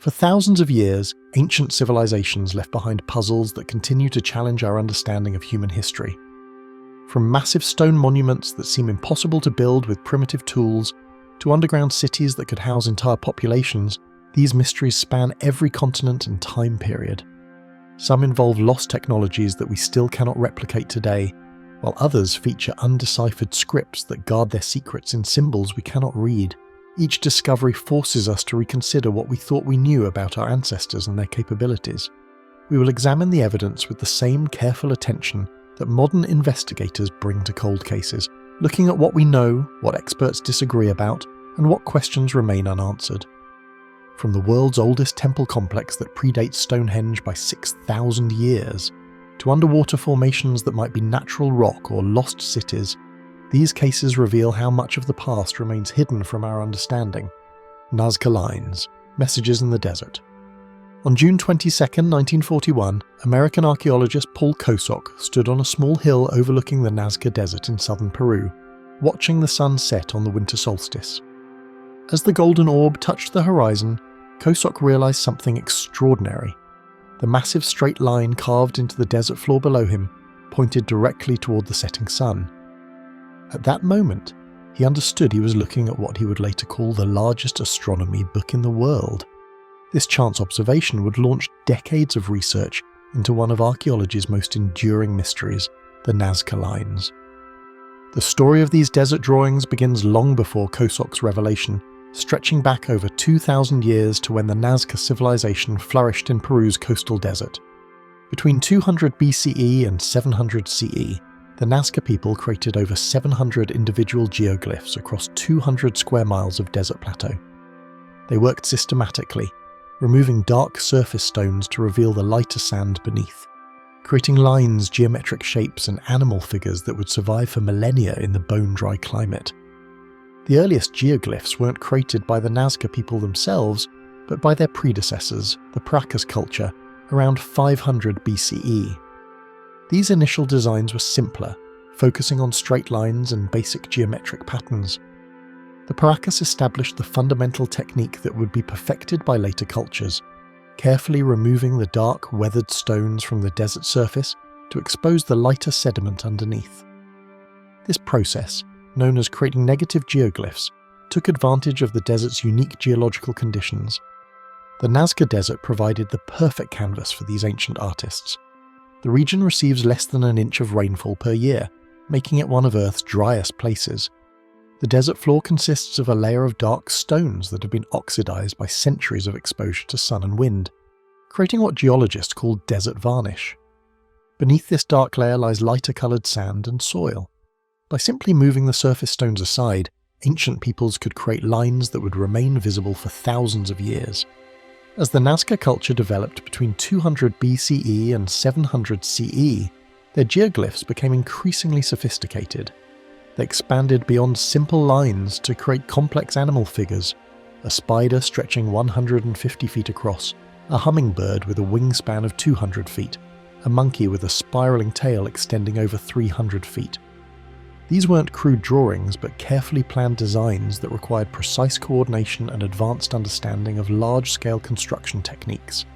For thousands of years, ancient civilizations left behind puzzles that continue to challenge our understanding of human history. From massive stone monuments that seem impossible to build with primitive tools, to underground cities that could house entire populations, these mysteries span every continent and time period. Some involve lost technologies that we still cannot replicate today, while others feature undeciphered scripts that guard their secrets in symbols we cannot read. Each discovery forces us to reconsider what we thought we knew about our ancestors and their capabilities. We will examine the evidence with the same careful attention that modern investigators bring to cold cases, looking at what we know, what experts disagree about, and what questions remain unanswered. From the world's oldest temple complex that predates Stonehenge by 6,000 years, to underwater formations that might be natural rock or lost cities, these cases reveal how much of the past remains hidden from our understanding. Nazca Lines, Messages in the Desert. On June 22, 1941, American archaeologist Paul Kosok stood on a small hill overlooking the Nazca Desert in southern Peru, watching the sun set on the winter solstice. As the golden orb touched the horizon, Kosok realized something extraordinary. The massive straight line carved into the desert floor below him pointed directly toward the setting sun. At that moment, he understood he was looking at what he would later call the largest astronomy book in the world. This chance observation would launch decades of research into one of archaeology's most enduring mysteries, the Nazca Lines. The story of these desert drawings begins long before Kosok's revelation, stretching back over 2,000 years to when the Nazca civilization flourished in Peru's coastal desert. Between 200 BCE and 700 CE, the Nazca people created over 700 individual geoglyphs across 200 square miles of desert plateau. They worked systematically, removing dark surface stones to reveal the lighter sand beneath, creating lines, geometric shapes, and animal figures that would survive for millennia in the bone-dry climate. The earliest geoglyphs weren't created by the Nazca people themselves, but by their predecessors, the Paracas culture, around 500 BCE. These initial designs were simpler, focusing on straight lines and basic geometric patterns. The Paracas established the fundamental technique that would be perfected by later cultures, carefully removing the dark, weathered stones from the desert surface to expose the lighter sediment underneath. This process, known as creating negative geoglyphs, took advantage of the desert's unique geological conditions. The Nazca Desert provided the perfect canvas for these ancient artists. The region receives less than an inch of rainfall per year, making it one of Earth's driest places. The desert floor consists of a layer of dark stones that have been oxidized by centuries of exposure to sun and wind, creating what geologists call desert varnish. Beneath this dark layer lies lighter-coloured sand and soil. By simply moving the surface stones aside, ancient peoples could create lines that would remain visible for thousands of years. As the Nazca culture developed between 200 BCE and 700 CE, their geoglyphs became increasingly sophisticated. They expanded beyond simple lines to create complex animal figures, a spider stretching 150 feet across, a hummingbird with a wingspan of 200 feet, a monkey with a spiraling tail extending over 300 feet. These weren't crude drawings, but carefully planned designs that required precise coordination and advanced understanding of large-scale construction techniques.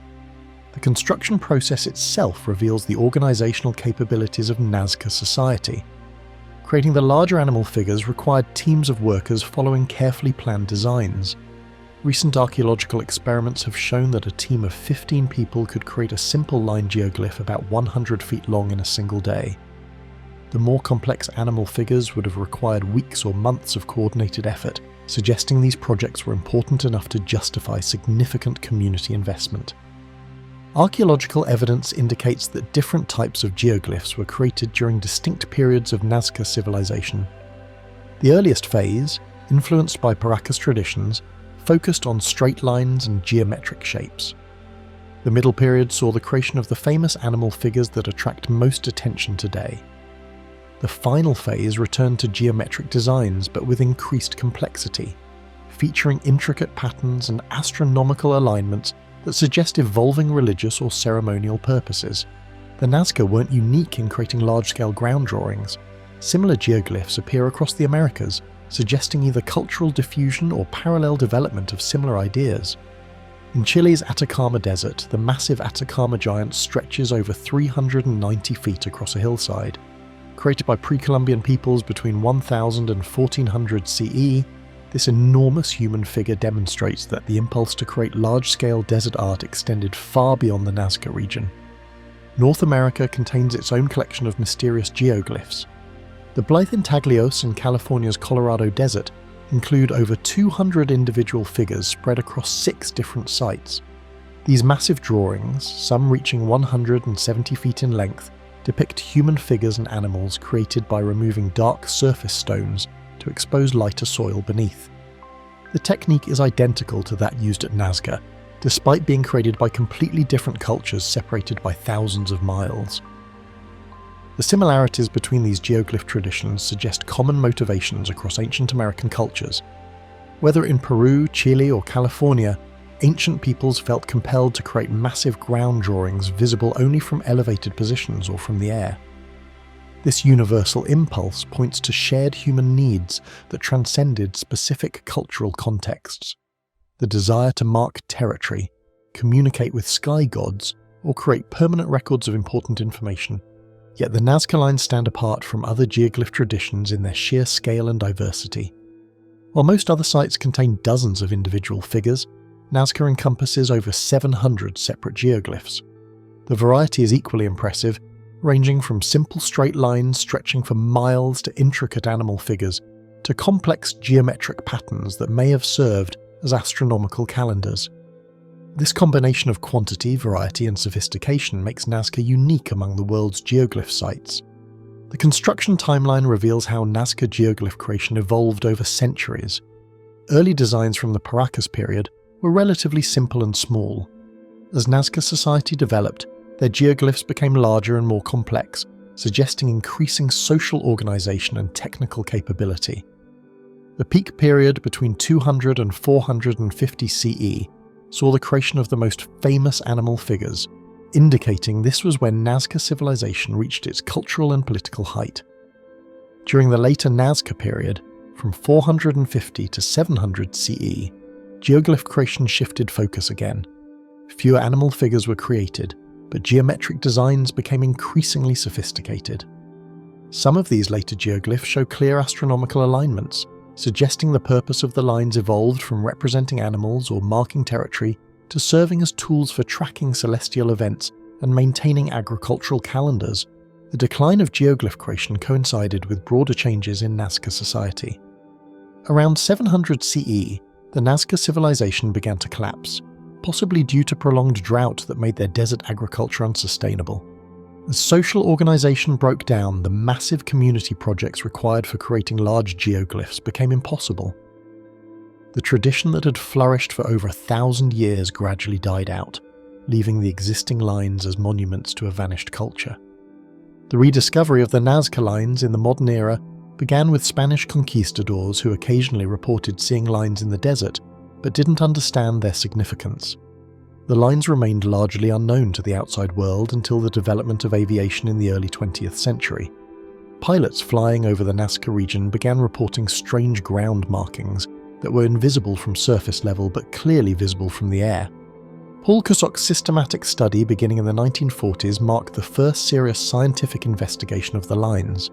The construction process itself reveals the organizational capabilities of Nazca society. Creating the larger animal figures required teams of workers following carefully planned designs. Recent archaeological experiments have shown that a team of 15 people could create a simple line geoglyph about 100 feet long in a single day. The more complex animal figures would have required weeks or months of coordinated effort, suggesting these projects were important enough to justify significant community investment. Archaeological evidence indicates that different types of geoglyphs were created during distinct periods of Nazca civilization. The earliest phase, influenced by Paracas traditions, focused on straight lines and geometric shapes. The middle period saw the creation of the famous animal figures that attract most attention today. The final phase returned to geometric designs but with increased complexity, featuring intricate patterns and astronomical alignments that suggest evolving religious or ceremonial purposes. The Nazca weren't unique in creating large-scale ground drawings. Similar geoglyphs appear across the Americas, suggesting either cultural diffusion or parallel development of similar ideas. In Chile's Atacama Desert, the massive Atacama Giant stretches over 390 feet across a hillside. Created by pre-Columbian peoples between 1000 and 1400 CE, this enormous human figure demonstrates that the impulse to create large-scale desert art extended far beyond the Nazca region. North America contains its own collection of mysterious geoglyphs. The Blythe intaglios in California's Colorado Desert include over 200 individual figures spread across 6 different sites. These massive drawings, some reaching 170 feet in length, depict human figures and animals created by removing dark surface stones to expose lighter soil beneath. The technique is identical to that used at Nazca, despite being created by completely different cultures separated by thousands of miles. The similarities between these geoglyph traditions suggest common motivations across ancient American cultures. Whether in Peru, Chile, or California, ancient peoples felt compelled to create massive ground drawings visible only from elevated positions or from the air. This universal impulse points to shared human needs that transcended specific cultural contexts. The desire to mark territory, communicate with sky gods, or create permanent records of important information. Yet the Nazca lines stand apart from other geoglyph traditions in their sheer scale and diversity. While most other sites contain dozens of individual figures, Nazca encompasses over 700 separate geoglyphs. The variety is equally impressive, ranging from simple straight lines stretching for miles to intricate animal figures, to complex geometric patterns that may have served as astronomical calendars. This combination of quantity, variety, and sophistication makes Nazca unique among the world's geoglyph sites. The construction timeline reveals how Nazca geoglyph creation evolved over centuries. Early designs from the Paracas period were relatively simple and small. As Nazca society developed, their geoglyphs became larger and more complex, suggesting increasing social organization and technical capability. The peak period between 200 and 450 CE saw the creation of the most famous animal figures, indicating this was when Nazca civilization reached its cultural and political height. During the later Nazca period, from 450 to 700 CE, geoglyph creation shifted focus again. Fewer animal figures were created, but geometric designs became increasingly sophisticated. Some of these later geoglyphs show clear astronomical alignments, suggesting the purpose of the lines evolved from representing animals or marking territory to serving as tools for tracking celestial events and maintaining agricultural calendars. The decline of geoglyph creation coincided with broader changes in Nazca society. Around 700 CE, the Nazca civilization began to collapse, possibly due to prolonged drought that made their desert agriculture unsustainable. As social organization broke down, the massive community projects required for creating large geoglyphs became impossible. The tradition that had flourished for over 1,000 years gradually died out, leaving the existing lines as monuments to a vanished culture. The rediscovery of the Nazca lines in the modern era began with Spanish conquistadors who occasionally reported seeing lines in the desert, but didn't understand their significance. The lines remained largely unknown to the outside world until the development of aviation in the early 20th century. Pilots flying over the Nazca region began reporting strange ground markings that were invisible from surface level but clearly visible from the air. Paul Cusack's systematic study beginning in the 1940s marked the first serious scientific investigation of the lines.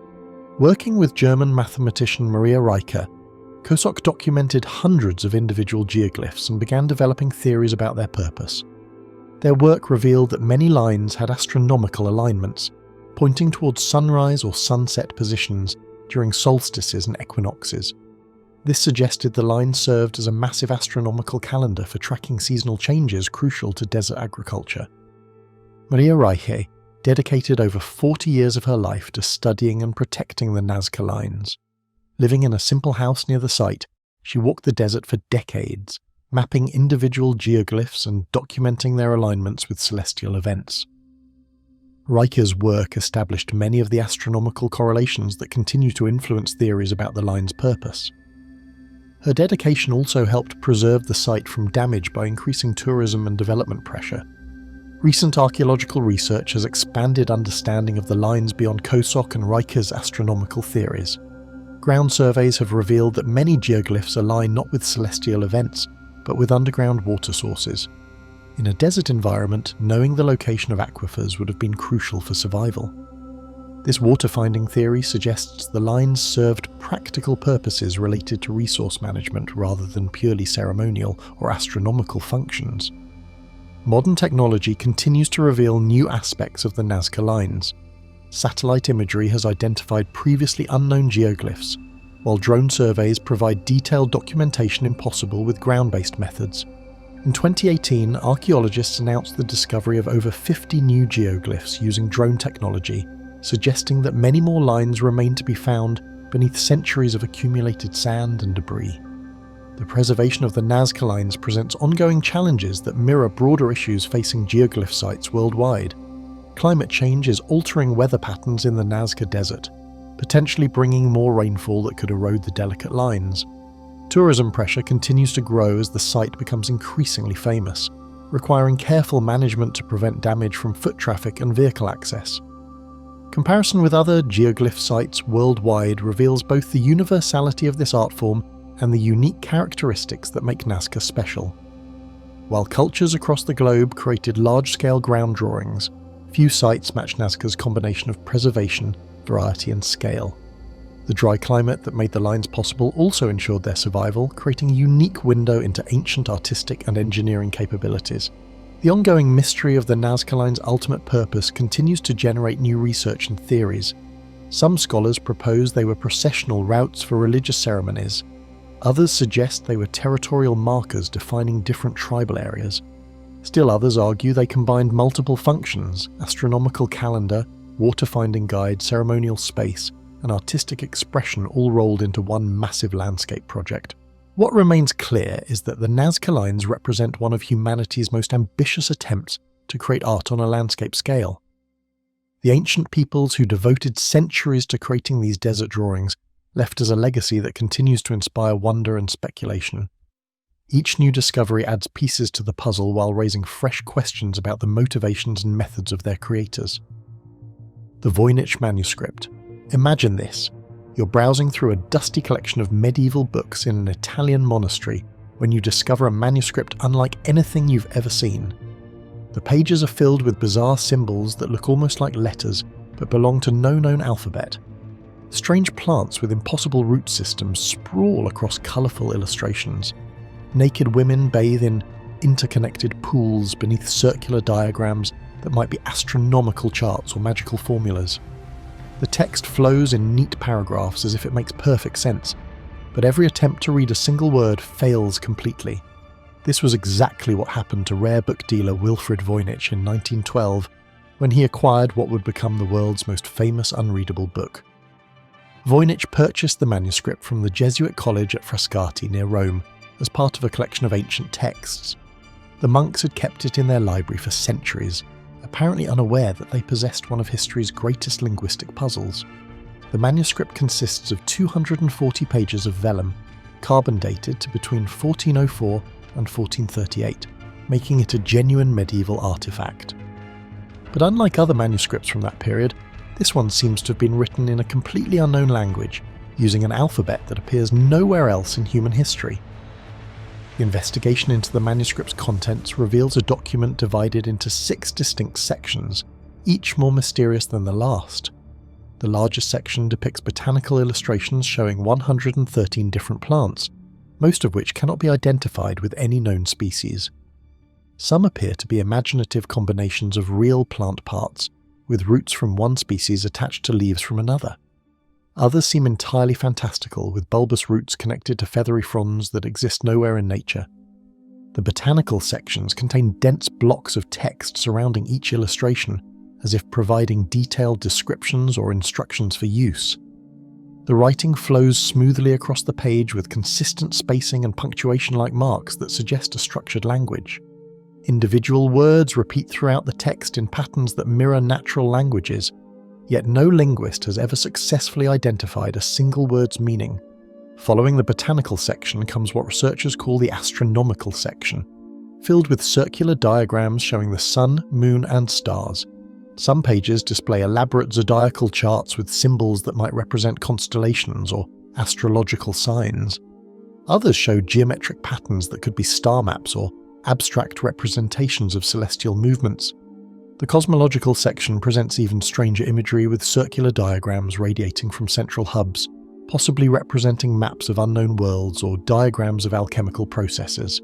Working with German mathematician Maria Reiche, Cusack documented hundreds of individual geoglyphs and began developing theories about their purpose. Their work revealed that many lines had astronomical alignments, pointing towards sunrise or sunset positions during solstices and equinoxes. This suggested the line served as a massive astronomical calendar for tracking seasonal changes crucial to desert agriculture. Maria Reiche dedicated over 40 years of her life to studying and protecting the Nazca lines. Living in a simple house near the site, she walked the desert for decades, mapping individual geoglyphs and documenting their alignments with celestial events. Reiche's work established many of the astronomical correlations that continue to influence theories about the line's purpose. Her dedication also helped preserve the site from damage by increasing tourism and development pressure. Recent archaeological research has expanded understanding of the lines beyond Cusack and Reiche's astronomical theories. Ground surveys have revealed that many geoglyphs align not with celestial events, but with underground water sources, In a desert environment, knowing the location of aquifers would have been crucial for survival. This water-finding theory suggests the lines served practical purposes related to resource management rather than purely ceremonial or astronomical functions. Modern technology continues to reveal new aspects of the Nazca lines. Satellite imagery has identified previously unknown geoglyphs, while drone surveys provide detailed documentation impossible with ground-based methods. In 2018, archaeologists announced the discovery of over 50 new geoglyphs using drone technology, suggesting that many more lines remain to be found beneath centuries of accumulated sand and debris. The preservation of the Nazca lines presents ongoing challenges that mirror broader issues facing geoglyph sites worldwide. Climate change is altering weather patterns in the Nazca Desert, potentially bringing more rainfall that could erode the delicate lines. Tourism pressure continues to grow as the site becomes increasingly famous, requiring careful management to prevent damage from foot traffic and vehicle access. Comparison with other geoglyph sites worldwide reveals both the universality of this art form and the unique characteristics that make Nazca special. While cultures across the globe created large-scale ground drawings, few sites match Nazca's combination of preservation, variety and scale. The dry climate that made the lines possible also ensured their survival, creating a unique window into ancient artistic and engineering capabilities. The ongoing mystery of the Nazca Line's ultimate purpose continues to generate new research and theories. Some scholars propose they were processional routes for religious ceremonies. Others suggest they were territorial markers defining different tribal areas. Still others argue they combined multiple functions: astronomical calendar, water-finding guide, ceremonial space, and artistic expression all rolled into one massive landscape project. What remains clear is that the Nazca lines represent one of humanity's most ambitious attempts to create art on a landscape scale. The ancient peoples who devoted centuries to creating these desert drawings left us a legacy that continues to inspire wonder and speculation. Each new discovery adds pieces to the puzzle while raising fresh questions about the motivations and methods of their creators. The Voynich manuscript. Imagine this. You're browsing through a dusty collection of medieval books in an Italian monastery when you discover a manuscript unlike anything you've ever seen. The pages are filled with bizarre symbols that look almost like letters but belong to no known alphabet. Strange plants with impossible root systems sprawl across colourful illustrations. Naked women bathe in interconnected pools beneath circular diagrams that might be astronomical charts or magical formulas. The text flows in neat paragraphs as if it makes perfect sense, but every attempt to read a single word fails completely. This was exactly what happened to rare book dealer Wilfrid Voynich in 1912 when he acquired what would become the world's most famous unreadable book. Voynich purchased the manuscript from the Jesuit college at Frascati near Rome as part of a collection of ancient texts. The monks had kept it in their library for centuries, apparently unaware that they possessed one of history's greatest linguistic puzzles. The manuscript consists of 240 pages of vellum, carbon dated to between 1404 and 1438, making it a genuine medieval artifact. But unlike other manuscripts from that period, this one seems to have been written in a completely unknown language, using an alphabet that appears nowhere else in human history. The investigation into the manuscript's contents reveals a document divided into 6 distinct sections, each more mysterious than the last. The largest section depicts botanical illustrations showing 113 different plants, most of which cannot be identified with any known species. Some appear to be imaginative combinations of real plant parts, with roots from one species attached to leaves from another. Others seem entirely fantastical, with bulbous roots connected to feathery fronds that exist nowhere in nature. The botanical sections contain dense blocks of text surrounding each illustration, as if providing detailed descriptions or instructions for use. The writing flows smoothly across the page with consistent spacing and punctuation-like marks that suggest a structured language. Individual words repeat throughout the text in patterns that mirror natural languages, yet no linguist has ever successfully identified a single word's meaning. Following the botanical section comes what researchers call the astronomical section, filled with circular diagrams showing the sun, moon, and stars. Some pages display elaborate zodiacal charts with symbols that might represent constellations or astrological signs. Others show geometric patterns that could be star maps or abstract representations of celestial movements. The cosmological section presents even stranger imagery with circular diagrams radiating from central hubs, possibly representing maps of unknown worlds or diagrams of alchemical processes.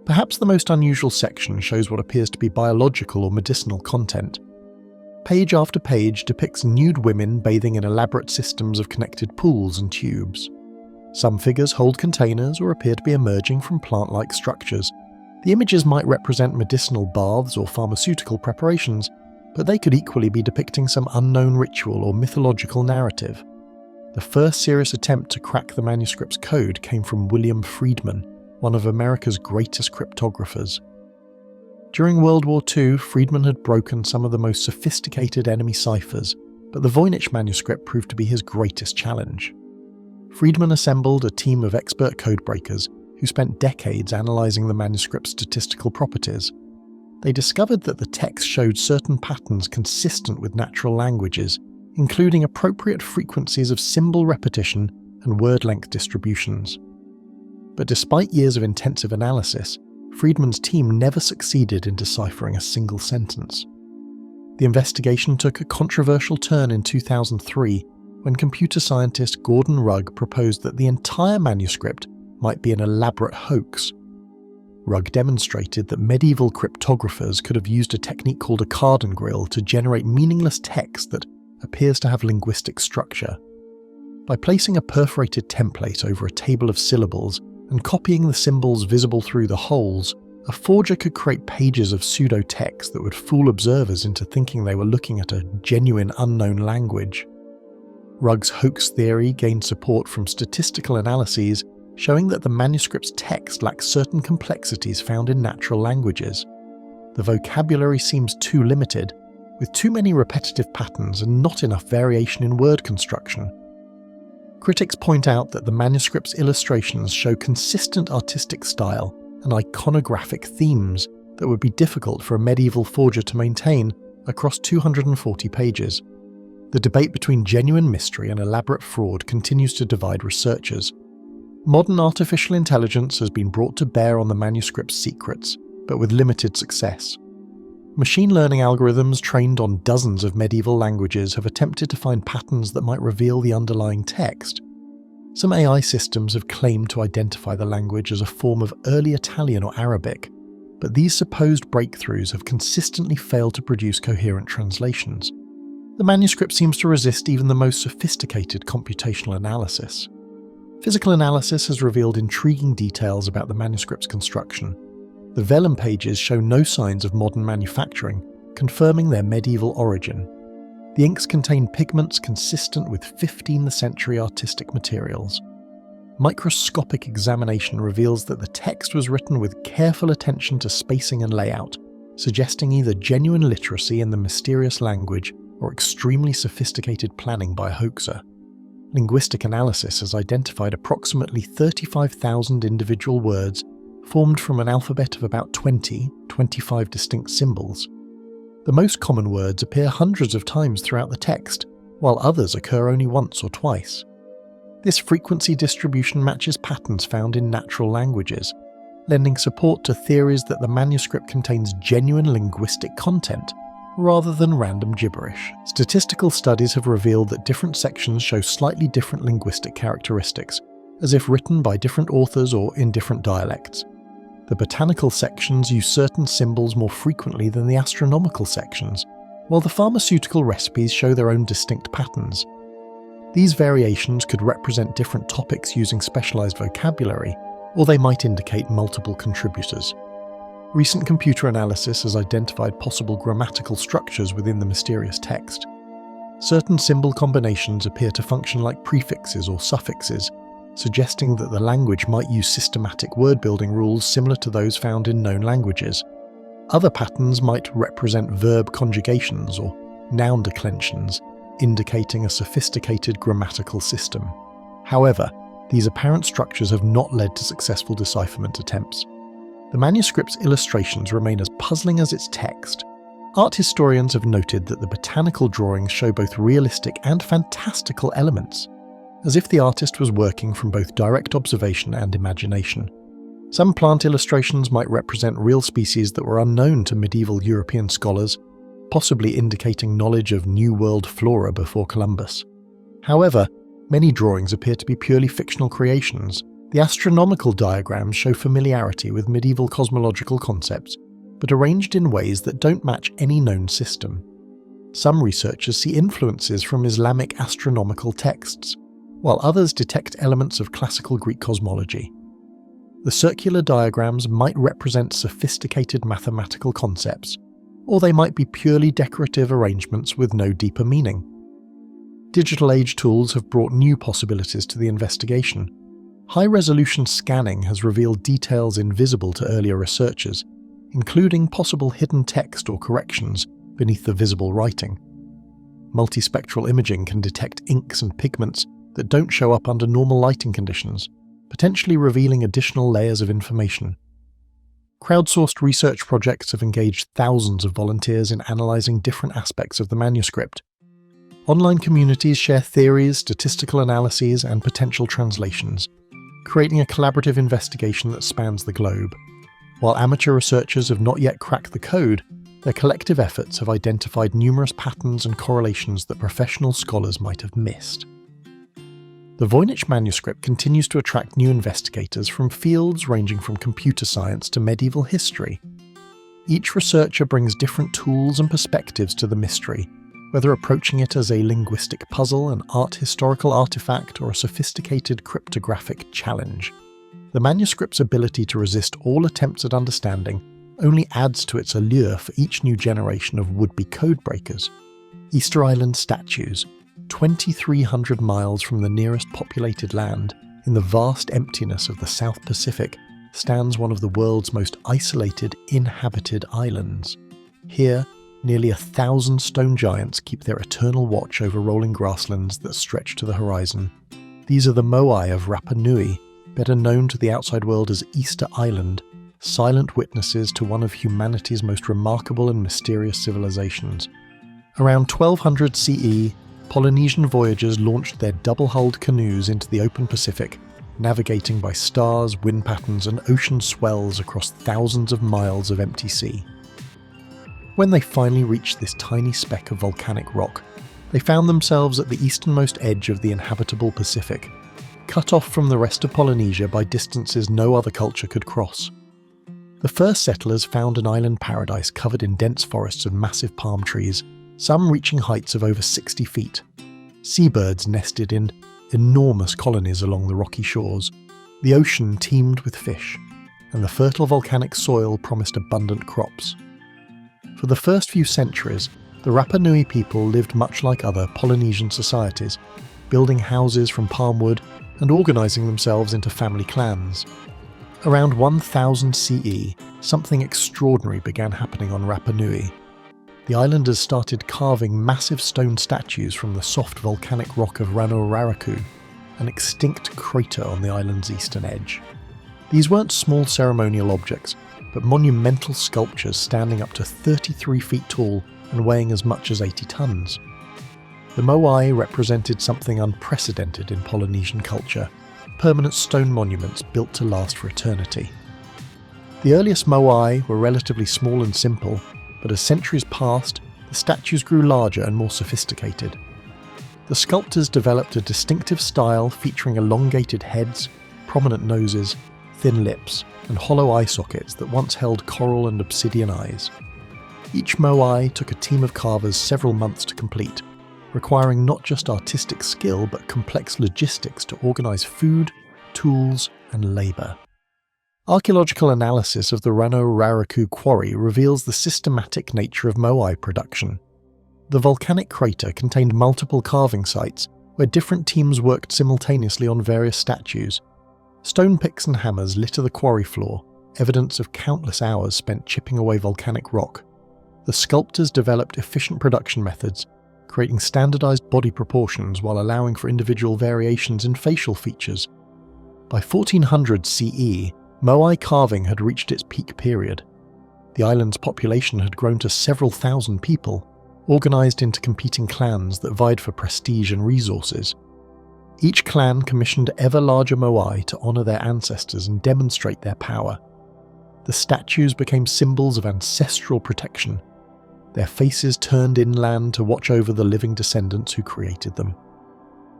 Perhaps the most unusual section shows what appears to be biological or medicinal content. Page after page depicts nude women bathing in elaborate systems of connected pools and tubes. Some figures hold containers or appear to be emerging from plant-like structures. The images might represent medicinal baths or pharmaceutical preparations, but they could equally be depicting some unknown ritual or mythological narrative. The first serious attempt to crack the manuscript's code came from William Friedman, one of America's greatest cryptographers. During World War II, Friedman had broken some of the most sophisticated enemy ciphers, but the Voynich manuscript proved to be his greatest challenge. Friedman assembled a team of expert codebreakers who spent decades analysing the manuscript's statistical properties. They discovered that the text showed certain patterns consistent with natural languages, including appropriate frequencies of symbol repetition and word length distributions. But despite years of intensive analysis, Friedman's team never succeeded in deciphering a single sentence. The investigation took a controversial turn in 2003 when computer scientist Gordon Rugg proposed that the entire manuscript might be an elaborate hoax. Rugg demonstrated that medieval cryptographers could have used a technique called a Cardan grill to generate meaningless text that appears to have linguistic structure. By placing a perforated template over a table of syllables and copying the symbols visible through the holes, a forger could create pages of pseudo-text that would fool observers into thinking they were looking at a genuine unknown language. Rugg's hoax theory gained support from statistical analyses showing that the manuscript's text lacks certain complexities found in natural languages. The vocabulary seems too limited, with too many repetitive patterns and not enough variation in word construction. Critics point out that the manuscript's illustrations show consistent artistic style and iconographic themes that would be difficult for a medieval forger to maintain across 240 pages. The debate between genuine mystery and elaborate fraud continues to divide researchers. Modern artificial intelligence has been brought to bear on the manuscript's secrets, but with limited success. Machine learning algorithms trained on dozens of medieval languages have attempted to find patterns that might reveal the underlying text. Some AI systems have claimed to identify the language as a form of early Italian or Arabic, but these supposed breakthroughs have consistently failed to produce coherent translations. The manuscript seems to resist even the most sophisticated computational analysis. Physical analysis has revealed intriguing details about the manuscript's construction. The vellum pages show no signs of modern manufacturing, confirming their medieval origin. The inks contain pigments consistent with 15th century artistic materials. Microscopic examination reveals that the text was written with careful attention to spacing and layout, suggesting either genuine literacy in the mysterious language or extremely sophisticated planning by a hoaxer. Linguistic analysis has identified approximately 35,000 individual words formed from an alphabet of about 25 distinct symbols. The most common words appear hundreds of times throughout the text, while others occur only once or twice. This frequency distribution matches patterns found in natural languages, lending support to theories that the manuscript contains genuine linguistic content, rather than random gibberish. Statistical studies have revealed that different sections show slightly different linguistic characteristics, as if written by different authors or in different dialects. The botanical sections use certain symbols more frequently than the astronomical sections, while the pharmaceutical recipes show their own distinct patterns. These variations could represent different topics using specialized vocabulary, or they might indicate multiple contributors. Recent computer analysis has identified possible grammatical structures within the mysterious text. Certain symbol combinations appear to function like prefixes or suffixes, suggesting that the language might use systematic word-building rules similar to those found in known languages. Other patterns might represent verb conjugations or noun declensions, indicating a sophisticated grammatical system. However, these apparent structures have not led to successful decipherment attempts. The manuscript's illustrations remain as puzzling as its text. Art historians have noted that the botanical drawings show both realistic and fantastical elements, as if the artist was working from both direct observation and imagination. Some plant illustrations might represent real species that were unknown to medieval European scholars, possibly indicating knowledge of New World flora before Columbus. However, many drawings appear to be purely fictional creations. The astronomical diagrams show familiarity with medieval cosmological concepts, but arranged in ways that don't match any known system. Some researchers see influences from Islamic astronomical texts, while others detect elements of classical Greek cosmology. The circular diagrams might represent sophisticated mathematical concepts, or they might be purely decorative arrangements with no deeper meaning. Digital age tools have brought new possibilities to the investigation. High-resolution scanning has revealed details invisible to earlier researchers, including possible hidden text or corrections beneath the visible writing. Multispectral imaging can detect inks and pigments that don't show up under normal lighting conditions, potentially revealing additional layers of information. Crowdsourced research projects have engaged thousands of volunteers in analysing different aspects of the manuscript. Online communities share theories, statistical analyses, and potential translations, creating a collaborative investigation that spans the globe. While amateur researchers have not yet cracked the code, their collective efforts have identified numerous patterns and correlations that professional scholars might have missed. The Voynich manuscript continues to attract new investigators from fields ranging from computer science to medieval history. Each researcher brings different tools and perspectives to the mystery, whether approaching it as a linguistic puzzle, an art historical artifact, or a sophisticated cryptographic challenge. The manuscript's ability to resist all attempts at understanding only adds to its allure for each new generation of would-be codebreakers. Easter Island statues, 2,300 miles from the nearest populated land, in the vast emptiness of the South Pacific, stands one of the world's most isolated, inhabited islands. Here, nearly 1,000 stone giants keep their eternal watch over rolling grasslands that stretch to the horizon. These are the Moai of Rapa Nui, better known to the outside world as Easter Island, silent witnesses to one of humanity's most remarkable and mysterious civilizations. Around 1200 CE, Polynesian voyagers launched their double-hulled canoes into the open Pacific, navigating by stars, wind patterns, and ocean swells across thousands of miles of empty sea. When they finally reached this tiny speck of volcanic rock, they found themselves at the easternmost edge of the inhabitable Pacific, cut off from the rest of Polynesia by distances no other culture could cross. The first settlers found an island paradise covered in dense forests of massive palm trees, some reaching heights of over 60 feet. Seabirds nested in enormous colonies along the rocky shores. The ocean teemed with fish, and the fertile volcanic soil promised abundant crops. For the first few centuries, the Rapa Nui people lived much like other Polynesian societies, building houses from palm wood and organising themselves into family clans. Around 1000 CE, something extraordinary began happening on Rapa Nui. The islanders started carving massive stone statues from the soft volcanic rock of Rano Raraku, an extinct crater on the island's eastern edge. These weren't small ceremonial objects, but monumental sculptures standing up to 33 feet tall and weighing as much as 80 tons. The Moai represented something unprecedented in Polynesian culture, permanent stone monuments built to last for eternity. The earliest Moai were relatively small and simple, but as centuries passed, the statues grew larger and more sophisticated. The sculptors developed a distinctive style featuring elongated heads, prominent noses, thin lips, and hollow eye sockets that once held coral and obsidian eyes. Each Moai took a team of carvers several months to complete, requiring not just artistic skill but complex logistics to organise food, tools, and labour. Archaeological analysis of the Rano Raraku quarry reveals the systematic nature of Moai production. The volcanic crater contained multiple carving sites where different teams worked simultaneously on various statues. Stone picks and hammers litter the quarry floor, evidence of countless hours spent chipping away volcanic rock. The sculptors developed efficient production methods, creating standardized body proportions while allowing for individual variations in facial features. By 1400 CE, Moai carving had reached its peak period. The island's population had grown to several thousand people, organized into competing clans that vied for prestige and resources. Each clan commissioned ever larger moai to honour their ancestors and demonstrate their power. The statues became symbols of ancestral protection, their faces turned inland to watch over the living descendants who created them.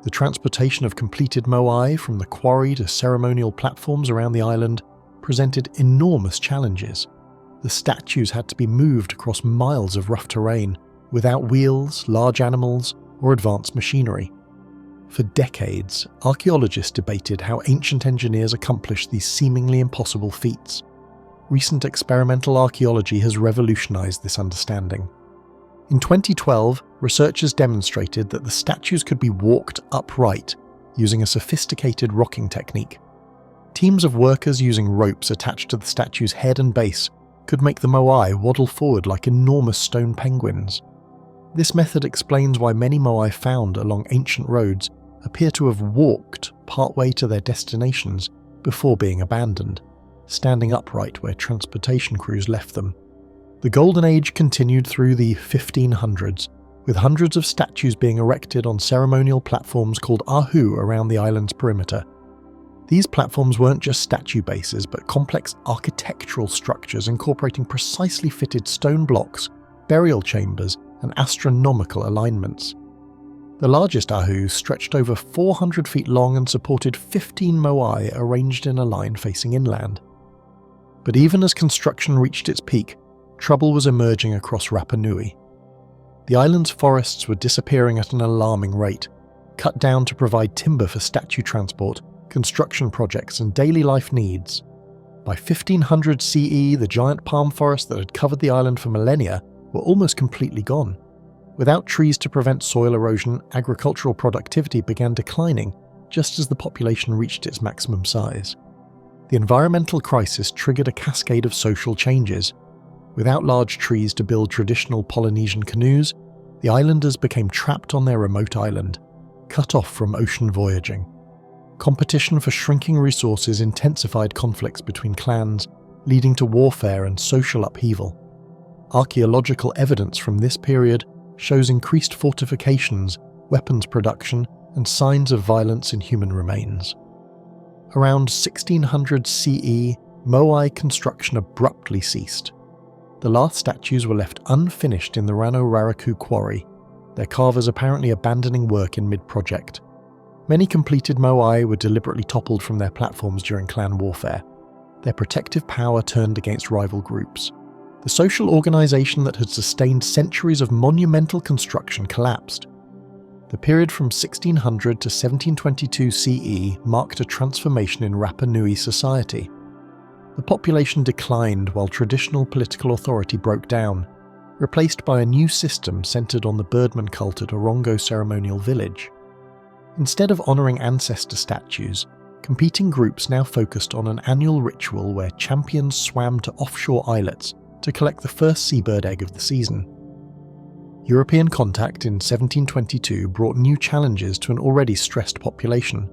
The transportation of completed moai from the quarry to ceremonial platforms around the island presented enormous challenges. The statues had to be moved across miles of rough terrain, without wheels, large animals, or advanced machinery. For decades, archaeologists debated how ancient engineers accomplished these seemingly impossible feats. Recent experimental archaeology has revolutionized this understanding. In 2012, researchers demonstrated that the statues could be walked upright using a sophisticated rocking technique. Teams of workers using ropes attached to the statue's head and base could make the moai waddle forward like enormous stone penguins. This method explains why many moai found along ancient roads appear to have walked partway to their destinations before being abandoned, standing upright where transportation crews left them. The Golden Age continued through the 1500s, with hundreds of statues being erected on ceremonial platforms called ahu around the island's perimeter. These platforms weren't just statue bases, but complex architectural structures incorporating precisely fitted stone blocks, burial chambers, and astronomical alignments. The largest ahu stretched over 400 feet long and supported 15 moai arranged in a line facing inland. But even as construction reached its peak, trouble was emerging across Rapa Nui. The island's forests were disappearing at an alarming rate, cut down to provide timber for statue transport, construction projects, and daily life needs. By 1500 CE, the giant palm forests that had covered the island for millennia were almost completely gone. Without trees to prevent soil erosion, agricultural productivity began declining just as the population reached its maximum size. The environmental crisis triggered a cascade of social changes. Without large trees to build traditional Polynesian canoes, the islanders became trapped on their remote island, cut off from ocean voyaging. Competition for shrinking resources intensified conflicts between clans, leading to warfare and social upheaval. Archaeological evidence from this period shows increased fortifications, weapons production, and signs of violence in human remains. Around 1600 CE, moai construction abruptly ceased. The last statues were left unfinished in the Rano Raraku quarry, their carvers apparently abandoning work in mid-project. Many completed moai were deliberately toppled from their platforms during clan warfare. Their protective power turned against rival groups. The social organisation that had sustained centuries of monumental construction collapsed. The period from 1600 to 1722 CE marked a transformation in Rapa Nui society. The population declined while traditional political authority broke down, replaced by a new system centred on the birdman cult at Orongo Ceremonial Village. Instead of honouring ancestor statues, competing groups now focused on an annual ritual where champions swam to offshore islets to collect the first seabird egg of the season. European contact in 1722 brought new challenges to an already stressed population.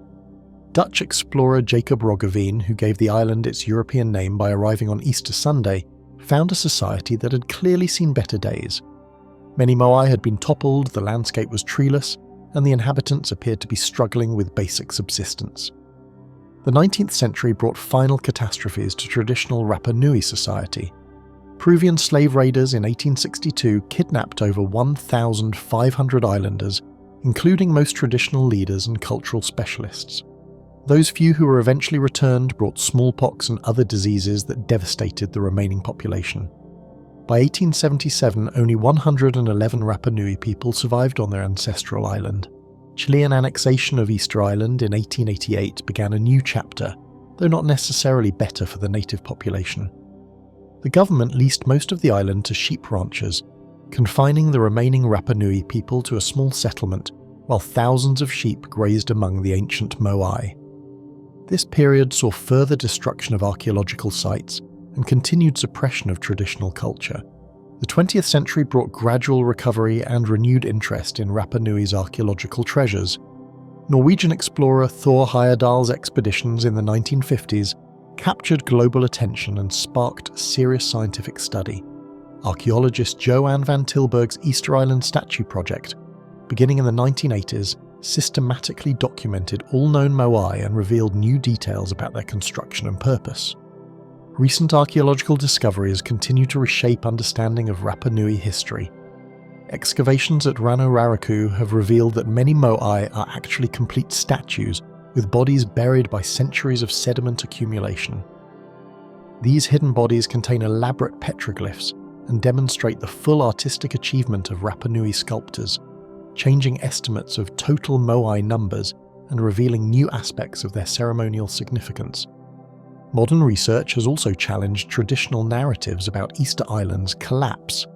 Dutch explorer Jacob Roggeveen, who gave the island its European name by arriving on Easter Sunday, found a society that had clearly seen better days. Many moai had been toppled, the landscape was treeless, and the inhabitants appeared to be struggling with basic subsistence. The 19th century brought final catastrophes to traditional Rapa Nui society. Peruvian slave raiders in 1862 kidnapped over 1,500 islanders, including most traditional leaders and cultural specialists. Those few who were eventually returned brought smallpox and other diseases that devastated the remaining population. By 1877, only 111 Rapa Nui people survived on their ancestral island. Chilean annexation of Easter Island in 1888 began a new chapter, though not necessarily better for the native population. The government leased most of the island to sheep ranchers, confining the remaining Rapa Nui people to a small settlement while thousands of sheep grazed among the ancient moai. This period saw further destruction of archaeological sites and continued suppression of traditional culture. The 20th century brought gradual recovery and renewed interest in Rapa Nui's archaeological treasures. Norwegian explorer Thor Heyerdahl's expeditions in the 1950s captured global attention and sparked serious scientific study. Archaeologist Joanne van Tilburg's Easter Island statue project, beginning in the 1980s, systematically documented all known moai and revealed new details about their construction and purpose. Recent archaeological discoveries continue to reshape understanding of Rapa Nui history. Excavations at Rano Raraku have revealed that many moai are actually complete statues with bodies buried by centuries of sediment accumulation. These hidden bodies contain elaborate petroglyphs and demonstrate the full artistic achievement of Rapa Nui sculptors, changing estimates of total moai numbers and revealing new aspects of their ceremonial significance. Modern research has also challenged traditional narratives about Easter Island's collapse.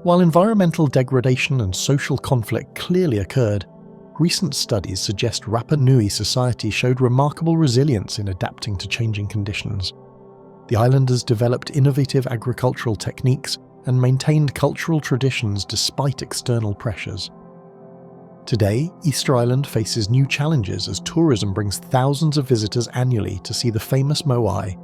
While environmental degradation and social conflict clearly occurred, recent studies suggest Rapa Nui society showed remarkable resilience in adapting to changing conditions. The islanders developed innovative agricultural techniques and maintained cultural traditions despite external pressures. Today, Easter Island faces new challenges as tourism brings thousands of visitors annually to see the famous moai.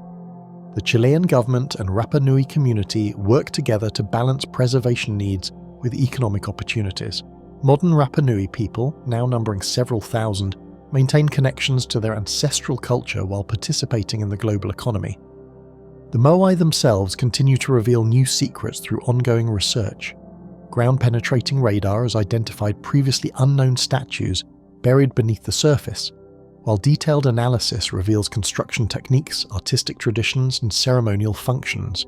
The Chilean government and Rapa Nui community work together to balance preservation needs with economic opportunities. Modern Rapa Nui people, now numbering several thousand, maintain connections to their ancestral culture while participating in the global economy. The moai themselves continue to reveal new secrets through ongoing research. Ground-penetrating radar has identified previously unknown statues buried beneath the surface, while detailed analysis reveals construction techniques, artistic traditions, and ceremonial functions.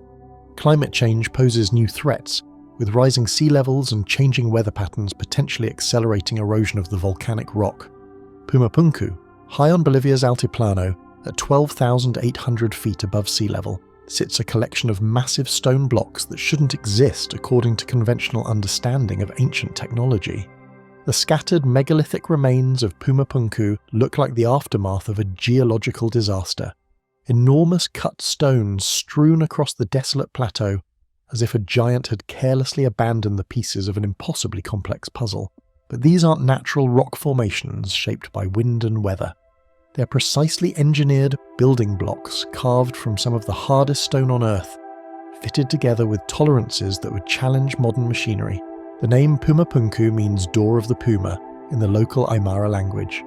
Climate change poses new threats, with rising sea levels and changing weather patterns potentially accelerating erosion of the volcanic rock. Pumapunku, high on Bolivia's Altiplano, at 12,800 feet above sea level, sits a collection of massive stone blocks that shouldn't exist according to conventional understanding of ancient technology. The scattered megalithic remains of Pumapunku look like the aftermath of a geological disaster. Enormous cut stones strewn across the desolate plateau, as if a giant had carelessly abandoned the pieces of an impossibly complex puzzle. But these aren't natural rock formations shaped by wind and weather. They're precisely engineered building blocks carved from some of the hardest stone on Earth, fitted together with tolerances that would challenge modern machinery. The name Pumapunku means Door of the Puma in the local Aymara language,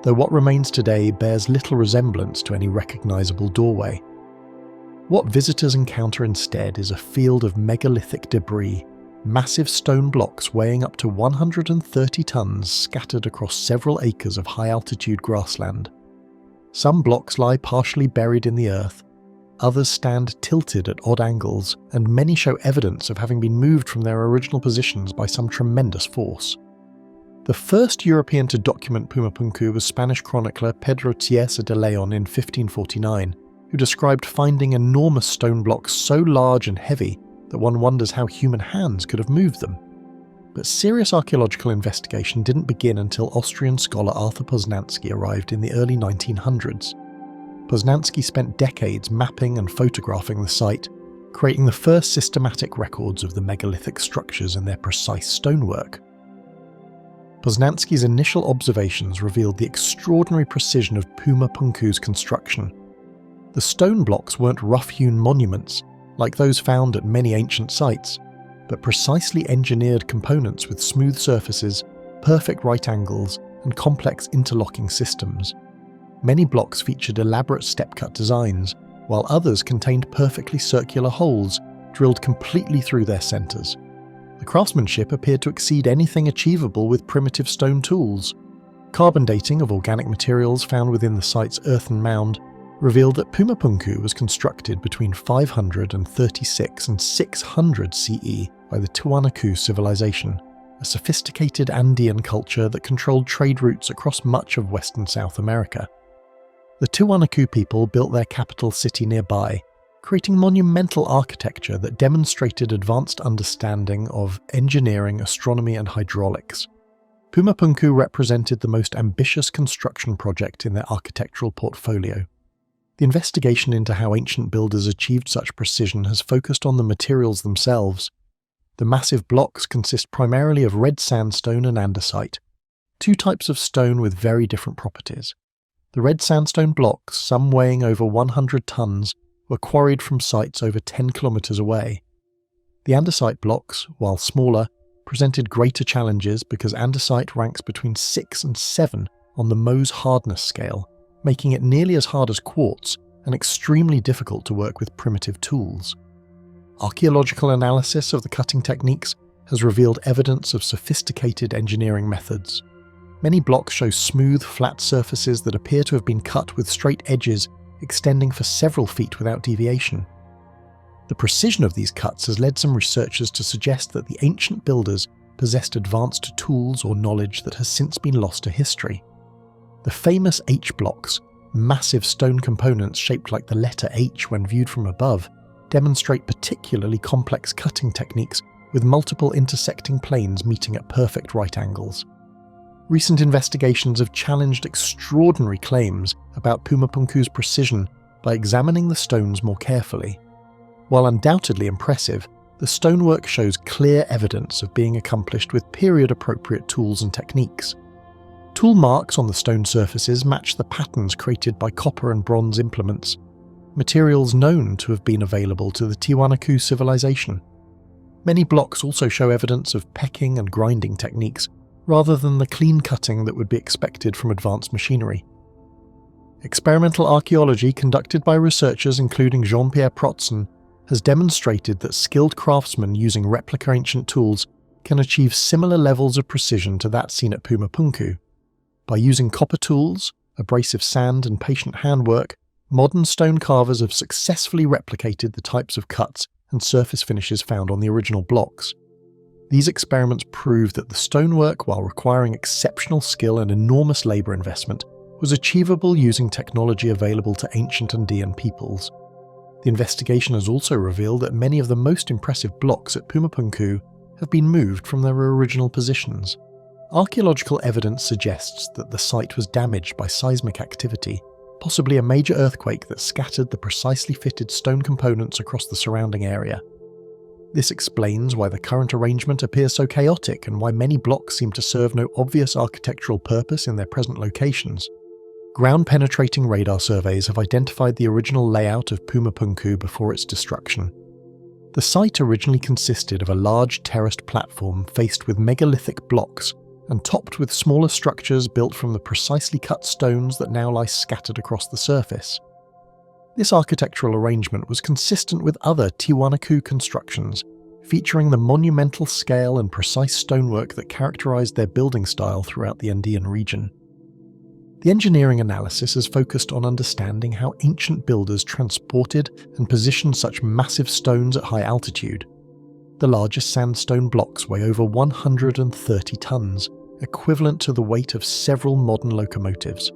though what remains today bears little resemblance to any recognizable doorway. What visitors encounter instead is a field of megalithic debris, massive stone blocks weighing up to 130 tons scattered across several acres of high-altitude grassland. Some blocks lie partially buried in the earth, others stand tilted at odd angles, and many show evidence of having been moved from their original positions by some tremendous force. The first European to document Pumapunku was Spanish chronicler Pedro Tiesa de Leon in 1549, who described finding enormous stone blocks so large and heavy that one wonders how human hands could have moved them. But serious archaeological investigation didn't begin until Austrian scholar Arthur Poznański arrived in the early 1900s. Poznański spent decades mapping and photographing the site, creating the first systematic records of the megalithic structures and their precise stonework. Poznański's initial observations revealed the extraordinary precision of Pumapunku's construction. The stone blocks weren't rough-hewn monuments, like those found at many ancient sites, but precisely engineered components with smooth surfaces, perfect right angles, and complex interlocking systems. Many blocks featured elaborate step-cut designs, while others contained perfectly circular holes drilled completely through their centres. The craftsmanship appeared to exceed anything achievable with primitive stone tools. Carbon dating of organic materials found within the site's earthen mound revealed that Pumapunku was constructed between 536 and 600 CE by the Tiwanaku civilization, a sophisticated Andean culture that controlled trade routes across much of western South America. The Tiwanaku people built their capital city nearby, creating monumental architecture that demonstrated advanced understanding of engineering, astronomy, and hydraulics. Pumapunku represented the most ambitious construction project in their architectural portfolio. The investigation into how ancient builders achieved such precision has focused on the materials themselves. The massive blocks consist primarily of red sandstone and andesite, two types of stone with very different properties. The red sandstone blocks, some weighing over 100 tons, were quarried from sites over 10 kilometers away. The andesite blocks, while smaller, presented greater challenges because andesite ranks between 6 and 7 on the Mohs hardness scale, making it nearly as hard as quartz and extremely difficult to work with primitive tools. Archaeological analysis of the cutting techniques has revealed evidence of sophisticated engineering methods. Many blocks show smooth, flat surfaces that appear to have been cut with straight edges extending for several feet without deviation. The precision of these cuts has led some researchers to suggest that the ancient builders possessed advanced tools or knowledge that has since been lost to history. The famous H blocks, massive stone components shaped like the letter H when viewed from above, demonstrate particularly complex cutting techniques with multiple intersecting planes meeting at perfect right angles. Recent investigations have challenged extraordinary claims about Pumapunku's precision by examining the stones more carefully. While undoubtedly impressive, the stonework shows clear evidence of being accomplished with period-appropriate tools and techniques. Tool marks on the stone surfaces match the patterns created by copper and bronze implements, materials known to have been available to the Tiwanaku civilization. Many blocks also show evidence of pecking and grinding techniques, rather than the clean cutting that would be expected from advanced machinery. Experimental archaeology conducted by researchers including Jean-Pierre Protzen has demonstrated that skilled craftsmen using replica ancient tools can achieve similar levels of precision to that seen at Pumapunku. By using copper tools, abrasive sand and patient handwork, modern stone carvers have successfully replicated the types of cuts and surface finishes found on the original blocks. These experiments prove that the stonework, while requiring exceptional skill and enormous labour investment, was achievable using technology available to ancient Andean peoples. The investigation has also revealed that many of the most impressive blocks at Pumapunku have been moved from their original positions. Archaeological evidence suggests that the site was damaged by seismic activity, possibly a major earthquake that scattered the precisely fitted stone components across the surrounding area. This explains why the current arrangement appears so chaotic and why many blocks seem to serve no obvious architectural purpose in their present locations. Ground-penetrating radar surveys have identified the original layout of Pumapunku before its destruction. The site originally consisted of a large terraced platform faced with megalithic blocks and topped with smaller structures built from the precisely cut stones that now lie scattered across the surface. This architectural arrangement was consistent with other Tiwanaku constructions, featuring the monumental scale and precise stonework that characterized their building style throughout the Andean region. The engineering analysis has focused on understanding how ancient builders transported and positioned such massive stones at high altitude. The largest sandstone blocks weigh over 130 tons, equivalent to the weight of several modern locomotives.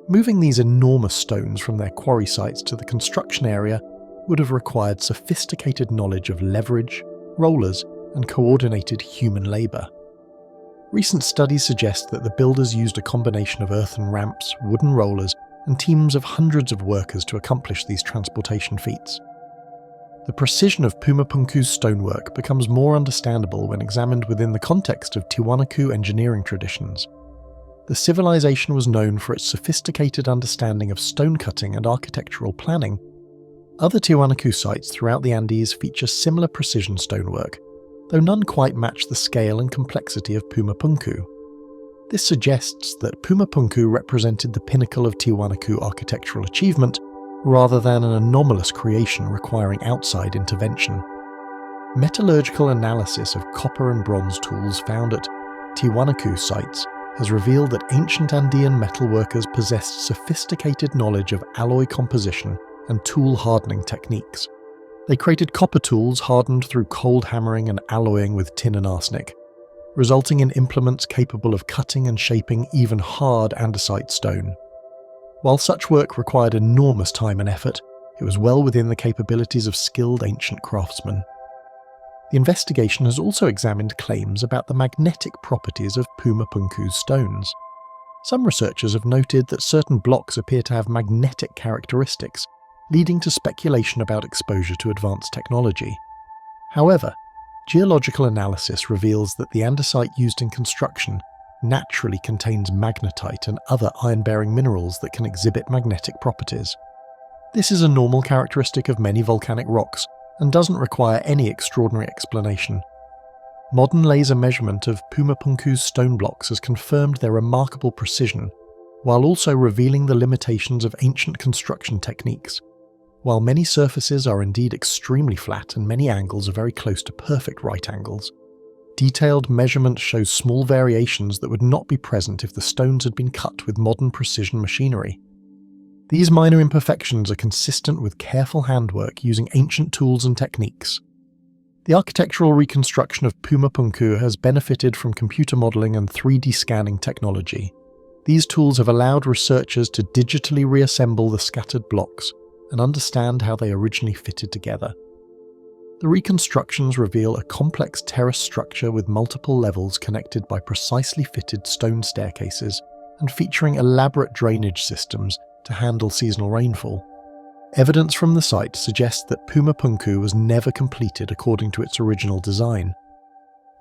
Moving these enormous stones from their quarry sites to the construction area would have required sophisticated knowledge of leverage, rollers, and coordinated human labour. Recent studies suggest that the builders used a combination of earthen ramps, wooden rollers, and teams of hundreds of workers to accomplish these transportation feats. The precision of Pumapunku's stonework becomes more understandable when examined within the context of Tiwanaku engineering traditions. The civilization was known for its sophisticated understanding of stone cutting and architectural planning. Other Tiwanaku sites throughout the Andes feature similar precision stonework, though none quite match the scale and complexity of Pumapunku. This suggests that Pumapunku represented the pinnacle of Tiwanaku architectural achievement, rather than an anomalous creation requiring outside intervention. Metallurgical analysis of copper and bronze tools found at Tiwanaku sites has revealed that ancient Andean metalworkers possessed sophisticated knowledge of alloy composition and tool hardening techniques. They created copper tools hardened through cold hammering and alloying with tin and arsenic, resulting in implements capable of cutting and shaping even hard andesite stone. While such work required enormous time and effort, it was well within the capabilities of skilled ancient craftsmen. The investigation has also examined claims about the magnetic properties of Pumapunku's stones. Some researchers have noted that certain blocks appear to have magnetic characteristics, leading to speculation about exposure to advanced technology. However, geological analysis reveals that the andesite used in construction naturally contains magnetite and other iron-bearing minerals that can exhibit magnetic properties. This is a normal characteristic of many volcanic rocks and doesn't require any extraordinary explanation. Modern laser measurement of Pumapunku's stone blocks has confirmed their remarkable precision, while also revealing the limitations of ancient construction techniques. While many surfaces are indeed extremely flat and many angles are very close to perfect right angles, detailed measurement shows small variations that would not be present if the stones had been cut with modern precision machinery. These minor imperfections are consistent with careful handwork using ancient tools and techniques. The architectural reconstruction of Pumapunku has benefited from computer modelling and 3D scanning technology. These tools have allowed researchers to digitally reassemble the scattered blocks and understand how they originally fitted together. The reconstructions reveal a complex terrace structure with multiple levels connected by precisely fitted stone staircases and featuring elaborate drainage systems to handle seasonal rainfall. Evidence from the site suggests that Pumapunku was never completed according to its original design.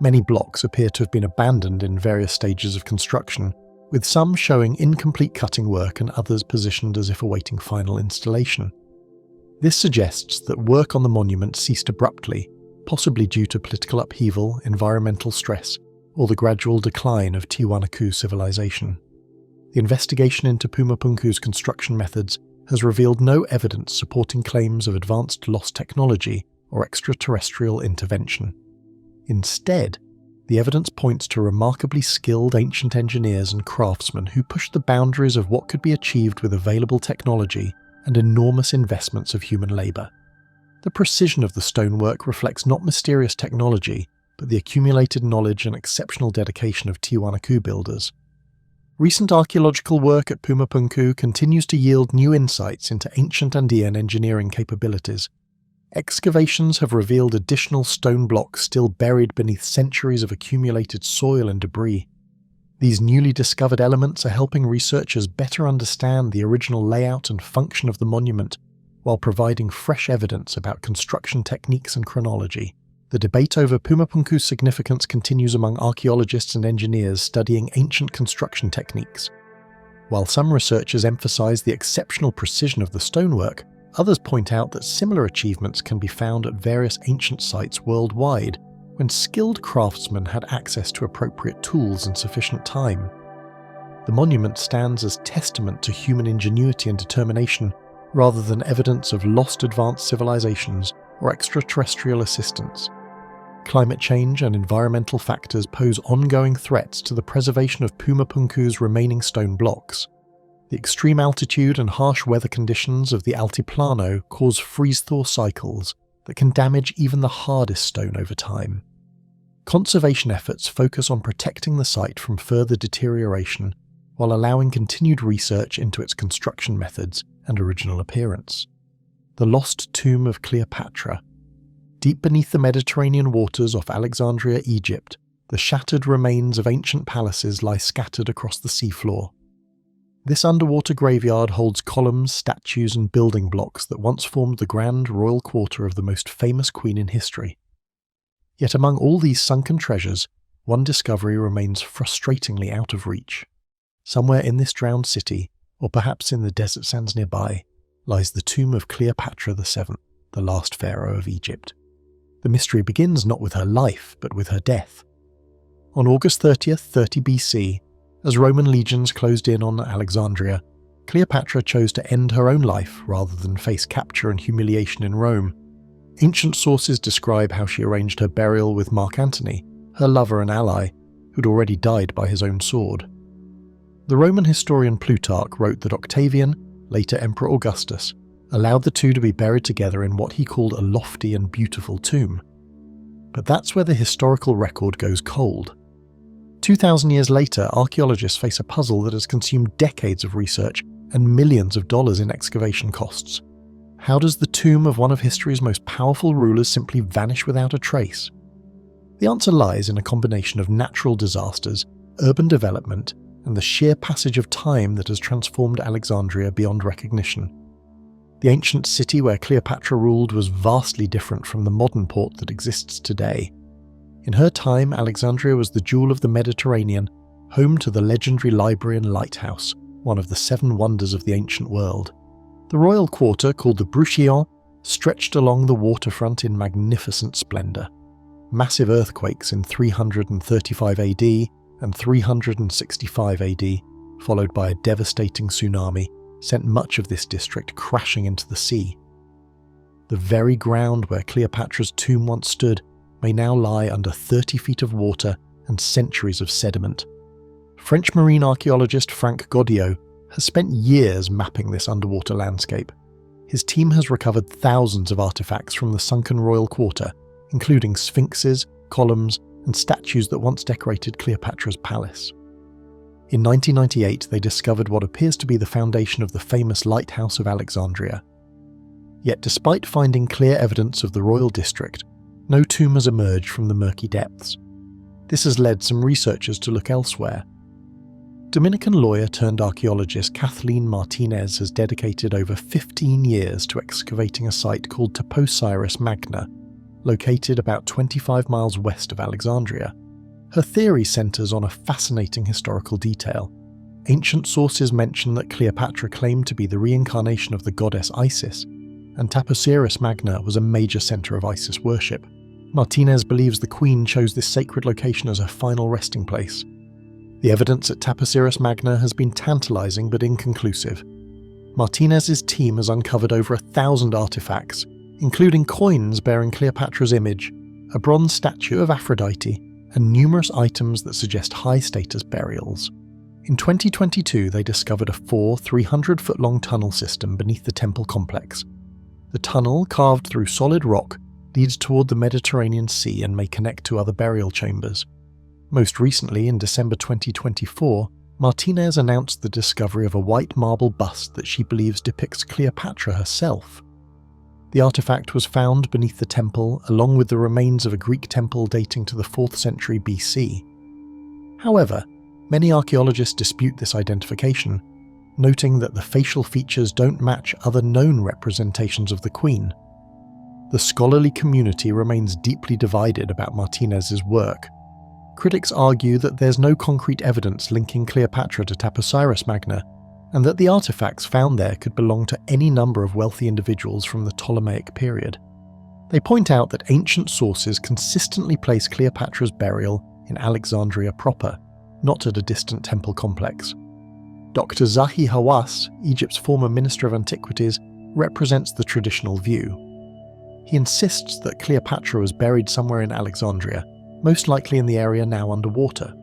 Many blocks appear to have been abandoned in various stages of construction, with some showing incomplete cutting work and others positioned as if awaiting final installation. This suggests that work on the monument ceased abruptly, possibly due to political upheaval, environmental stress, or the gradual decline of Tiwanaku civilization. The investigation into Pumapunku's construction methods has revealed no evidence supporting claims of advanced lost technology or extraterrestrial intervention. Instead, the evidence points to remarkably skilled ancient engineers and craftsmen who pushed the boundaries of what could be achieved with available technology and enormous investments of human labour. The precision of the stonework reflects not mysterious technology, but the accumulated knowledge and exceptional dedication of Tiwanaku builders. Recent archaeological work at Pumapunku continues to yield new insights into ancient Andean engineering capabilities. Excavations have revealed additional stone blocks still buried beneath centuries of accumulated soil and debris. These newly discovered elements are helping researchers better understand the original layout and function of the monument, while providing fresh evidence about construction techniques and chronology. The debate over Pumapunku's significance continues among archaeologists and engineers studying ancient construction techniques. While some researchers emphasize the exceptional precision of the stonework, others point out that similar achievements can be found at various ancient sites worldwide when skilled craftsmen had access to appropriate tools and sufficient time. The monument stands as testament to human ingenuity and determination, rather than evidence of lost advanced civilizations or extraterrestrial assistance. Climate change and environmental factors pose ongoing threats to the preservation of Pumapunku's remaining stone blocks. The extreme altitude and harsh weather conditions of the Altiplano cause freeze-thaw cycles that can damage even the hardest stone over time. Conservation efforts focus on protecting the site from further deterioration while allowing continued research into its construction methods and original appearance. The lost tomb of Cleopatra. Deep beneath the Mediterranean waters off Alexandria, Egypt, the shattered remains of ancient palaces lie scattered across the seafloor. This underwater graveyard holds columns, statues and building blocks that once formed the grand royal quarter of the most famous queen in history. Yet among all these sunken treasures, one discovery remains frustratingly out of reach. Somewhere in this drowned city, or perhaps in the desert sands nearby, lies the tomb of Cleopatra VII, the last pharaoh of Egypt. The mystery begins not with her life, but with her death. On August 30th, 30 BC, as Roman legions closed in on Alexandria, Cleopatra chose to end her own life rather than face capture and humiliation in Rome. Ancient sources describe how she arranged her burial with Mark Antony, her lover and ally, who'd already died by his own sword. The Roman historian Plutarch wrote that Octavian, later Emperor Augustus, allowed the two to be buried together in what he called a lofty and beautiful tomb. But that's where the historical record goes cold. 2,000 years later, archaeologists face a puzzle that has consumed decades of research and millions of dollars in excavation costs. How does the tomb of one of history's most powerful rulers simply vanish without a trace? The answer lies in a combination of natural disasters, urban development, and the sheer passage of time that has transformed Alexandria beyond recognition. The ancient city where Cleopatra ruled was vastly different from the modern port that exists today. In her time, Alexandria was the jewel of the Mediterranean, home to the legendary library and lighthouse, one of the 7 wonders of the ancient world. The royal quarter, called the Bruchillon, stretched along the waterfront in magnificent splendour. massive earthquakes in 335 AD and 365 AD, followed by a devastating tsunami, sent much of this district crashing into the sea. The very ground where Cleopatra's tomb once stood may now lie under 30 feet of water and centuries of sediment. French marine archaeologist Frank Godillot has spent years mapping this underwater landscape. His team has recovered thousands of artifacts from the sunken royal quarter, including sphinxes, columns, and statues that once decorated Cleopatra's palace. In 1998, they discovered what appears to be the foundation of the famous Lighthouse of Alexandria. Yet despite finding clear evidence of the royal district, no tomb has emerged from the murky depths. This has led some researchers to look elsewhere. Dominican lawyer turned archaeologist Kathleen Martinez has dedicated over 15 years to excavating a site called Taposiris Magna, located about 25 miles west of Alexandria. Her theory centres on a fascinating historical detail. Ancient sources mention that Cleopatra claimed to be the reincarnation of the goddess Isis, and Taposiris Magna was a major centre of Isis worship. Martinez believes the queen chose this sacred location as her final resting place. The evidence at Taposiris Magna has been tantalising but inconclusive. Martinez's team has uncovered over 1,000 artefacts, including coins bearing Cleopatra's image, a bronze statue of Aphrodite, and numerous items that suggest high-status burials. In 2022, they discovered a 300-foot-long tunnel system beneath the temple complex. The tunnel, carved through solid rock, leads toward the Mediterranean Sea and may connect to other burial chambers. Most recently, in December 2024, Martinez announced the discovery of a white marble bust that she believes depicts Cleopatra herself. The artifact was found beneath the temple along with the remains of a Greek temple dating to the 4th century BC. However, many archaeologists dispute this identification, noting that the facial features don't match other known representations of the queen. The scholarly community remains deeply divided about Martinez's work. Critics argue that there's no concrete evidence linking Cleopatra to Taposiris Magna, and that the artifacts found there could belong to any number of wealthy individuals from the Ptolemaic period. They point out that ancient sources consistently place Cleopatra's burial in Alexandria proper, not at a distant temple complex. Dr. Zahi Hawass, Egypt's former Minister of Antiquities, represents the traditional view. He insists that Cleopatra was buried somewhere in Alexandria, most likely in the area now underwater.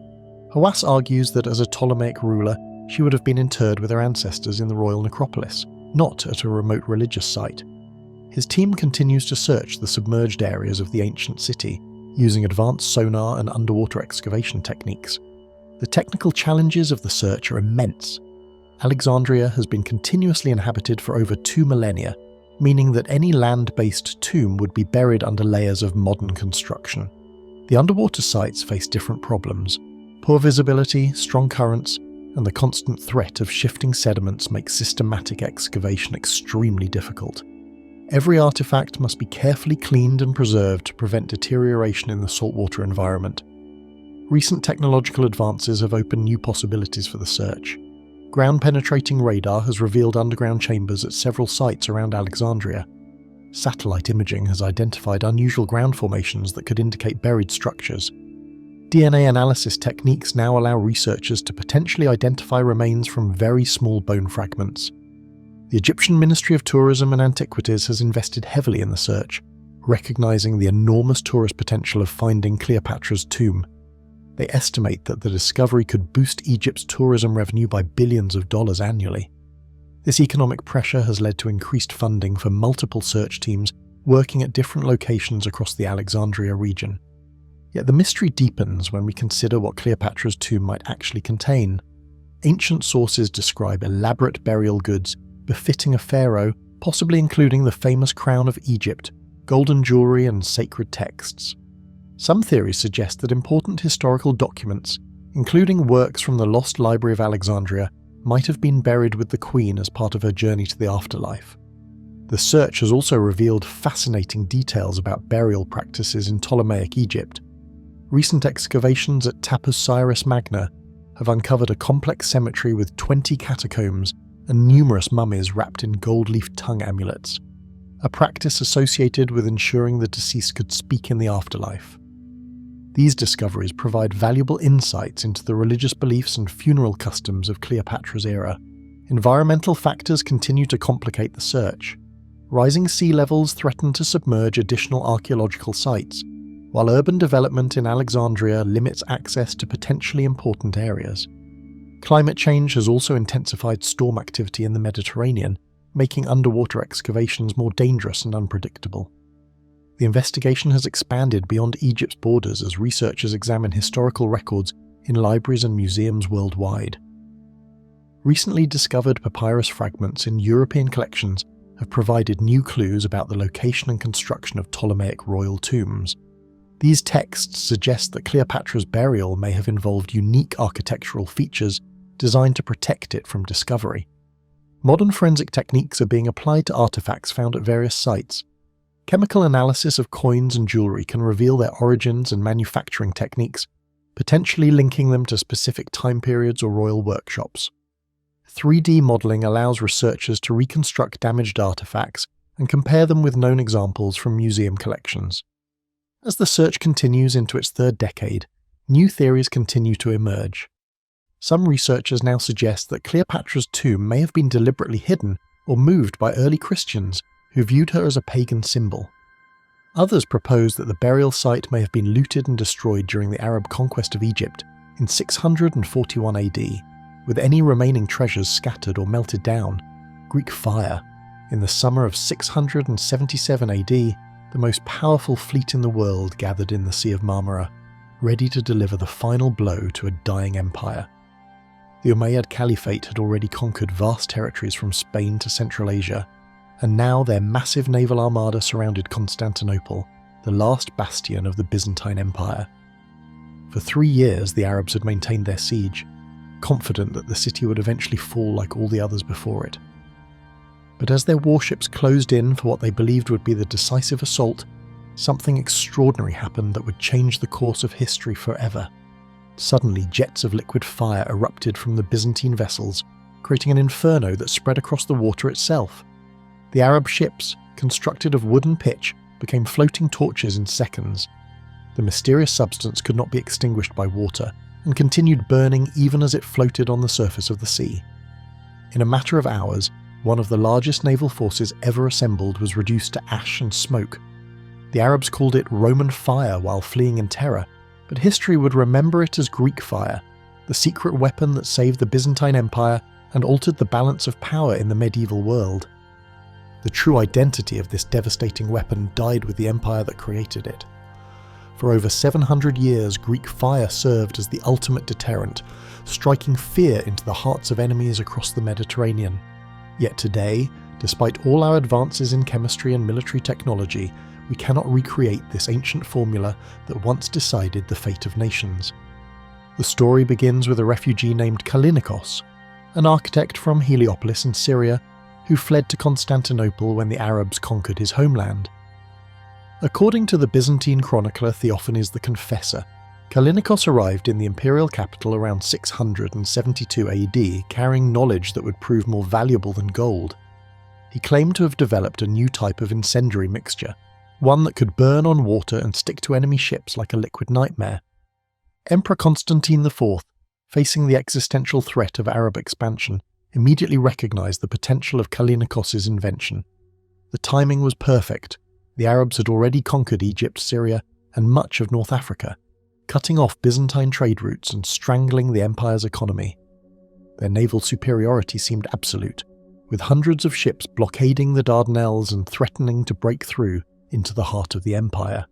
Hawass argues that as a Ptolemaic ruler, she would have been interred with her ancestors in the royal necropolis, not at a remote religious site. His team continues to search the submerged areas of the ancient city, using advanced sonar and underwater excavation techniques. The technical challenges of the search are immense. Alexandria has been continuously inhabited for over 2 millennia, meaning that any land-based tomb would be buried under layers of modern construction. The underwater sites face different problems. Poor visibility, strong currents, and the constant threat of shifting sediments make systematic excavation extremely difficult. Every artifact must be carefully cleaned and preserved to prevent deterioration in the saltwater environment. Recent technological advances have opened new possibilities for the search. Ground-penetrating radar has revealed underground chambers at several sites around Alexandria. Satellite imaging has identified unusual ground formations that could indicate buried structures. DNA analysis techniques now allow researchers to potentially identify remains from very small bone fragments. The Egyptian Ministry of Tourism and Antiquities has invested heavily in the search, recognizing the enormous tourist potential of finding Cleopatra's tomb. They estimate that the discovery could boost Egypt's tourism revenue by billions of dollars annually. This economic pressure has led to increased funding for multiple search teams working at different locations across the Alexandria region. Yet the mystery deepens when we consider what Cleopatra's tomb might actually contain. Ancient sources describe elaborate burial goods befitting a pharaoh, possibly including the famous crown of Egypt, golden jewelry, and sacred texts. Some theories suggest that important historical documents, including works from the Lost Library of Alexandria, might have been buried with the queen as part of her journey to the afterlife. The search has also revealed fascinating details about burial practices in Ptolemaic Egypt. Recent excavations at Taposiris Magna have uncovered a complex cemetery with 20 catacombs and numerous mummies wrapped in gold-leaf tongue amulets, a practice associated with ensuring the deceased could speak in the afterlife. These discoveries provide valuable insights into the religious beliefs and funeral customs of Cleopatra's era. Environmental factors continue to complicate the search. Rising sea levels threaten to submerge additional archaeological sites, while urban development in Alexandria limits access to potentially important areas. Climate change has also intensified storm activity in the Mediterranean, making underwater excavations more dangerous and unpredictable. The investigation has expanded beyond Egypt's borders as researchers examine historical records in libraries and museums worldwide. Recently discovered papyrus fragments in European collections have provided new clues about the location and construction of Ptolemaic royal tombs. These texts suggest that Cleopatra's burial may have involved unique architectural features designed to protect it from discovery. Modern forensic techniques are being applied to artifacts found at various sites. Chemical analysis of coins and jewellery can reveal their origins and manufacturing techniques, potentially linking them to specific time periods or royal workshops. 3D modelling allows researchers to reconstruct damaged artifacts and compare them with known examples from museum collections. As the search continues into its third decade, new theories continue to emerge. Some researchers now suggest that Cleopatra's tomb may have been deliberately hidden or moved by early Christians who viewed her as a pagan symbol. Others propose that the burial site may have been looted and destroyed during the Arab conquest of Egypt in 641 AD, with any remaining treasures scattered or melted down. Greek fire. In the summer of 677 AD, the most powerful fleet in the world gathered in the Sea of Marmara, ready to deliver the final blow to a dying empire. The Umayyad Caliphate had already conquered vast territories from Spain to Central Asia, and now their massive naval armada surrounded Constantinople, the last bastion of the Byzantine Empire. For 3 years the Arabs had maintained their siege, confident that the city would eventually fall like all the others before it. But as their warships closed in for what they believed would be the decisive assault, something extraordinary happened that would change the course of history forever. Suddenly, jets of liquid fire erupted from the Byzantine vessels, creating an inferno that spread across the water itself. The Arab ships, constructed of wood and pitch, became floating torches in seconds. The mysterious substance could not be extinguished by water, and continued burning even as it floated on the surface of the sea. In a matter of hours, one of the largest naval forces ever assembled was reduced to ash and smoke. The Arabs called it Roman fire while fleeing in terror, but history would remember it as Greek fire, the secret weapon that saved the Byzantine Empire and altered the balance of power in the medieval world. The true identity of this devastating weapon died with the empire that created it. For over 700 years, Greek fire served as the ultimate deterrent, striking fear into the hearts of enemies across the Mediterranean. Yet today, despite all our advances in chemistry and military technology, we cannot recreate this ancient formula that once decided the fate of nations. The story begins with a refugee named Kallinikos, an architect from Heliopolis in Syria who fled to Constantinople when the Arabs conquered his homeland. According to the Byzantine chronicler Theophanes the Confessor, Kallinikos arrived in the imperial capital around 672 AD carrying knowledge that would prove more valuable than gold. He claimed to have developed a new type of incendiary mixture, one that could burn on water and stick to enemy ships like a liquid nightmare. Emperor Constantine IV, facing the existential threat of Arab expansion, immediately recognized the potential of Kallinikos' invention. The timing was perfect. The Arabs had already conquered Egypt, Syria, and much of North Africa, cutting off Byzantine trade routes and strangling the empire's economy. Their naval superiority seemed absolute, with hundreds of ships blockading the Dardanelles and threatening to break through into the heart of the empire.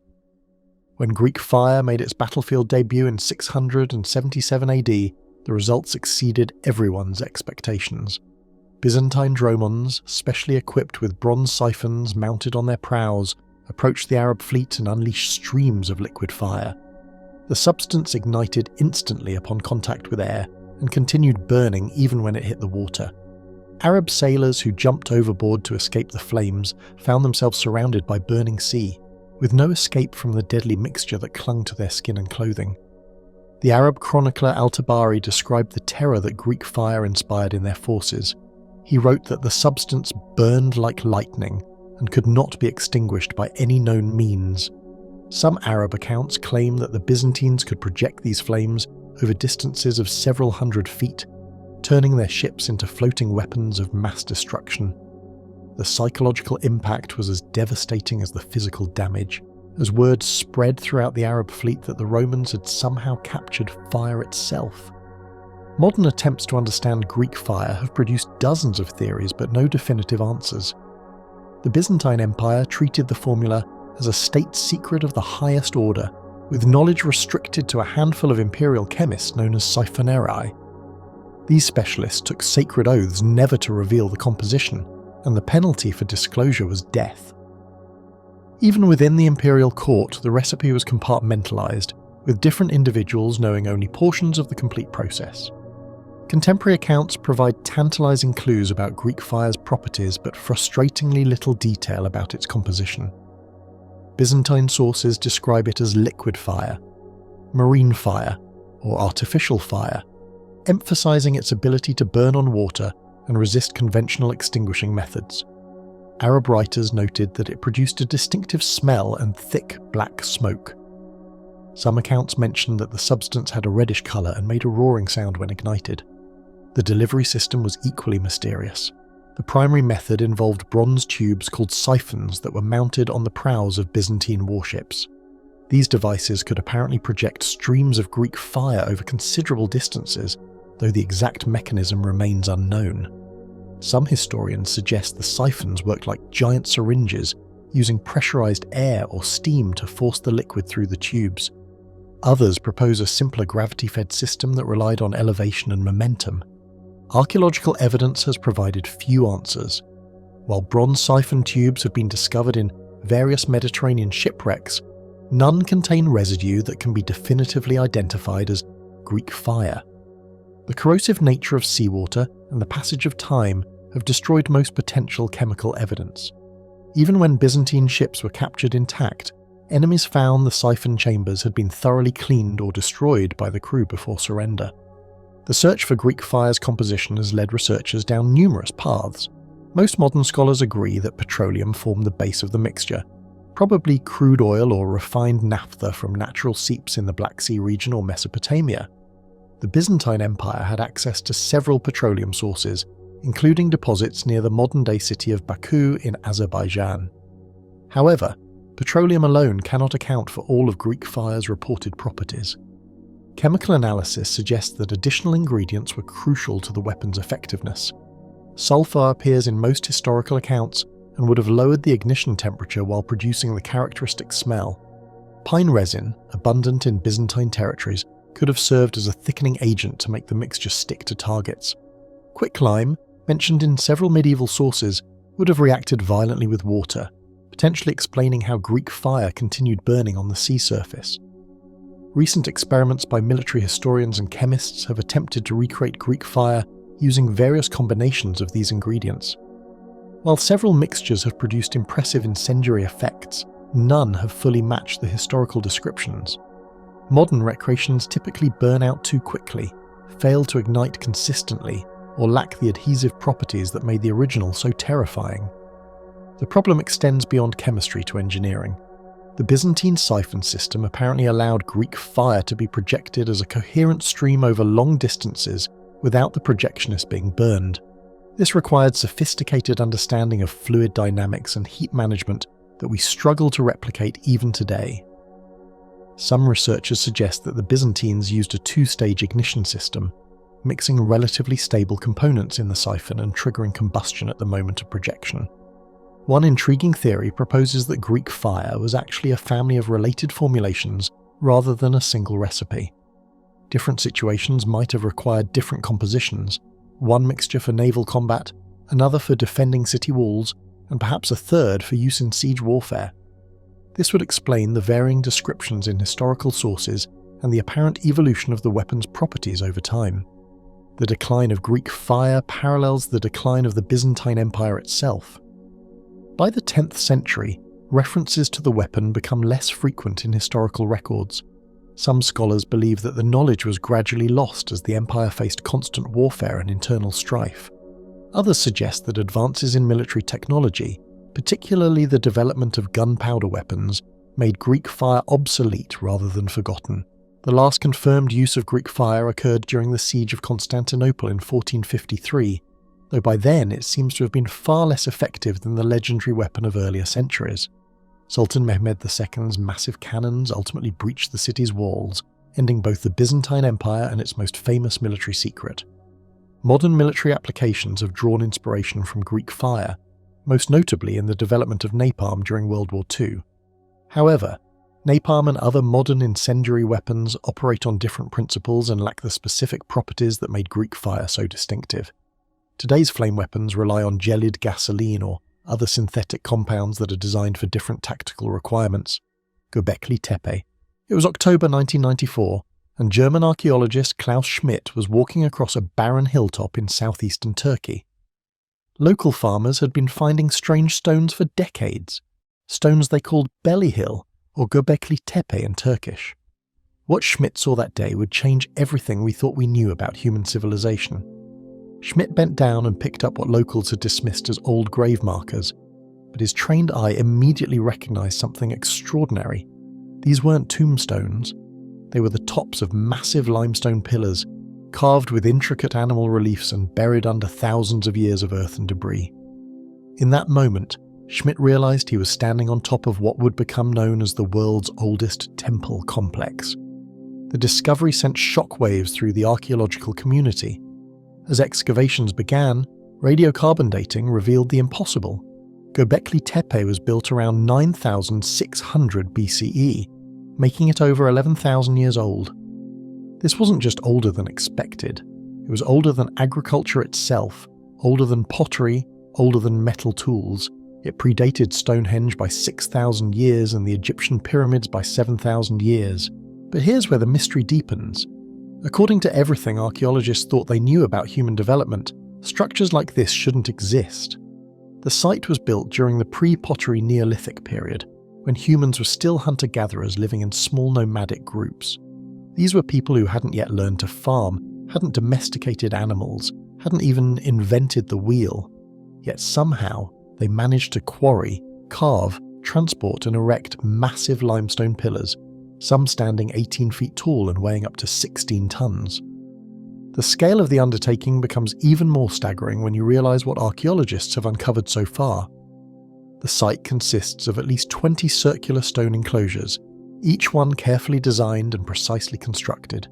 When Greek fire made its battlefield debut in 677 AD, the results exceeded everyone's expectations. Byzantine dromons, specially equipped with bronze siphons mounted on their prows, approached the Arab fleet and unleashed streams of liquid fire. The substance ignited instantly upon contact with air and continued burning even when it hit the water. Arab sailors who jumped overboard to escape the flames found themselves surrounded by burning sea, with no escape from the deadly mixture that clung to their skin and clothing. The Arab chronicler Al-Tabari described the terror that Greek fire inspired in their forces. He wrote that the substance burned like lightning and could not be extinguished by any known means. Some Arab accounts claim that the Byzantines could project these flames over distances of several hundred feet, turning their ships into floating weapons of mass destruction. The psychological impact was as devastating as the physical damage, as word spread throughout the Arab fleet that the Romans had somehow captured fire itself. Modern attempts to understand Greek fire have produced dozens of theories but no definitive answers. The Byzantine Empire treated the formula as a state secret of the highest order, with knowledge restricted to a handful of imperial chemists known as siphonerai. These specialists took sacred oaths never to reveal the composition, and the penalty for disclosure was death. Even within the imperial court, the recipe was compartmentalized, with different individuals knowing only portions of the complete process. Contemporary accounts provide tantalizing clues about Greek fire's properties but frustratingly little detail about its composition. Byzantine sources describe it as liquid fire, marine fire, or artificial fire, emphasizing its ability to burn on water and resist conventional extinguishing methods. Arab writers noted that it produced a distinctive smell and thick black smoke. Some accounts mentioned that the substance had a reddish colour and made a roaring sound when ignited. The delivery system was equally mysterious. The primary method involved bronze tubes called siphons that were mounted on the prows of Byzantine warships. These devices could apparently project streams of Greek fire over considerable distances, though the exact mechanism remains unknown. Some historians suggest the siphons worked like giant syringes, using pressurized air or steam to force the liquid through the tubes. Others propose a simpler gravity-fed system that relied on elevation and momentum. Archaeological evidence has provided few answers. While bronze siphon tubes have been discovered in various Mediterranean shipwrecks, none contain residue that can be definitively identified as Greek fire. The corrosive nature of seawater and the passage of time have destroyed most potential chemical evidence. Even when Byzantine ships were captured intact, enemies found the siphon chambers had been thoroughly cleaned or destroyed by the crew before surrender. The search for Greek fire's composition has led researchers down numerous paths. Most modern scholars agree that petroleum formed the base of the mixture, probably crude oil or refined naphtha from natural seeps in the Black Sea region or Mesopotamia. The Byzantine Empire had access to several petroleum sources, including deposits near the modern-day city of Baku in Azerbaijan. However, petroleum alone cannot account for all of Greek fire's reported properties. Chemical analysis suggests that additional ingredients were crucial to the weapon's effectiveness. Sulfur appears in most historical accounts and would have lowered the ignition temperature while producing the characteristic smell. Pine resin, abundant in Byzantine territories, could have served as a thickening agent to make the mixture stick to targets. Quicklime, mentioned in several medieval sources, would have reacted violently with water, potentially explaining how Greek fire continued burning on the sea surface. Recent experiments by military historians and chemists have attempted to recreate Greek fire using various combinations of these ingredients. While several mixtures have produced impressive incendiary effects, none have fully matched the historical descriptions. Modern recreations typically burn out too quickly, fail to ignite consistently, or lack the adhesive properties that made the original so terrifying. The problem extends beyond chemistry to engineering. The Byzantine siphon system apparently allowed Greek fire to be projected as a coherent stream over long distances without the projectionist being burned. This required sophisticated understanding of fluid dynamics and heat management that we struggle to replicate even today. Some researchers suggest that the Byzantines used a two-stage ignition system, mixing relatively stable components in the siphon and triggering combustion at the moment of projection. One intriguing theory proposes that Greek fire was actually a family of related formulations rather than a single recipe. Different situations might have required different compositions, one mixture for naval combat, another for defending city walls, and perhaps a third for use in siege warfare. This would explain the varying descriptions in historical sources and the apparent evolution of the weapon's properties over time. The decline of Greek fire parallels the decline of the Byzantine Empire itself. By the 10th century, references to the weapon become less frequent in historical records. Some scholars believe that the knowledge was gradually lost as the empire faced constant warfare and internal strife. Others suggest that advances in military technology, particularly the development of gunpowder weapons, made Greek fire obsolete rather than forgotten. The last confirmed use of Greek fire occurred during the siege of Constantinople in 1453, though by then it seems to have been far less effective than the legendary weapon of earlier centuries. Sultan Mehmed II's massive cannons ultimately breached the city's walls, ending both the Byzantine Empire and its most famous military secret. Modern military applications have drawn inspiration from Greek fire, most notably in the development of napalm during World War II. However, napalm and other modern incendiary weapons operate on different principles and lack the specific properties that made Greek fire so distinctive. Today's flame weapons rely on gelid gasoline or other synthetic compounds that are designed for different tactical requirements. Gobekli Tepe. It was October 1994, and German archaeologist Klaus Schmidt was walking across a barren hilltop in southeastern Turkey. Local farmers had been finding strange stones for decades, stones they called Belly Hill, or Gobekli Tepe in Turkish. What Schmidt saw that day would change everything we thought we knew about human civilization. Schmidt bent down and picked up what locals had dismissed as old grave markers, but his trained eye immediately recognized something extraordinary. These weren't tombstones. They were the tops of massive limestone pillars, carved with intricate animal reliefs and buried under thousands of years of earth and debris. In that moment, Schmidt realized he was standing on top of what would become known as the world's oldest temple complex. The discovery sent shockwaves through the archaeological community. As excavations began, radiocarbon dating revealed the impossible. Gobekli Tepe was built around 9,600 BCE, making it over 11,000 years old. This wasn't just older than expected. It was older than agriculture itself, older than pottery, older than metal tools. It predated Stonehenge by 6,000 years and the Egyptian pyramids by 7,000 years. But here's where the mystery deepens. According to everything archaeologists thought they knew about human development, structures like this shouldn't exist. The site was built during the pre-pottery Neolithic period, when humans were still hunter-gatherers living in small nomadic groups. These were people who hadn't yet learned to farm, hadn't domesticated animals, hadn't even invented the wheel. Yet somehow, they managed to quarry, carve, transport and erect massive limestone pillars, some standing 18 feet tall and weighing up to 16 tons. The scale of the undertaking becomes even more staggering when you realize what archaeologists have uncovered so far. The site consists of at least 20 circular stone enclosures, each one carefully designed and precisely constructed.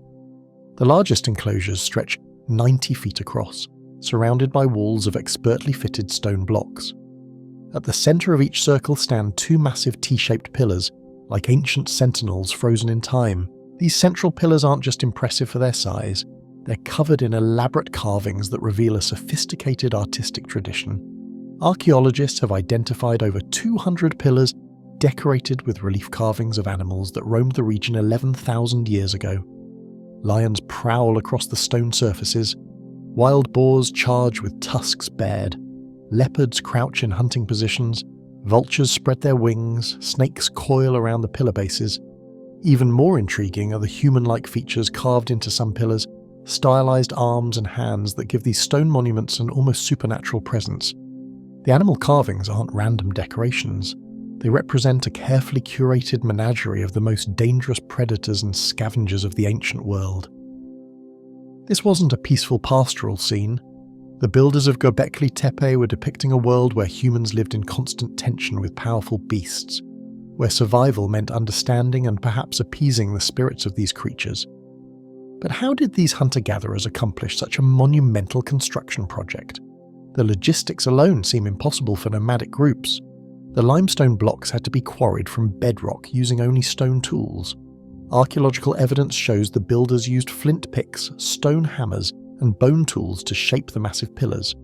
The largest enclosures stretch 90 feet across, surrounded by walls of expertly fitted stone blocks. At the center of each circle stand two massive T-shaped pillars, like ancient sentinels frozen in time. These central pillars aren't just impressive for their size, they're covered in elaborate carvings that reveal a sophisticated artistic tradition. Archaeologists have identified over 200 pillars decorated with relief carvings of animals that roamed the region 11,000 years ago. Lions prowl across the stone surfaces, wild boars charge with tusks bared, leopards crouch in hunting positions, vultures spread their wings, snakes coil around the pillar bases. Even more intriguing are the human-like features carved into some pillars, stylized arms and hands that give these stone monuments an almost supernatural presence. The animal carvings aren't random decorations. They represent a carefully curated menagerie of the most dangerous predators and scavengers of the ancient world. This wasn't a peaceful pastoral scene. The builders of Gobekli Tepe were depicting a world where humans lived in constant tension with powerful beasts, where survival meant understanding and perhaps appeasing the spirits of these creatures. But how did these hunter-gatherers accomplish such a monumental construction project? The logistics alone seem impossible for nomadic groups. The limestone blocks had to be quarried from bedrock using only stone tools. Archaeological evidence shows the builders used flint picks, stone hammers, and bone tools to shape the massive pillars.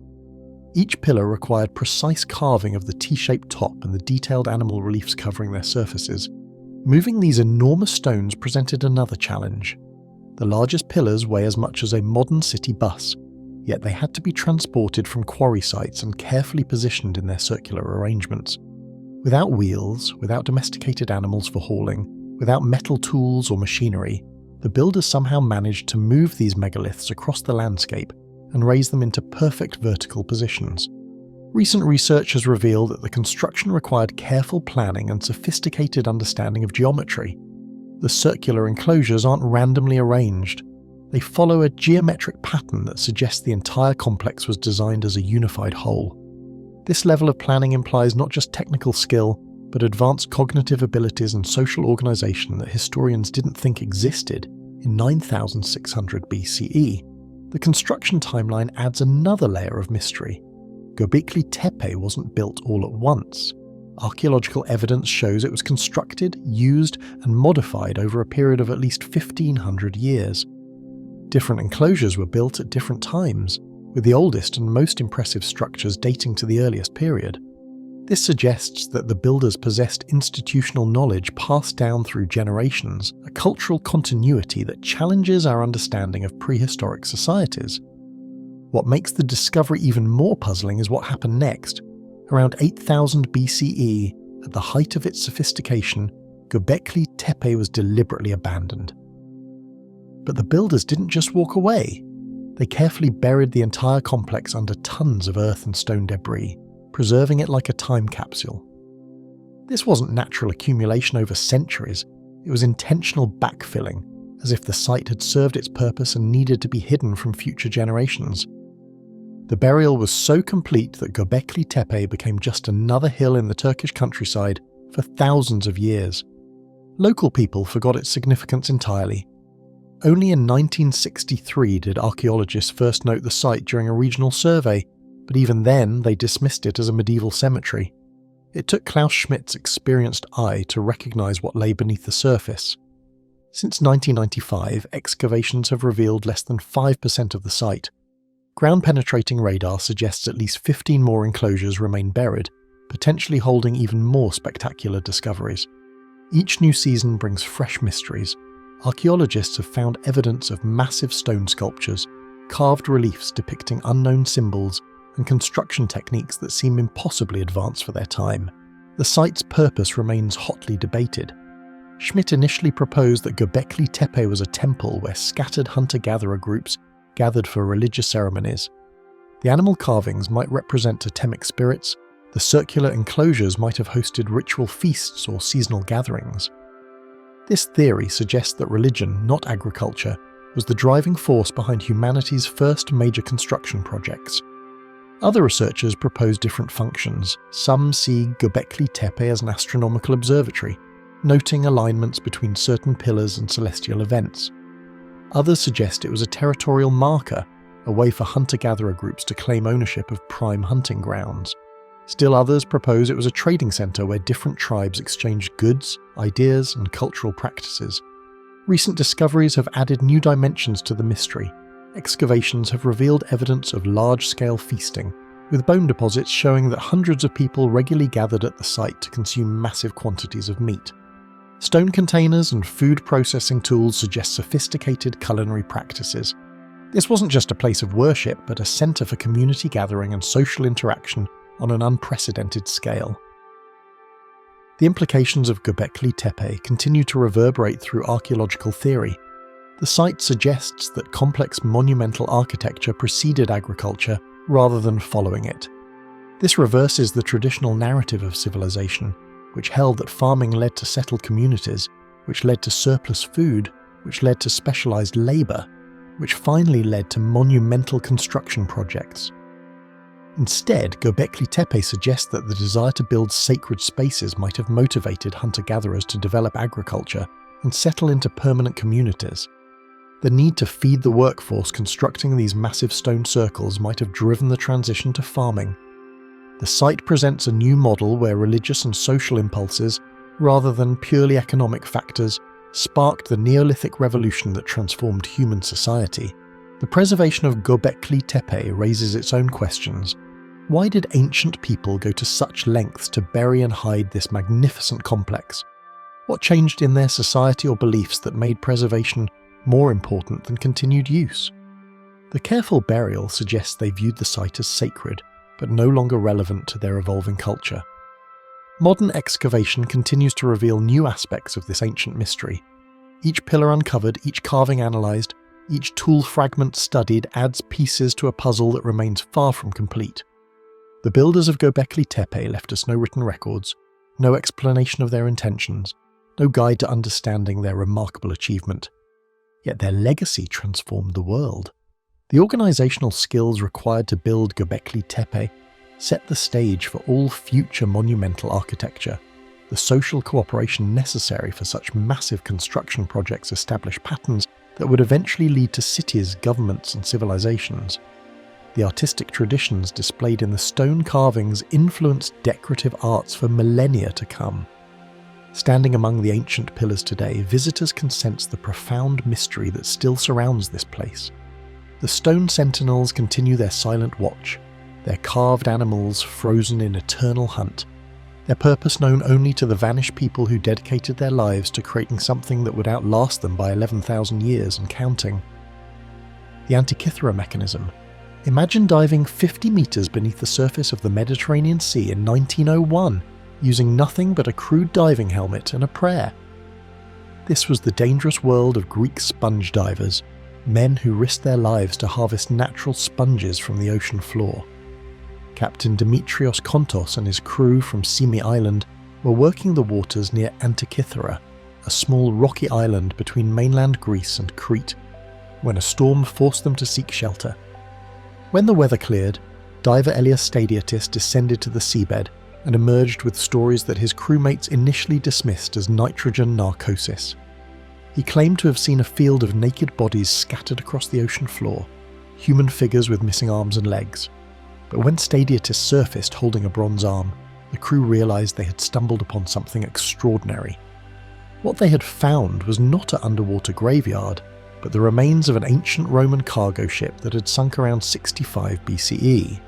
Each pillar required precise carving of the T-shaped top and the detailed animal reliefs covering their surfaces. Moving these enormous stones presented another challenge. The largest pillars weigh as much as a modern city bus, yet they had to be transported from quarry sites and carefully positioned in their circular arrangements. Without wheels, without domesticated animals for hauling, without metal tools or machinery, the builders somehow managed to move these megaliths across the landscape and raise them into perfect vertical positions. Recent research has revealed that the construction required careful planning and sophisticated understanding of geometry. The circular enclosures aren't randomly arranged. They follow a geometric pattern that suggests the entire complex was designed as a unified whole. This level of planning implies not just technical skill, but advanced cognitive abilities and social organization that historians didn't think existed in 9600 BCE. The construction timeline adds another layer of mystery. Gobekli Tepe wasn't built all at once. Archaeological evidence shows it was constructed, used, and modified over a period of at least 1500 years. Different enclosures were built at different times, with the oldest and most impressive structures dating to the earliest period. This suggests that the builders possessed institutional knowledge passed down through generations, a cultural continuity that challenges our understanding of prehistoric societies. What makes the discovery even more puzzling is what happened next. Around 8000 BCE, at the height of its sophistication, Gobekli Tepe was deliberately abandoned. But the builders didn't just walk away. They carefully buried the entire complex under tons of earth and stone debris, preserving it like a time capsule. This wasn't natural accumulation over centuries, it was intentional backfilling, as if the site had served its purpose and needed to be hidden from future generations. The burial was so complete that Gobekli Tepe became just another hill in the Turkish countryside for thousands of years. Local people forgot its significance entirely. Only in 1963 did archaeologists first note the site during a regional survey, but even then they dismissed it as a medieval cemetery. It took Klaus Schmidt's experienced eye to recognize what lay beneath the surface. Since 1995, excavations have revealed less than 5% of the site. Ground-penetrating radar suggests at least 15 more enclosures remain buried, potentially holding even more spectacular discoveries. Each new season brings fresh mysteries. Archaeologists have found evidence of massive stone sculptures, carved reliefs depicting unknown symbols, and construction techniques that seem impossibly advanced for their time. The site's purpose remains hotly debated. Schmidt initially proposed that Gobekli Tepe was a temple where scattered hunter-gatherer groups gathered for religious ceremonies. The animal carvings might represent totemic spirits, the circular enclosures might have hosted ritual feasts or seasonal gatherings. This theory suggests that religion, not agriculture, was the driving force behind humanity's first major construction projects. Other researchers propose different functions. Some see Gobekli Tepe as an astronomical observatory, noting alignments between certain pillars and celestial events. Others suggest it was a territorial marker, a way for hunter-gatherer groups to claim ownership of prime hunting grounds. Still others propose it was a trading centre where different tribes exchanged goods, ideas, and cultural practices. Recent discoveries have added new dimensions to the mystery. Excavations have revealed evidence of large-scale feasting, with bone deposits showing that hundreds of people regularly gathered at the site to consume massive quantities of meat. Stone containers and food processing tools suggest sophisticated culinary practices. This wasn't just a place of worship, but a centre for community gathering and social interaction on an unprecedented scale. The implications of Gobekli Tepe continue to reverberate through archaeological theory. The site suggests that complex monumental architecture preceded agriculture rather than following it. This reverses the traditional narrative of civilization, which held that farming led to settled communities, which led to surplus food, which led to specialized labor, which finally led to monumental construction projects. Instead, Gobekli Tepe suggests that the desire to build sacred spaces might have motivated hunter-gatherers to develop agriculture and settle into permanent communities. The need to feed the workforce constructing these massive stone circles might have driven the transition to farming. The site presents a new model where religious and social impulses, rather than purely economic factors, sparked the Neolithic revolution that transformed human society. The preservation of Gobekli Tepe raises its own questions. Why did ancient people go to such lengths to bury and hide this magnificent complex? What changed in their society or beliefs that made preservation more important than continued use? The careful burial suggests they viewed the site as sacred, but no longer relevant to their evolving culture. Modern excavation continues to reveal new aspects of this ancient mystery. Each pillar uncovered, each carving analysed, each tool fragment studied adds pieces to a puzzle that remains far from complete. The builders of Gobekli Tepe left us no written records, no explanation of their intentions, no guide to understanding their remarkable achievement. Yet their legacy transformed the world. The organisational skills required to build Gobekli Tepe set the stage for all future monumental architecture. The social cooperation necessary for such massive construction projects established patterns that would eventually lead to cities, governments and civilizations. The artistic traditions displayed in the stone carvings influenced decorative arts for millennia to come. Standing among the ancient pillars today, visitors can sense the profound mystery that still surrounds this place. The stone sentinels continue their silent watch, their carved animals frozen in eternal hunt, their purpose known only to the vanished people who dedicated their lives to creating something that would outlast them by 11,000 years and counting. The Antikythera mechanism. Imagine diving 50 meters beneath the surface of the Mediterranean Sea in 1901, using nothing but a crude diving helmet and a prayer. This was the dangerous world of Greek sponge divers, men who risked their lives to harvest natural sponges from the ocean floor. Captain Dimitrios Kontos and his crew from Simi Island were working the waters near Antikythera, a small rocky island between mainland Greece and Crete, when a storm forced them to seek shelter. When the weather cleared, diver Elias Stadiatis descended to the seabed and emerged with stories that his crewmates initially dismissed as nitrogen narcosis. He claimed to have seen a field of naked bodies scattered across the ocean floor, human figures with missing arms and legs. But when Stadiatis surfaced holding a bronze arm, the crew realised they had stumbled upon something extraordinary. What they had found was not an underwater graveyard, but the remains of an ancient Roman cargo ship that had sunk around 65 BCE.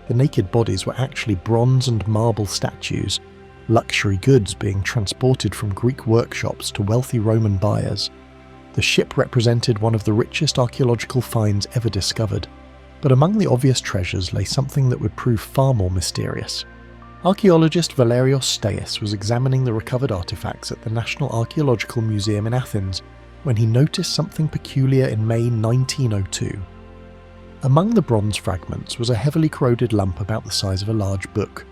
The naked bodies were actually bronze and marble statues, luxury goods being transported from Greek workshops to wealthy Roman buyers. The ship represented one of the richest archaeological finds ever discovered, but among the obvious treasures lay something that would prove far more mysterious. Archaeologist Valerios Steis was examining the recovered artifacts at the National Archaeological Museum in Athens when he noticed something peculiar in May 1902. Among the bronze fragments was a heavily corroded lump about the size of a large book.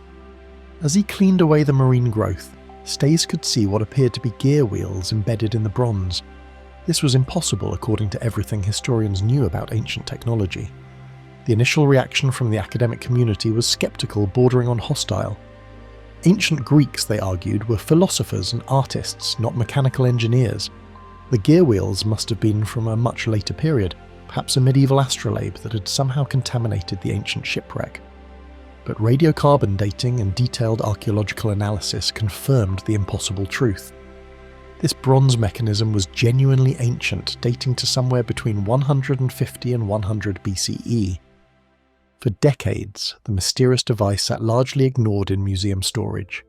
As he cleaned away the marine growth, Steis could see what appeared to be gear wheels embedded in the bronze. This was impossible according to everything historians knew about ancient technology. The initial reaction from the academic community was skeptical, bordering on hostile. Ancient Greeks, they argued, were philosophers and artists, not mechanical engineers. The gear wheels must have been from a much later period, perhaps a medieval astrolabe that had somehow contaminated the ancient shipwreck. But radiocarbon dating and detailed archaeological analysis confirmed the impossible truth. This bronze mechanism was genuinely ancient, dating to somewhere between 150 and 100 BCE. For decades, the mysterious device sat largely ignored in museum storage.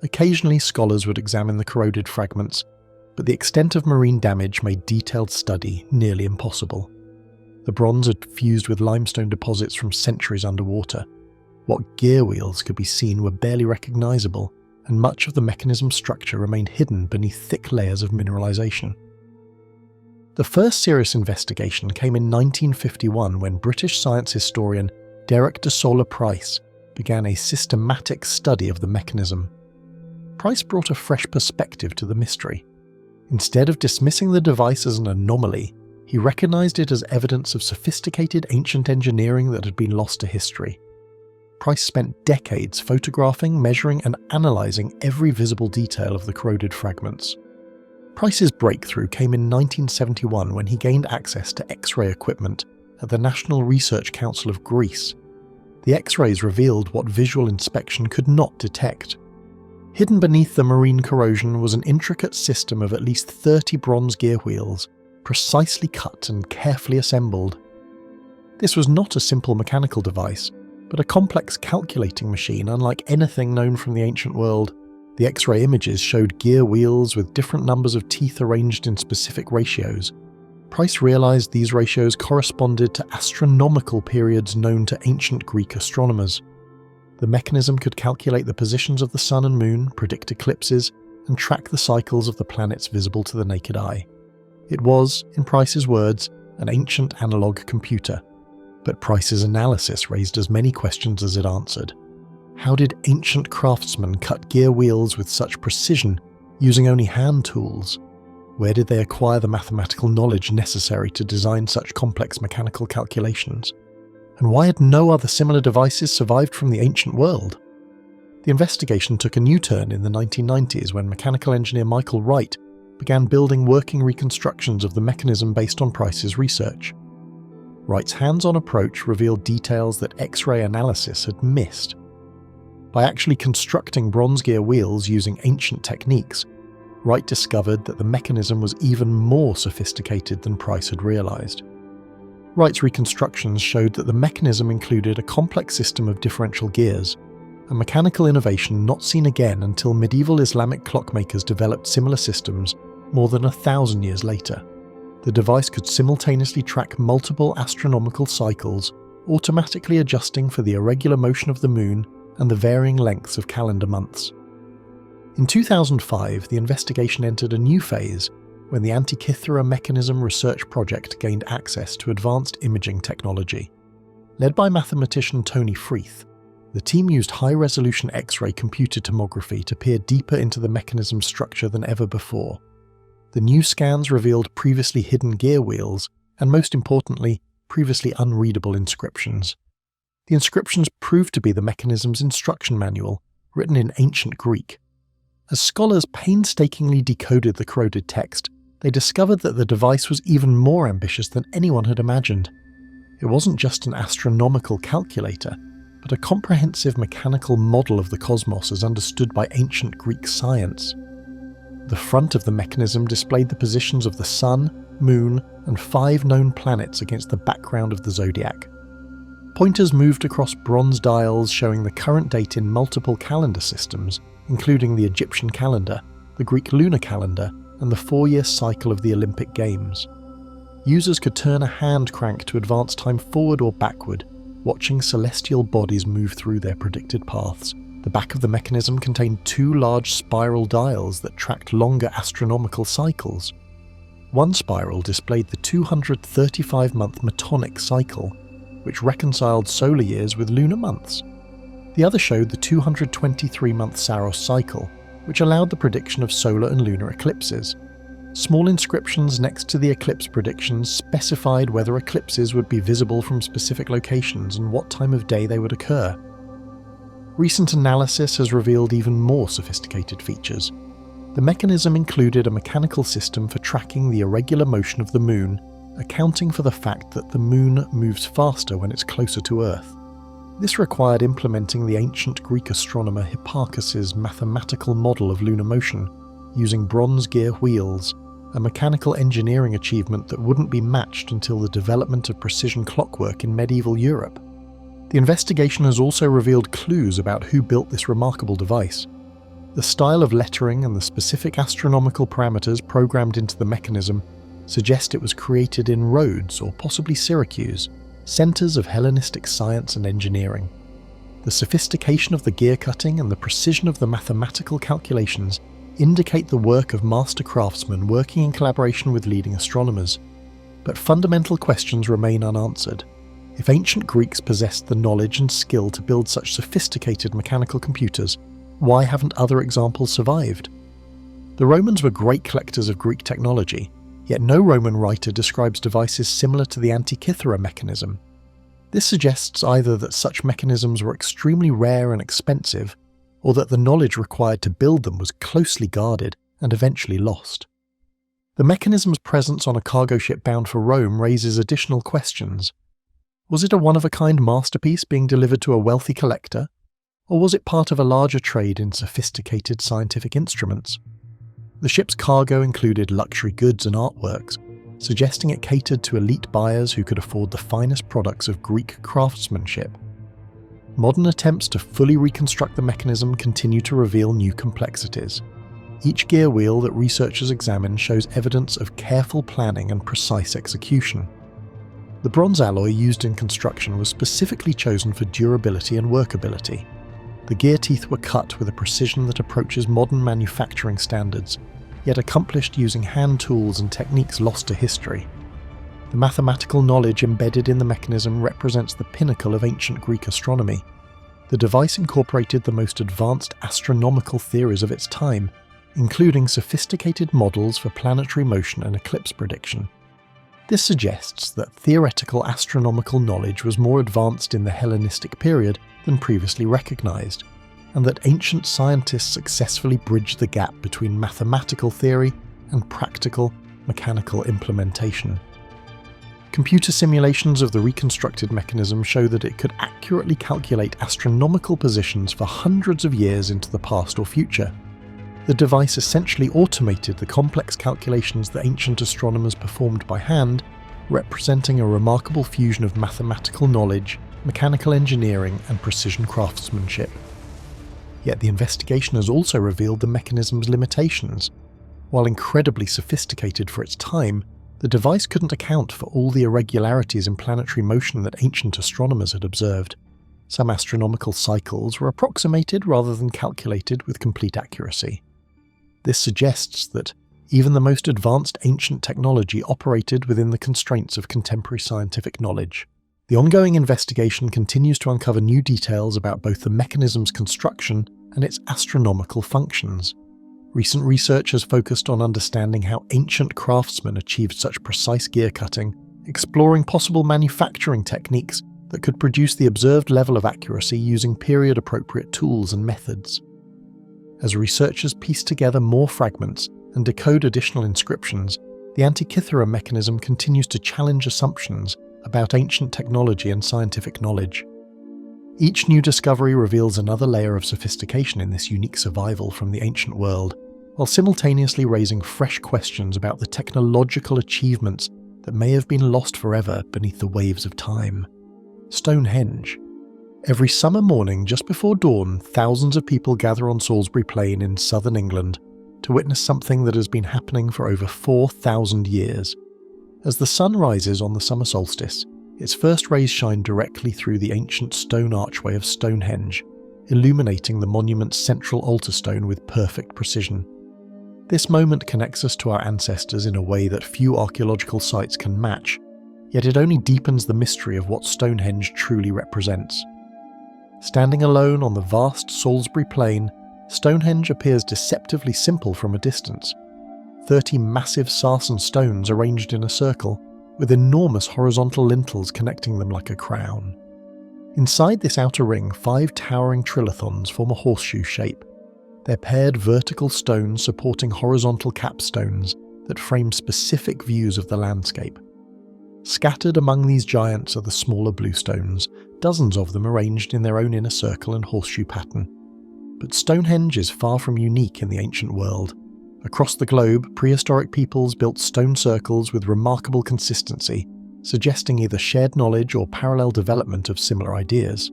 Occasionally, scholars would examine the corroded fragments, but the extent of marine damage made detailed study nearly impossible. The bronze had fused with limestone deposits from centuries underwater. What gear wheels could be seen were barely recognisable, and much of the mechanism's structure remained hidden beneath thick layers of mineralisation. The first serious investigation came in 1951 when British science historian Derek de Sola Price began a systematic study of the mechanism. Price brought a fresh perspective to the mystery. Instead of dismissing the device as an anomaly, he recognised it as evidence of sophisticated ancient engineering that had been lost to history. Price spent decades photographing, measuring and analysing every visible detail of the corroded fragments. Price's breakthrough came in 1971 when he gained access to X-ray equipment at the National Research Council of Greece. The X-rays revealed what visual inspection could not detect. Hidden beneath the marine corrosion was an intricate system of at least 30 bronze gear wheels, precisely cut and carefully assembled. This was not a simple mechanical device, but a complex calculating machine unlike anything known from the ancient world. The X-ray images showed gear wheels with different numbers of teeth arranged in specific ratios. Price realised these ratios corresponded to astronomical periods known to ancient Greek astronomers. The mechanism could calculate the positions of the sun and moon, predict eclipses, and track the cycles of the planets visible to the naked eye. It was, in Price's words, an ancient analogue computer. But Price's analysis raised as many questions as it answered. How did ancient craftsmen cut gear wheels with such precision, using only hand tools? Where did they acquire the mathematical knowledge necessary to design such complex mechanical calculations? And why had no other similar devices survived from the ancient world? The investigation took a new turn in the 1990s when mechanical engineer Michael Wright began building working reconstructions of the mechanism based on Price's research. Wright's hands-on approach revealed details that X-ray analysis had missed. By actually constructing bronze gear wheels using ancient techniques, Wright discovered that the mechanism was even more sophisticated than Price had realized. Wright's reconstructions showed that the mechanism included a complex system of differential gears, a mechanical innovation not seen again until medieval Islamic clockmakers developed similar systems more than 1,000 years later. The device could simultaneously track multiple astronomical cycles, automatically adjusting for the irregular motion of the moon and the varying lengths of calendar months. In 2005, the investigation entered a new phase when the Antikythera Mechanism Research Project gained access to advanced imaging technology. Led by mathematician Tony Freeth, the team used high-resolution X-ray computed tomography to peer deeper into the mechanism's structure than ever before. The new scans revealed previously hidden gear wheels and, most importantly, previously unreadable inscriptions. The inscriptions proved to be the mechanism's instruction manual, written in ancient Greek. As scholars painstakingly decoded the corroded text, they discovered that the device was even more ambitious than anyone had imagined. It wasn't just an astronomical calculator, but a comprehensive mechanical model of the cosmos as understood by ancient Greek science. The front of the mechanism displayed the positions of the Sun, Moon, and 5 known planets against the background of the zodiac. Pointers moved across bronze dials showing the current date in multiple calendar systems, including the Egyptian calendar, the Greek lunar calendar, and the 4-year cycle of the Olympic Games. Users could turn a hand crank to advance time forward or backward, watching celestial bodies move through their predicted paths. The back of the mechanism contained 2 large spiral dials that tracked longer astronomical cycles. One spiral displayed the 235-month Metonic cycle, which reconciled solar years with lunar months. The other showed the 223-month Saros cycle, which allowed the prediction of solar and lunar eclipses. Small inscriptions next to the eclipse predictions specified whether eclipses would be visible from specific locations and what time of day they would occur. Recent analysis has revealed even more sophisticated features. The mechanism included a mechanical system for tracking the irregular motion of the moon, accounting for the fact that the moon moves faster when it's closer to Earth. This required implementing the ancient Greek astronomer Hipparchus's mathematical model of lunar motion, using bronze gear wheels, a mechanical engineering achievement that wouldn't be matched until the development of precision clockwork in medieval Europe. The investigation has also revealed clues about who built this remarkable device. The style of lettering and the specific astronomical parameters programmed into the mechanism suggest it was created in Rhodes or possibly Syracuse, centres of Hellenistic science and engineering. The sophistication of the gear cutting and the precision of the mathematical calculations indicate the work of master craftsmen working in collaboration with leading astronomers. But fundamental questions remain unanswered. If ancient Greeks possessed the knowledge and skill to build such sophisticated mechanical computers, why haven't other examples survived? The Romans were great collectors of Greek technology, yet no Roman writer describes devices similar to the Antikythera mechanism. This suggests either that such mechanisms were extremely rare and expensive, or that the knowledge required to build them was closely guarded and eventually lost. The mechanism's presence on a cargo ship bound for Rome raises additional questions. Was it a one-of-a-kind masterpiece being delivered to a wealthy collector, or was it part of a larger trade in sophisticated scientific instruments? The ship's cargo included luxury goods and artworks, suggesting it catered to elite buyers who could afford the finest products of Greek craftsmanship. Modern attempts to fully reconstruct the mechanism continue to reveal new complexities. Each gear wheel that researchers examine shows evidence of careful planning and precise execution. The bronze alloy used in construction was specifically chosen for durability and workability. The gear teeth were cut with a precision that approaches modern manufacturing standards, yet accomplished using hand tools and techniques lost to history. The mathematical knowledge embedded in the mechanism represents the pinnacle of ancient Greek astronomy. The device incorporated the most advanced astronomical theories of its time, including sophisticated models for planetary motion and eclipse prediction. This suggests that theoretical astronomical knowledge was more advanced in the Hellenistic period than previously recognized, and that ancient scientists successfully bridged the gap between mathematical theory and practical, mechanical implementation. Computer simulations of the reconstructed mechanism show that it could accurately calculate astronomical positions for hundreds of years into the past or future. The device essentially automated the complex calculations that ancient astronomers performed by hand, representing a remarkable fusion of mathematical knowledge, mechanical engineering, and precision craftsmanship. Yet the investigation has also revealed the mechanism's limitations. While incredibly sophisticated for its time, the device couldn't account for all the irregularities in planetary motion that ancient astronomers had observed. Some astronomical cycles were approximated rather than calculated with complete accuracy. This suggests that even the most advanced ancient technology operated within the constraints of contemporary scientific knowledge. The ongoing investigation continues to uncover new details about both the mechanism's construction and its astronomical functions. Recent research has focused on understanding how ancient craftsmen achieved such precise gear cutting, exploring possible manufacturing techniques that could produce the observed level of accuracy using period-appropriate tools and methods. As researchers piece together more fragments and decode additional inscriptions, the Antikythera mechanism continues to challenge assumptions about ancient technology and scientific knowledge. Each new discovery reveals another layer of sophistication in this unique survival from the ancient world, while simultaneously raising fresh questions about the technological achievements that may have been lost forever beneath the waves of time. Stonehenge. Every summer morning just before dawn, thousands of people gather on Salisbury Plain in southern England to witness something that has been happening for over 4,000 years. As the sun rises on the summer solstice, its first rays shine directly through the ancient stone archway of Stonehenge, illuminating the monument's central altar stone with perfect precision. This moment connects us to our ancestors in a way that few archaeological sites can match, yet it only deepens the mystery of what Stonehenge truly represents. Standing alone on the vast Salisbury Plain, Stonehenge appears deceptively simple from a distance. 30 massive sarsen stones arranged in a circle, with enormous horizontal lintels connecting them like a crown. Inside this outer ring, 5 towering trilithons form a horseshoe shape. They're paired vertical stones supporting horizontal capstones that frame specific views of the landscape. Scattered among these giants are the smaller blue stones, dozens of them arranged in their own inner circle and horseshoe pattern. But Stonehenge is far from unique in the ancient world. Across the globe, prehistoric peoples built stone circles with remarkable consistency, suggesting either shared knowledge or parallel development of similar ideas.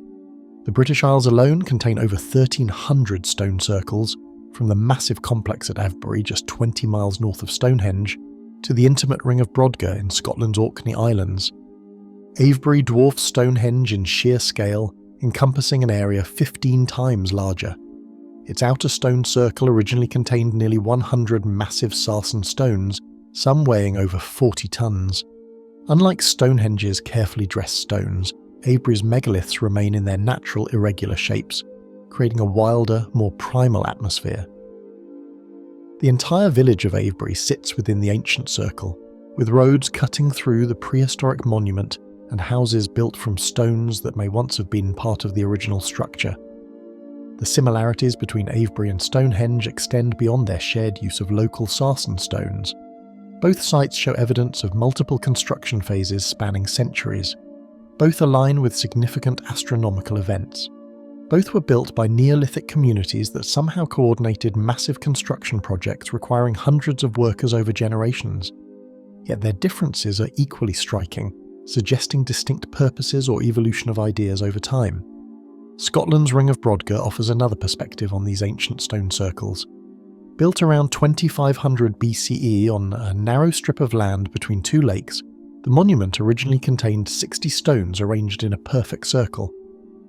The British Isles alone contain over 1,300 stone circles, from the massive complex at Avebury just 20 miles north of Stonehenge, to the intimate ring of Brodgar in Scotland's Orkney Islands. Avebury dwarfs Stonehenge in sheer scale, encompassing an area 15 times larger. Its outer stone circle originally contained nearly 100 massive sarsen stones, some weighing over 40 tons. Unlike Stonehenge's carefully dressed stones, Avebury's megaliths remain in their natural irregular shapes, creating a wilder, more primal atmosphere. The entire village of Avebury sits within the ancient circle, with roads cutting through the prehistoric monument and houses built from stones that may once have been part of the original structure. The similarities between Avebury and Stonehenge extend beyond their shared use of local sarsen stones. Both sites show evidence of multiple construction phases spanning centuries. Both align with significant astronomical events. Both were built by Neolithic communities that somehow coordinated massive construction projects requiring hundreds of workers over generations. Yet their differences are equally striking, suggesting distinct purposes or evolution of ideas over time. Scotland's Ring of Brodgar offers another perspective on these ancient stone circles. Built around 2500 BCE on a narrow strip of land between two lakes, the monument originally contained 60 stones arranged in a perfect circle.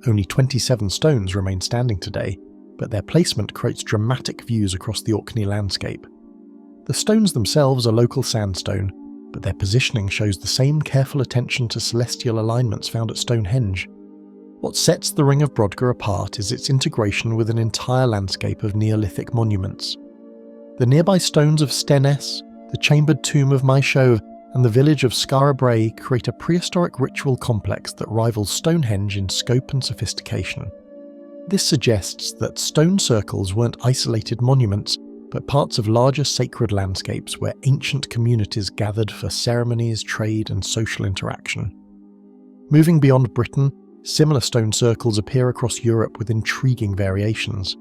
Only 27 stones remain standing today, but their placement creates dramatic views across the Orkney landscape. The stones themselves are local sandstone, but but their positioning shows the same careful attention to celestial alignments found at Stonehenge. What sets the Ring of Brodgar apart is its integration with an entire landscape of Neolithic monuments. The nearby stones of Stennes, the chambered tomb of Maeshove, and the village of Skara Brae create a prehistoric ritual complex that rivals Stonehenge in scope and sophistication. This suggests that stone circles weren't isolated monuments, but parts of larger sacred landscapes where ancient communities gathered for ceremonies, trade, and social interaction. Moving beyond Britain, similar stone circles appear across Europe with intriguing variations.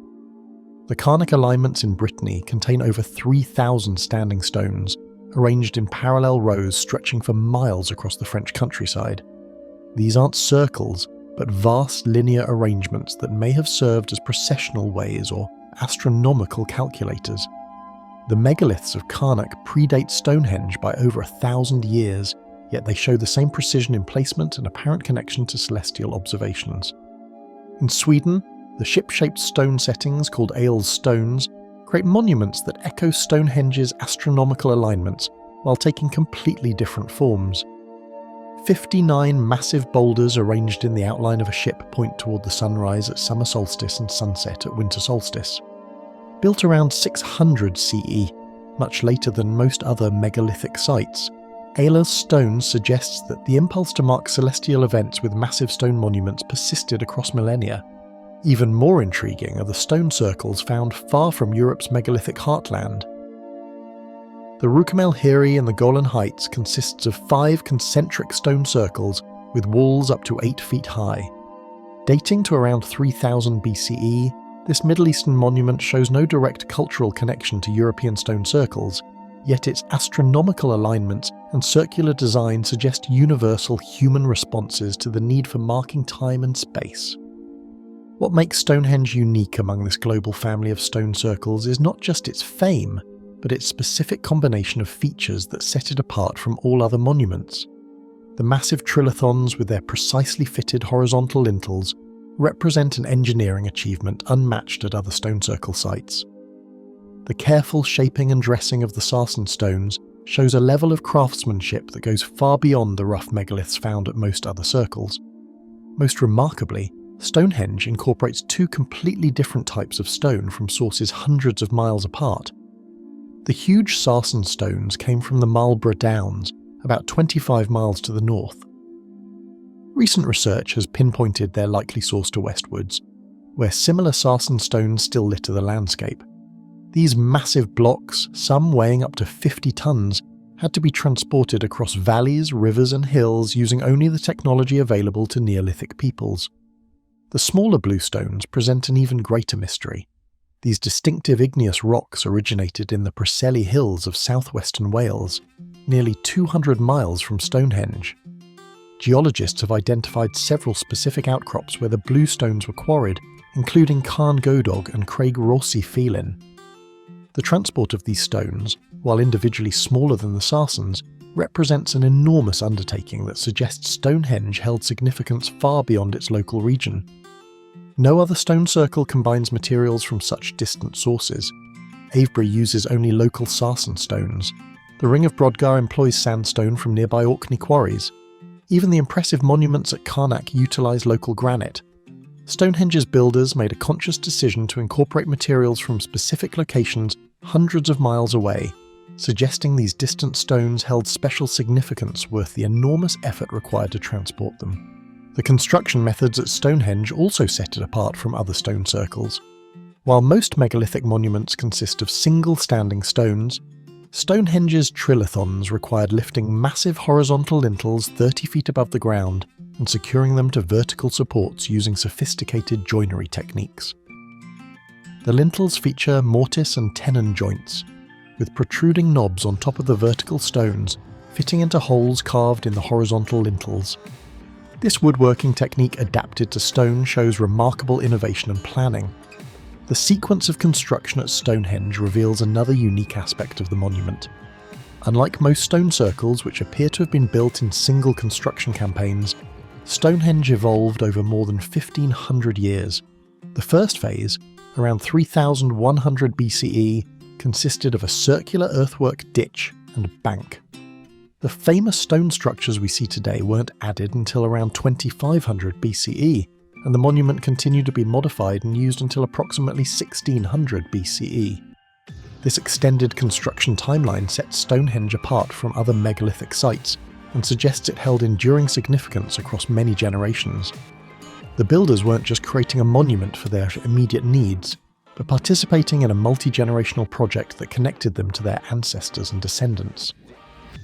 The Carnac alignments in Brittany contain over 3,000 standing stones, arranged in parallel rows stretching for miles across the French countryside. These aren't circles, but vast linear arrangements that may have served as processional ways or astronomical calculators. The megaliths of Karnak predate Stonehenge by over 1,000 years, yet they show the same precision in placement and apparent connection to celestial observations. In Sweden, the ship-shaped stone settings called Ailes stones create monuments that echo Stonehenge's astronomical alignments while taking completely different forms. 59 massive boulders arranged in the outline of a ship point toward the sunrise at summer solstice and sunset at winter solstice. Built around 600 CE, much later than most other megalithic sites, Ailes stone suggests that the impulse to mark celestial events with massive stone monuments persisted across millennia. Even more intriguing are the stone circles found far from Europe's megalithic heartland. The Rukam el Hiri in the Golan Heights consists of 5 concentric stone circles with walls up to 8 feet high. Dating to around 3000 BCE, this Middle Eastern monument shows no direct cultural connection to European stone circles, yet its astronomical alignments and circular design suggest universal human responses to the need for marking time and space. What makes Stonehenge unique among this global family of stone circles is not just its fame, but its specific combination of features that set it apart from all other monuments. The massive trilithons with their precisely fitted horizontal lintels represent an engineering achievement unmatched at other stone circle sites. The careful shaping and dressing of the sarsen stones shows a level of craftsmanship that goes far beyond the rough megaliths found at most other circles. Most remarkably, Stonehenge incorporates 2 completely different types of stone from sources hundreds of miles apart. The huge sarsen stones came from the Marlborough Downs, about 25 miles to the north. Recent research has pinpointed their likely source to westwards, where similar sarsen stones still litter the landscape. These massive blocks, some weighing up to 50 tons, had to be transported across valleys, rivers and hills using only the technology available to Neolithic peoples. The smaller bluestones present an even greater mystery. These distinctive igneous rocks originated in the Preseli Hills of southwestern Wales, nearly 200 miles from Stonehenge. Geologists have identified several specific outcrops where the bluestones were quarried, including Carn Godog and Craig Rossi Phelan. The transport of these stones, while individually smaller than the sarsens, represents an enormous undertaking that suggests Stonehenge held significance far beyond its local region. No other stone circle combines materials from such distant sources. Avebury uses only local sarsen stones. The Ring of Brodgar employs sandstone from nearby Orkney quarries. Even the impressive monuments at Carnac utilise local granite. Stonehenge's builders made a conscious decision to incorporate materials from specific locations hundreds of miles away, suggesting these distant stones held special significance worth the enormous effort required to transport them. The construction methods at Stonehenge also set it apart from other stone circles. While most megalithic monuments consist of single standing stones, Stonehenge's trilithons required lifting massive horizontal lintels 30 feet above the ground and securing them to vertical supports using sophisticated joinery techniques. The lintels feature mortise and tenon joints, with protruding knobs on top of the vertical stones fitting into holes carved in the horizontal lintels. This woodworking technique adapted to stone shows remarkable innovation and planning. The sequence of construction at Stonehenge reveals another unique aspect of the monument. Unlike most stone circles, which appear to have been built in single construction campaigns, Stonehenge evolved over more than 1,500 years. The first phase, around 3100 BCE, consisted of a circular earthwork ditch and bank. The famous stone structures we see today weren't added until around 2500 BCE, and the monument continued to be modified and used until approximately 1600 BCE. This extended construction timeline sets Stonehenge apart from other megalithic sites and suggests it held enduring significance across many generations. The builders weren't just creating a monument for their immediate needs, but participating in a multi-generational project that connected them to their ancestors and descendants.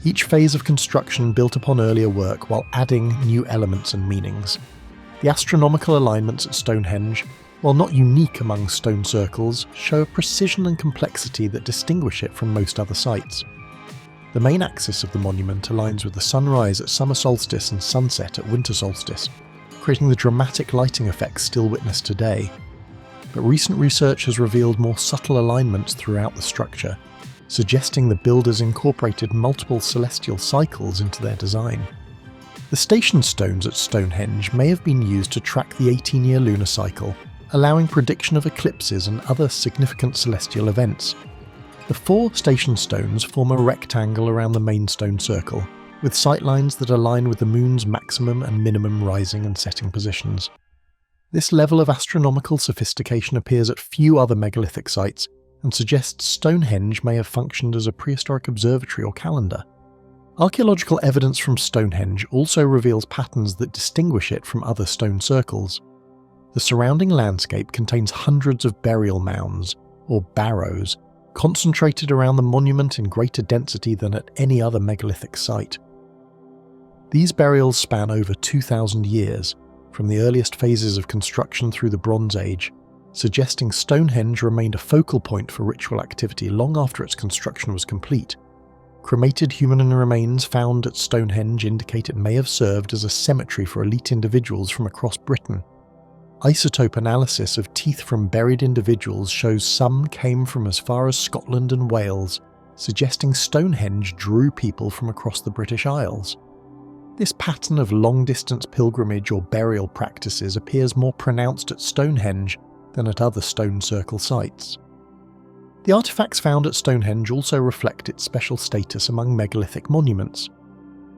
Each phase of construction built upon earlier work while adding new elements and meanings. The astronomical alignments at Stonehenge, while not unique among stone circles, show a precision and complexity that distinguish it from most other sites. The main axis of the monument aligns with the sunrise at summer solstice and sunset at winter solstice, creating the dramatic lighting effects still witnessed today. But recent research has revealed more subtle alignments throughout the structure, suggesting the builders incorporated multiple celestial cycles into their design. The station stones at Stonehenge may have been used to track the 18-year lunar cycle, allowing prediction of eclipses and other significant celestial events. The 4 station stones form a rectangle around the main stone circle, with sightlines that align with the moon's maximum and minimum rising and setting positions. This level of astronomical sophistication appears at few other megalithic sites, and suggests Stonehenge may have functioned as a prehistoric observatory or calendar. Archaeological evidence from Stonehenge also reveals patterns that distinguish it from other stone circles. The surrounding landscape contains hundreds of burial mounds, or barrows, concentrated around the monument in greater density than at any other megalithic site. These burials span over 2,000 years, from the earliest phases of construction through the Bronze Age, suggesting Stonehenge remained a focal point for ritual activity long after its construction was complete. Cremated human remains found at Stonehenge indicate it may have served as a cemetery for elite individuals from across Britain. Isotope analysis of teeth from buried individuals shows some came from as far as Scotland and Wales, suggesting Stonehenge drew people from across the British Isles. This pattern of long-distance pilgrimage or burial practices appears more pronounced at Stonehenge than at other stone circle sites. The artifacts found at Stonehenge also reflect its special status among megalithic monuments.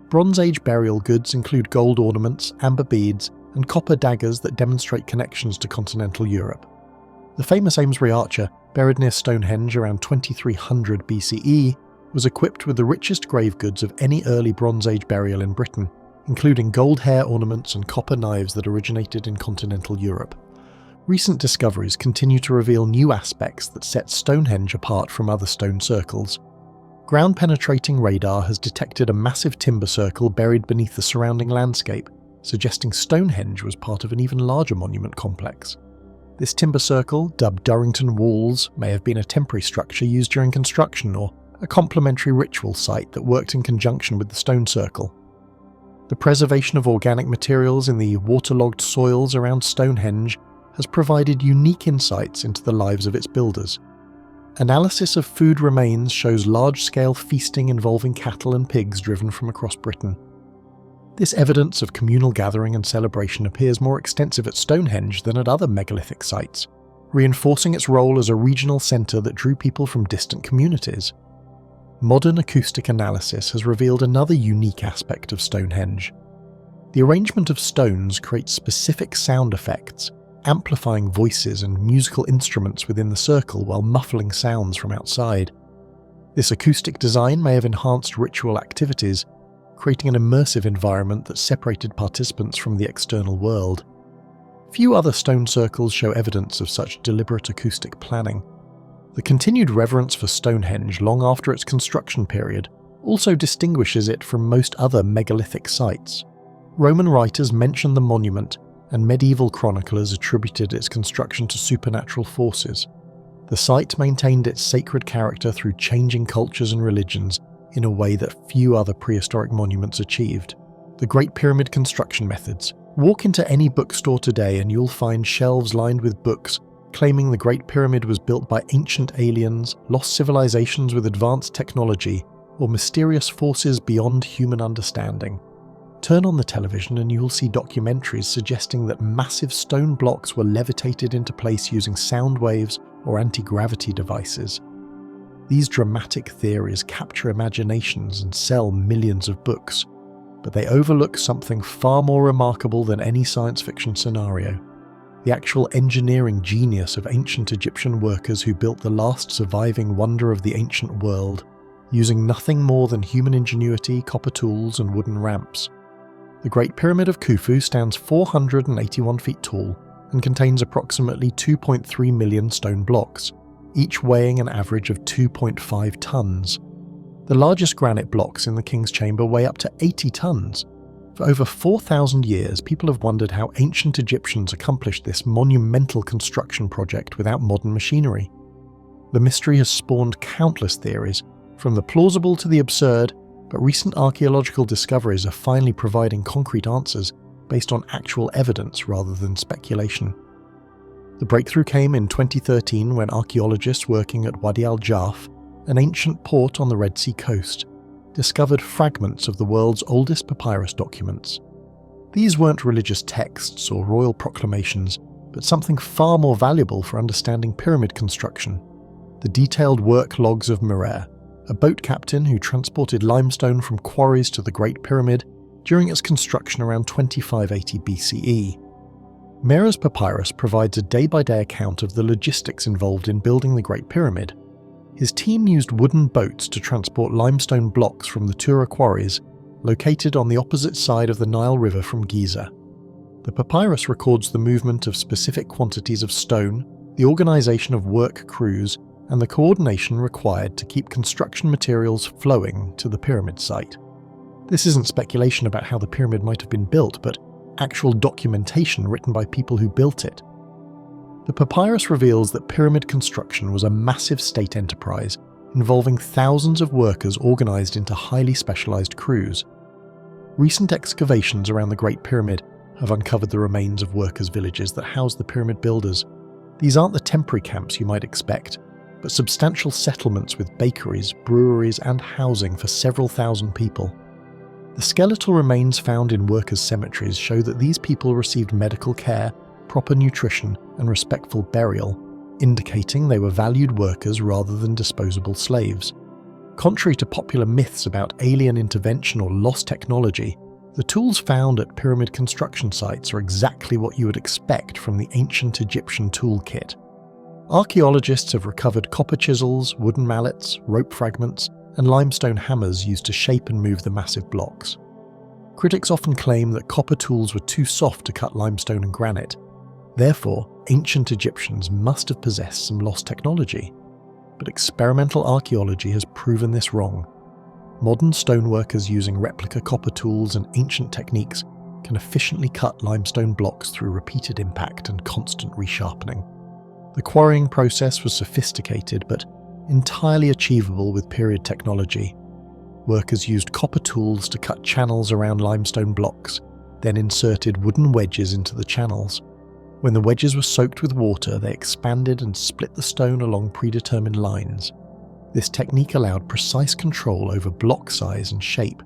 Bronze Age burial goods include gold ornaments, amber beads, and copper daggers that demonstrate connections to continental Europe. The famous Amesbury archer, buried near Stonehenge around 2300 BCE, was equipped with the richest grave goods of any early Bronze Age burial in Britain, including gold hair ornaments and copper knives that originated in continental Europe. Recent discoveries continue to reveal new aspects that set Stonehenge apart from other stone circles. Ground-penetrating radar has detected a massive timber circle buried beneath the surrounding landscape, suggesting Stonehenge was part of an even larger monument complex. This timber circle, dubbed Durrington Walls, may have been a temporary structure used during construction or a complementary ritual site that worked in conjunction with the stone circle. The preservation of organic materials in the waterlogged soils around Stonehenge has provided unique insights into the lives of its builders. Analysis of food remains shows large-scale feasting involving cattle and pigs driven from across Britain. This evidence of communal gathering and celebration appears more extensive at Stonehenge than at other megalithic sites, reinforcing its role as a regional centre that drew people from distant communities. Modern acoustic analysis has revealed another unique aspect of Stonehenge. The arrangement of stones creates specific sound effects, amplifying voices and musical instruments within the circle while muffling sounds from outside. This acoustic design may have enhanced ritual activities, creating an immersive environment that separated participants from the external world. Few other stone circles show evidence of such deliberate acoustic planning. The continued reverence for Stonehenge long after its construction period also distinguishes it from most other megalithic sites. Roman writers mention the monument, and medieval chroniclers attributed its construction to supernatural forces. The site maintained its sacred character through changing cultures and religions in a way that few other prehistoric monuments achieved. The Great Pyramid construction methods. Walk into any bookstore today and you'll find shelves lined with books claiming the Great Pyramid was built by ancient aliens, lost civilizations with advanced technology, or mysterious forces beyond human understanding. Turn on the television and you'll see documentaries suggesting that massive stone blocks were levitated into place using sound waves or anti-gravity devices. These dramatic theories capture imaginations and sell millions of books, but they overlook something far more remarkable than any science fiction scenario: the actual engineering genius of ancient Egyptian workers who built the last surviving wonder of the ancient world, using nothing more than human ingenuity, copper tools, and wooden ramps. The Great Pyramid of Khufu stands 481 feet tall and contains approximately 2.3 million stone blocks, each weighing an average of 2.5 tons. The largest granite blocks in the King's Chamber weigh up to 80 tons. For over 4,000 years, people have wondered how ancient Egyptians accomplished this monumental construction project without modern machinery. The mystery has spawned countless theories, from the plausible to the absurd, but recent archaeological discoveries are finally providing concrete answers based on actual evidence rather than speculation. The breakthrough came in 2013 when archaeologists working at Wadi al-Jarf, an ancient port on the Red Sea coast, discovered fragments of the world's oldest papyrus documents. These weren't religious texts or royal proclamations, but something far more valuable for understanding pyramid construction: the detailed work logs of Merer, a boat captain who transported limestone from quarries to the Great Pyramid during its construction around 2580 BCE. Merer's papyrus provides a day-by-day account of the logistics involved in building the Great Pyramid. His team used wooden boats to transport limestone blocks from the Tura quarries, located on the opposite side of the Nile River from Giza. The papyrus records the movement of specific quantities of stone, the organization of work crews, and the coordination required to keep construction materials flowing to the pyramid site. This isn't speculation about how the pyramid might have been built, but actual documentation written by people who built it. The papyrus reveals that pyramid construction was a massive state enterprise involving thousands of workers organized into highly specialized crews. Recent excavations around the Great Pyramid have uncovered the remains of workers' villages that house the pyramid builders. These aren't the temporary camps you might expect, but substantial settlements with bakeries, breweries, and housing for several thousand people. The skeletal remains found in workers' cemeteries show that these people received medical care, proper nutrition, and respectful burial, indicating they were valued workers rather than disposable slaves. Contrary to popular myths about alien intervention or lost technology, the tools found at pyramid construction sites are exactly what you would expect from the ancient Egyptian toolkit. Archaeologists have recovered copper chisels, wooden mallets, rope fragments, and limestone hammers used to shape and move the massive blocks. Critics often claim that copper tools were too soft to cut limestone and granite. Therefore, ancient Egyptians must have possessed some lost technology. But experimental archaeology has proven this wrong. Modern stoneworkers using replica copper tools and ancient techniques can efficiently cut limestone blocks through repeated impact and constant resharpening. The quarrying process was sophisticated but entirely achievable with period technology. Workers used copper tools to cut channels around limestone blocks, then inserted wooden wedges into the channels. When the wedges were soaked with water, they expanded and split the stone along predetermined lines. This technique allowed precise control over block size and shape,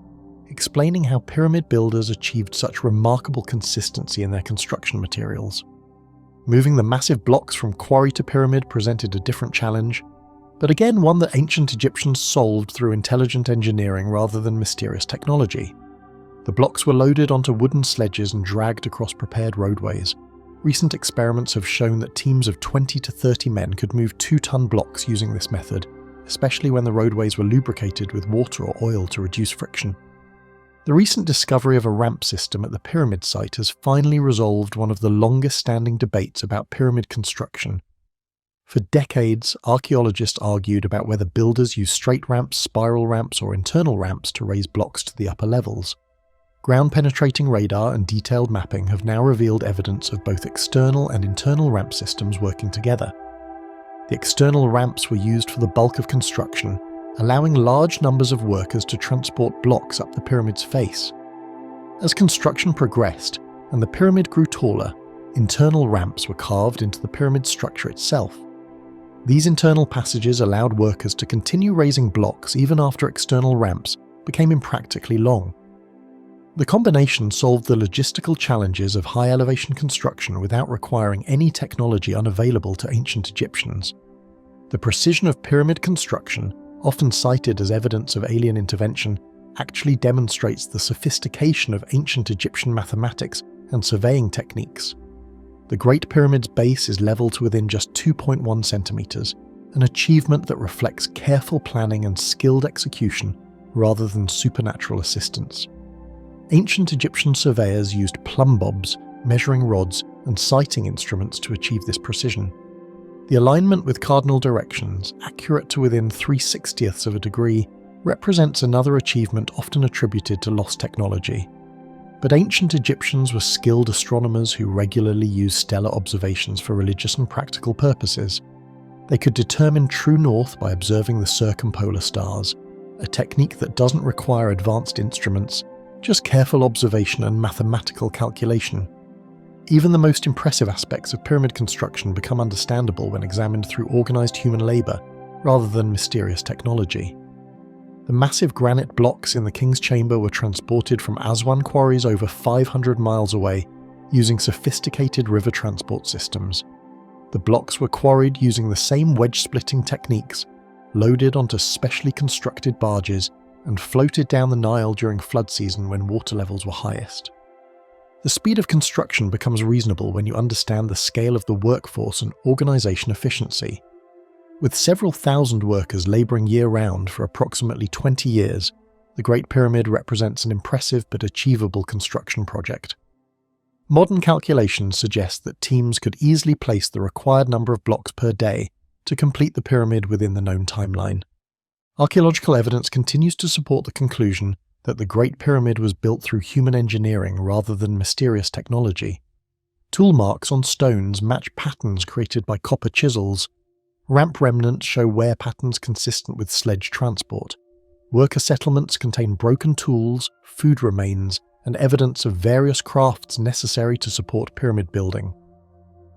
explaining how pyramid builders achieved such remarkable consistency in their construction materials. Moving the massive blocks from quarry to pyramid presented a different challenge, but again one that ancient Egyptians solved through intelligent engineering rather than mysterious technology. The blocks were loaded onto wooden sledges and dragged across prepared roadways. Recent experiments have shown that teams of 20 to 30 men could move 2-ton blocks using this method, especially when the roadways were lubricated with water or oil to reduce friction. The recent discovery of a ramp system at the pyramid site has finally resolved one of the longest-standing debates about pyramid construction. For decades, archaeologists argued about whether builders used straight ramps, spiral ramps, or internal ramps to raise blocks to the upper levels. Ground-penetrating radar and detailed mapping have now revealed evidence of both external and internal ramp systems working together. The external ramps were used for the bulk of construction, allowing large numbers of workers to transport blocks up the pyramid's face. As construction progressed and the pyramid grew taller, internal ramps were carved into the pyramid structure itself. These internal passages allowed workers to continue raising blocks even after external ramps became impractically long. The combination solved the logistical challenges of high-elevation construction without requiring any technology unavailable to ancient Egyptians. The precision of pyramid construction, often cited as evidence of alien intervention, actually demonstrates the sophistication of ancient Egyptian mathematics and surveying techniques. The Great Pyramid's base is level to within just 2.1 centimeters, an achievement that reflects careful planning and skilled execution rather than supernatural assistance. Ancient Egyptian surveyors used plumb bobs, measuring rods, and sighting instruments to achieve this precision. The alignment with cardinal directions, accurate to within 3/60ths of a degree, represents another achievement often attributed to lost technology. But ancient Egyptians were skilled astronomers who regularly used stellar observations for religious and practical purposes. They could determine true north by observing the circumpolar stars, a technique that doesn't require advanced instruments, just careful observation and mathematical calculation. Even the most impressive aspects of pyramid construction become understandable when examined through organised human labour, rather than mysterious technology. The massive granite blocks in the King's Chamber were transported from Aswan quarries over 500 miles away, using sophisticated river transport systems. The blocks were quarried using the same wedge-splitting techniques, loaded onto specially constructed barges, and floated down the Nile during flood season when water levels were highest. The speed of construction becomes reasonable when you understand the scale of the workforce and organisation efficiency. With several thousand workers labouring year-round for approximately 20 years, the Great Pyramid represents an impressive but achievable construction project. Modern calculations suggest that teams could easily place the required number of blocks per day to complete the pyramid within the known timeline. Archaeological evidence continues to support the conclusion that the Great Pyramid was built through human engineering rather than mysterious technology. Tool marks on stones match patterns created by copper chisels. Ramp remnants show wear patterns consistent with sledge transport. Worker settlements contain broken tools, food remains, and evidence of various crafts necessary to support pyramid building.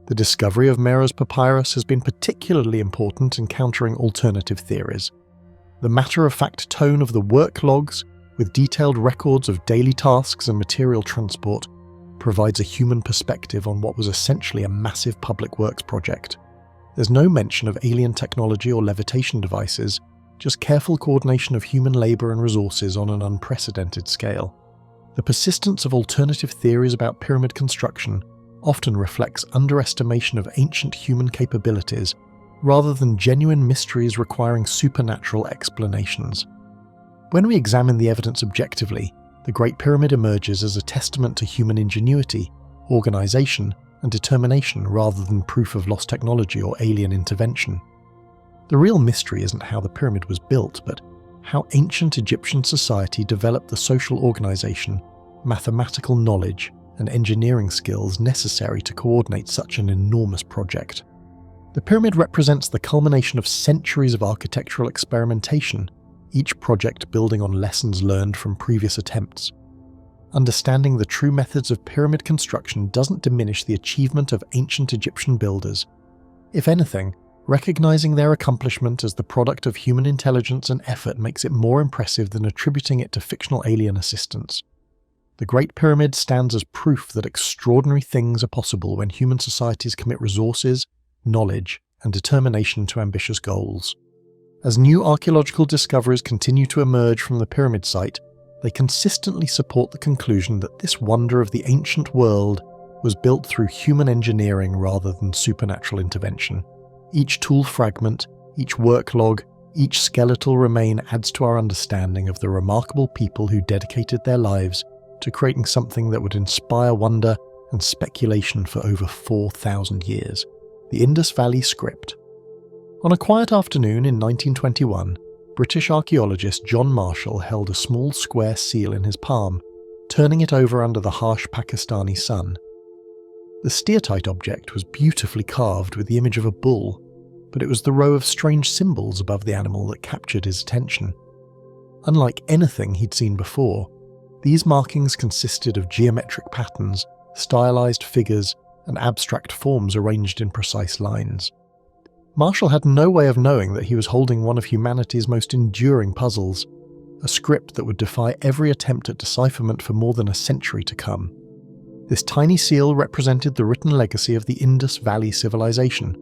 The discovery of Mero's papyrus has been particularly important in countering alternative theories. The matter-of-fact tone of the work logs, with detailed records of daily tasks and material transport, provides a human perspective on what was essentially a massive public works project. There's no mention of alien technology or levitation devices, just careful coordination of human labour and resources on an unprecedented scale. The persistence of alternative theories about pyramid construction often reflects underestimation of ancient human capabilities rather than genuine mysteries requiring supernatural explanations. When we examine the evidence objectively, the Great Pyramid emerges as a testament to human ingenuity, organisation, and determination rather than proof of lost technology or alien intervention. The real mystery isn't how the pyramid was built, but how ancient Egyptian society developed the social organisation, mathematical knowledge, and engineering skills necessary to coordinate such an enormous project. The pyramid represents the culmination of centuries of architectural experimentation, each project building on lessons learned from previous attempts. Understanding the true methods of pyramid construction doesn't diminish the achievement of ancient Egyptian builders. If anything, recognizing their accomplishment as the product of human intelligence and effort makes it more impressive than attributing it to fictional alien assistance. The Great Pyramid stands as proof that extraordinary things are possible when human societies commit resources, knowledge, and determination to ambitious goals. As new archaeological discoveries continue to emerge from the pyramid site, they consistently support the conclusion that this wonder of the ancient world was built through human engineering rather than supernatural intervention. Each tool fragment, each work log, each skeletal remain adds to our understanding of the remarkable people who dedicated their lives to creating something that would inspire wonder and speculation for over 4,000 years. The Indus Valley Script. On a quiet afternoon in 1921, British archaeologist John Marshall held a small square seal in his palm, turning it over under the harsh Pakistani sun. The steatite object was beautifully carved with the image of a bull, but it was the row of strange symbols above the animal that captured his attention. Unlike anything he'd seen before, these markings consisted of geometric patterns, stylized figures, and abstract forms arranged in precise lines. Marshall had no way of knowing that he was holding one of humanity's most enduring puzzles, a script that would defy every attempt at decipherment for more than a century to come. This tiny seal represented the written legacy of the Indus Valley civilization,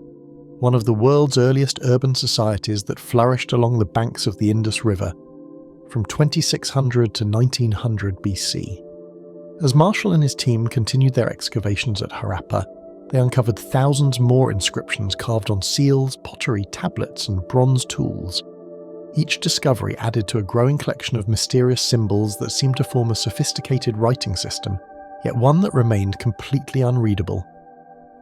one of the world's earliest urban societies that flourished along the banks of the Indus River from 2600 to 1900 BC. As Marshall and his team continued their excavations at Harappa, they uncovered thousands more inscriptions carved on seals, pottery, tablets, and bronze tools. Each discovery added to a growing collection of mysterious symbols that seemed to form a sophisticated writing system, yet one that remained completely unreadable.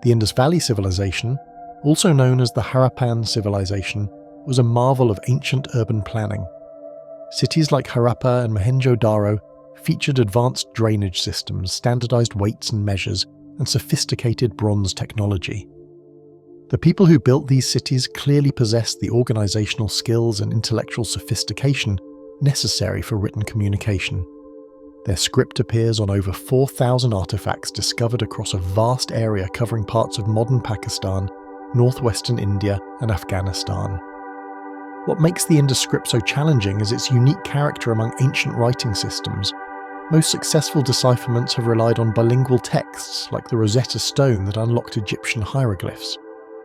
The Indus Valley civilization, also known as the Harappan civilization, was a marvel of ancient urban planning. Cities like Harappa and Mohenjo-Daro featured advanced drainage systems, standardized weights and measures, and sophisticated bronze technology. The people who built these cities clearly possessed the organizational skills and intellectual sophistication necessary for written communication. Their script appears on over 4,000 artifacts discovered across a vast area covering parts of modern Pakistan, northwestern India, and Afghanistan. What makes the Indus script so challenging is its unique character among ancient writing systems. Most successful decipherments have relied on bilingual texts, like the Rosetta Stone that unlocked Egyptian hieroglyphs.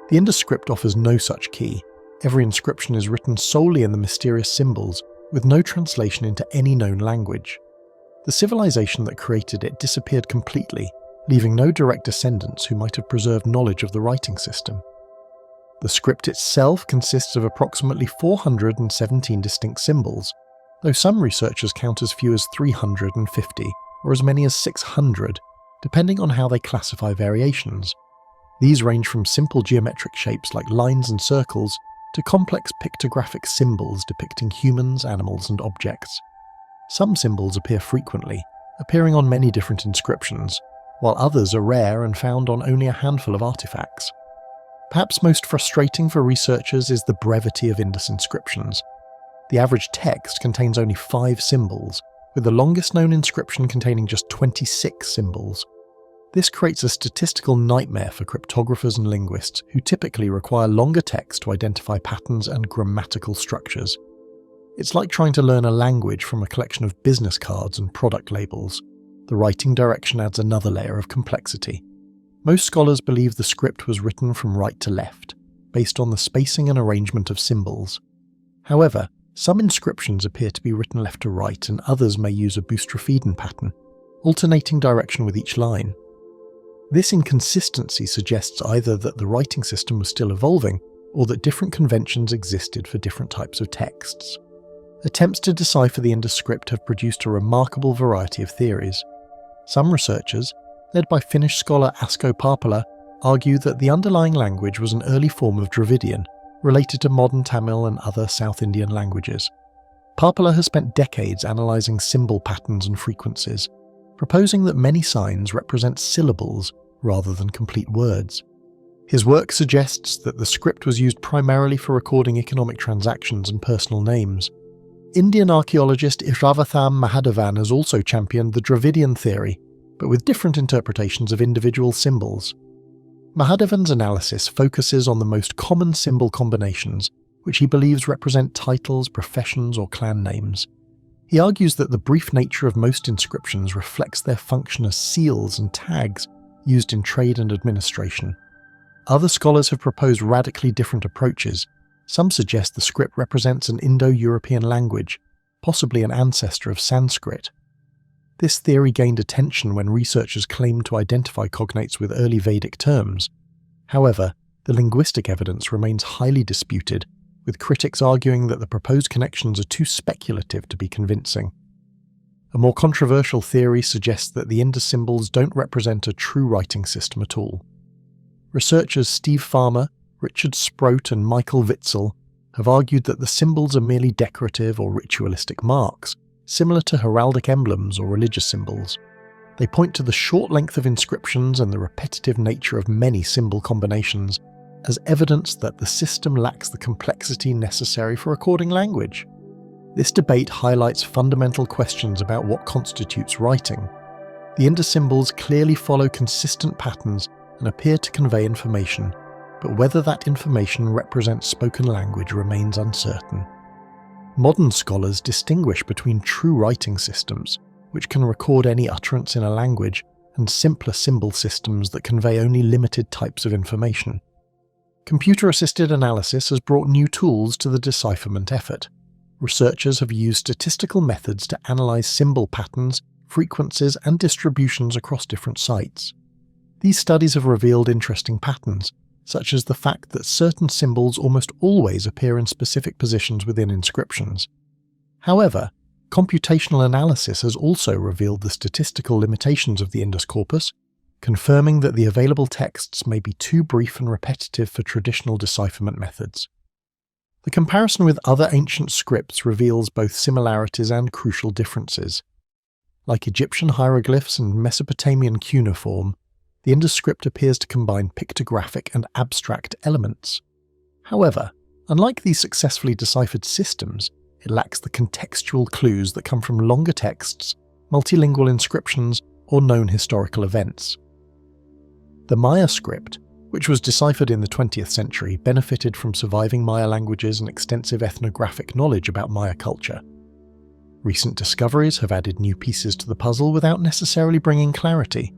The Indus script offers no such key. Every inscription is written solely in the mysterious symbols, with no translation into any known language. The civilization that created it disappeared completely, leaving no direct descendants who might have preserved knowledge of the writing system. The script itself consists of approximately 417 distinct symbols, though some researchers count as few as 350 or as many as 600, depending on how they classify variations. These range from simple geometric shapes like lines and circles to complex pictographic symbols depicting humans, animals, and objects. Some symbols appear frequently, appearing on many different inscriptions, while others are rare and found on only a handful of artifacts. Perhaps most frustrating for researchers is the brevity of Indus inscriptions. The average text contains only 5 symbols, with the longest known inscription containing just 26 symbols. This creates a statistical nightmare for cryptographers and linguists who typically require longer text to identify patterns and grammatical structures. It's like trying to learn a language from a collection of business cards and product labels. The writing direction adds another layer of complexity. Most scholars believe the script was written from right to left, based on the spacing and arrangement of symbols. However, some inscriptions appear to be written left to right, and others may use a boustrophedon pattern, alternating direction with each line. This inconsistency suggests either that the writing system was still evolving, or that different conventions existed for different types of texts. Attempts to decipher the Indus script have produced a remarkable variety of theories. Some researchers, led by Finnish scholar Asko Parpala, argue that the underlying language was an early form of Dravidian, related to modern Tamil and other South Indian languages. Parpala has spent decades analysing symbol patterns and frequencies, proposing that many signs represent syllables rather than complete words. His work suggests that the script was used primarily for recording economic transactions and personal names. Indian archaeologist Iravatham Mahadevan has also championed the Dravidian theory, but with different interpretations of individual symbols. Mahadevan's analysis focuses on the most common symbol combinations, which he believes represent titles, professions, or clan names. He argues that the brief nature of most inscriptions reflects their function as seals and tags used in trade and administration. Other scholars have proposed radically different approaches. Some suggest the script represents an Indo-European language, possibly an ancestor of Sanskrit. This theory gained attention when researchers claimed to identify cognates with early Vedic terms. However, the linguistic evidence remains highly disputed, with critics arguing that the proposed connections are too speculative to be convincing. A more controversial theory suggests that the Indus symbols don't represent a true writing system at all. Researchers Steve Farmer, Richard Sproat, and Michael Witzel have argued that the symbols are merely decorative or ritualistic marks, similar to heraldic emblems or religious symbols. They point to the short length of inscriptions and the repetitive nature of many symbol combinations as evidence that the system lacks the complexity necessary for recording language. This debate highlights fundamental questions about what constitutes writing. The Indus symbols clearly follow consistent patterns and appear to convey information, but whether that information represents spoken language remains uncertain. Modern scholars distinguish between true writing systems, which can record any utterance in a language, and simpler symbol systems that convey only limited types of information. Computer-assisted analysis has brought new tools to the decipherment effort. Researchers have used statistical methods to analyze symbol patterns, frequencies, and distributions across different sites. These studies have revealed interesting patterns, such as the fact that certain symbols almost always appear in specific positions within inscriptions. However, computational analysis has also revealed the statistical limitations of the Indus corpus, confirming that the available texts may be too brief and repetitive for traditional decipherment methods. The comparison with other ancient scripts reveals both similarities and crucial differences. Like Egyptian hieroglyphs and Mesopotamian cuneiform, the Indus script appears to combine pictographic and abstract elements. However, unlike these successfully deciphered systems, it lacks the contextual clues that come from longer texts, multilingual inscriptions, or known historical events. The Maya script, which was deciphered in the 20th century, benefited from surviving Maya languages and extensive ethnographic knowledge about Maya culture. Recent discoveries have added new pieces to the puzzle without necessarily bringing clarity.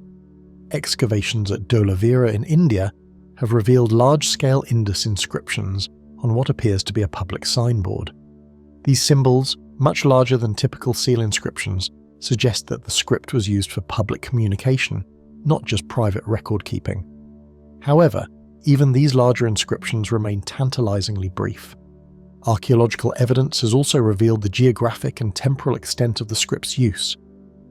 Excavations at Dholavira in India have revealed large-scale Indus inscriptions on what appears to be a public signboard. These symbols, much larger than typical seal inscriptions, suggest that the script was used for public communication, not just private record-keeping. However, even these larger inscriptions remain tantalizingly brief. Archaeological evidence has also revealed the geographic and temporal extent of the script's use.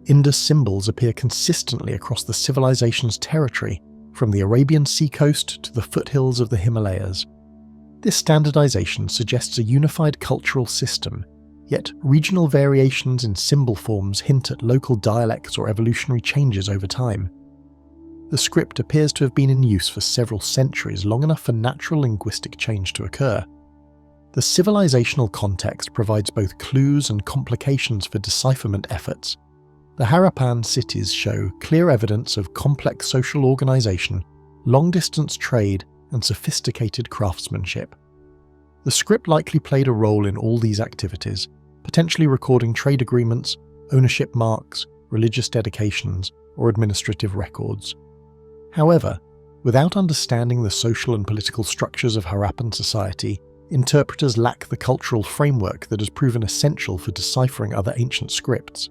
Indus symbols appear consistently across the civilization's territory, from the Arabian seacoast to the foothills of the Himalayas. This standardization suggests a unified cultural system, yet regional variations in symbol forms hint at local dialects or evolutionary changes over time. The script appears to have been in use for several centuries, long enough for natural linguistic change to occur. The civilizational context provides both clues and complications for decipherment efforts. The Harappan cities show clear evidence of complex social organization, long-distance trade, and sophisticated craftsmanship. The script likely played a role in all these activities, potentially recording trade agreements, ownership marks, religious dedications, or administrative records. However, without understanding the social and political structures of Harappan society, interpreters lack the cultural framework that has proven essential for deciphering other ancient scripts.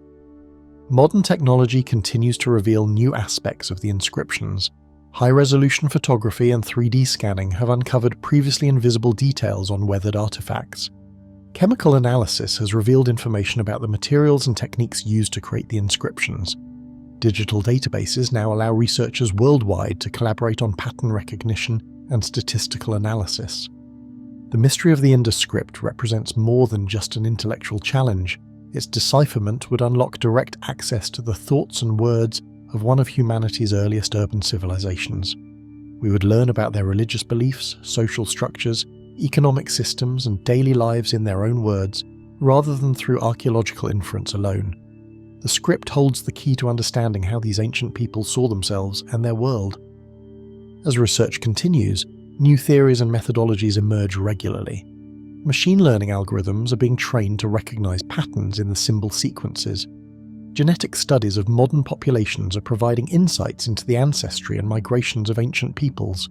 Modern technology continues to reveal new aspects of the inscriptions. High-resolution photography and 3D scanning have uncovered previously invisible details on weathered artifacts. Chemical analysis has revealed information about the materials and techniques used to create the inscriptions. Digital databases now allow researchers worldwide to collaborate on pattern recognition and statistical analysis. The mystery of the Indus script represents more than just an intellectual challenge. Its decipherment would unlock direct access to the thoughts and words of one of humanity's earliest urban civilizations. We would learn about their religious beliefs, social structures, economic systems, and daily lives in their own words, rather than through archaeological inference alone. The script holds the key to understanding how these ancient people saw themselves and their world. As research continues, new theories and methodologies emerge regularly. Machine learning algorithms are being trained to recognize patterns in the symbol sequences. Genetic studies of modern populations are providing insights into the ancestry and migrations of ancient peoples.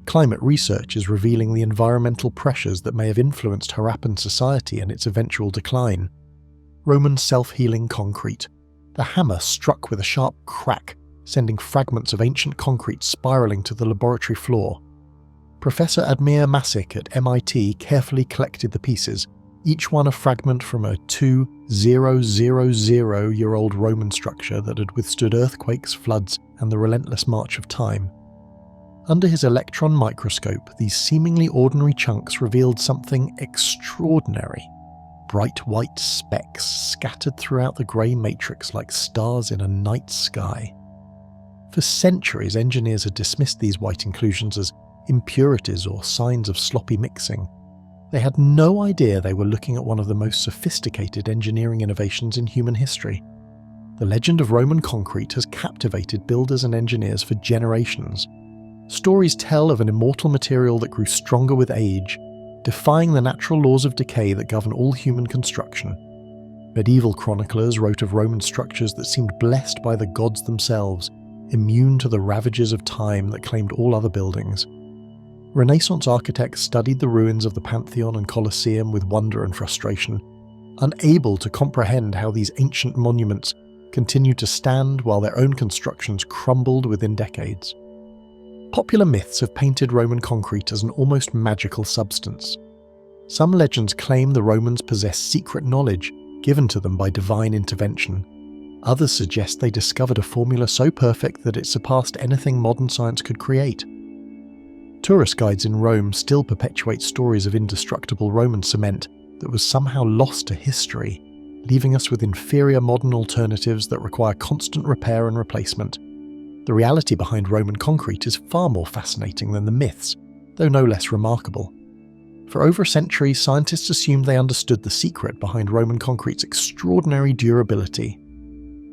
Climate research is revealing the environmental pressures that may have influenced Harappan society and its eventual decline. Roman self-healing concrete. The hammer struck with a sharp crack, sending fragments of ancient concrete spiraling to the laboratory floor. Professor Admir Masik at MIT carefully collected the pieces, each one a fragment from a 2,000-year-old Roman structure that had withstood earthquakes, floods, and the relentless march of time. Under his electron microscope, these seemingly ordinary chunks revealed something extraordinary. Bright white specks scattered throughout the grey matrix like stars in a night sky. For centuries, engineers had dismissed these white inclusions as impurities or signs of sloppy mixing. They had no idea they were looking at one of the most sophisticated engineering innovations in human history. The legend of Roman concrete has captivated builders and engineers for generations. Stories tell of an immortal material that grew stronger with age, defying the natural laws of decay that govern all human construction. Medieval chroniclers wrote of Roman structures that seemed blessed by the gods themselves, immune to the ravages of time that claimed all other buildings. Renaissance architects studied the ruins of the Pantheon and Colosseum with wonder and frustration, unable to comprehend how these ancient monuments continued to stand while their own constructions crumbled within decades. Popular myths have painted Roman concrete as an almost magical substance. Some legends claim the Romans possessed secret knowledge given to them by divine intervention. Others suggest they discovered a formula so perfect that it surpassed anything modern science could create. Tourist guides in Rome still perpetuate stories of indestructible Roman cement that was somehow lost to history, leaving us with inferior modern alternatives that require constant repair and replacement. The reality behind Roman concrete is far more fascinating than the myths, though no less remarkable. For over a century, scientists assumed they understood the secret behind Roman concrete's extraordinary durability.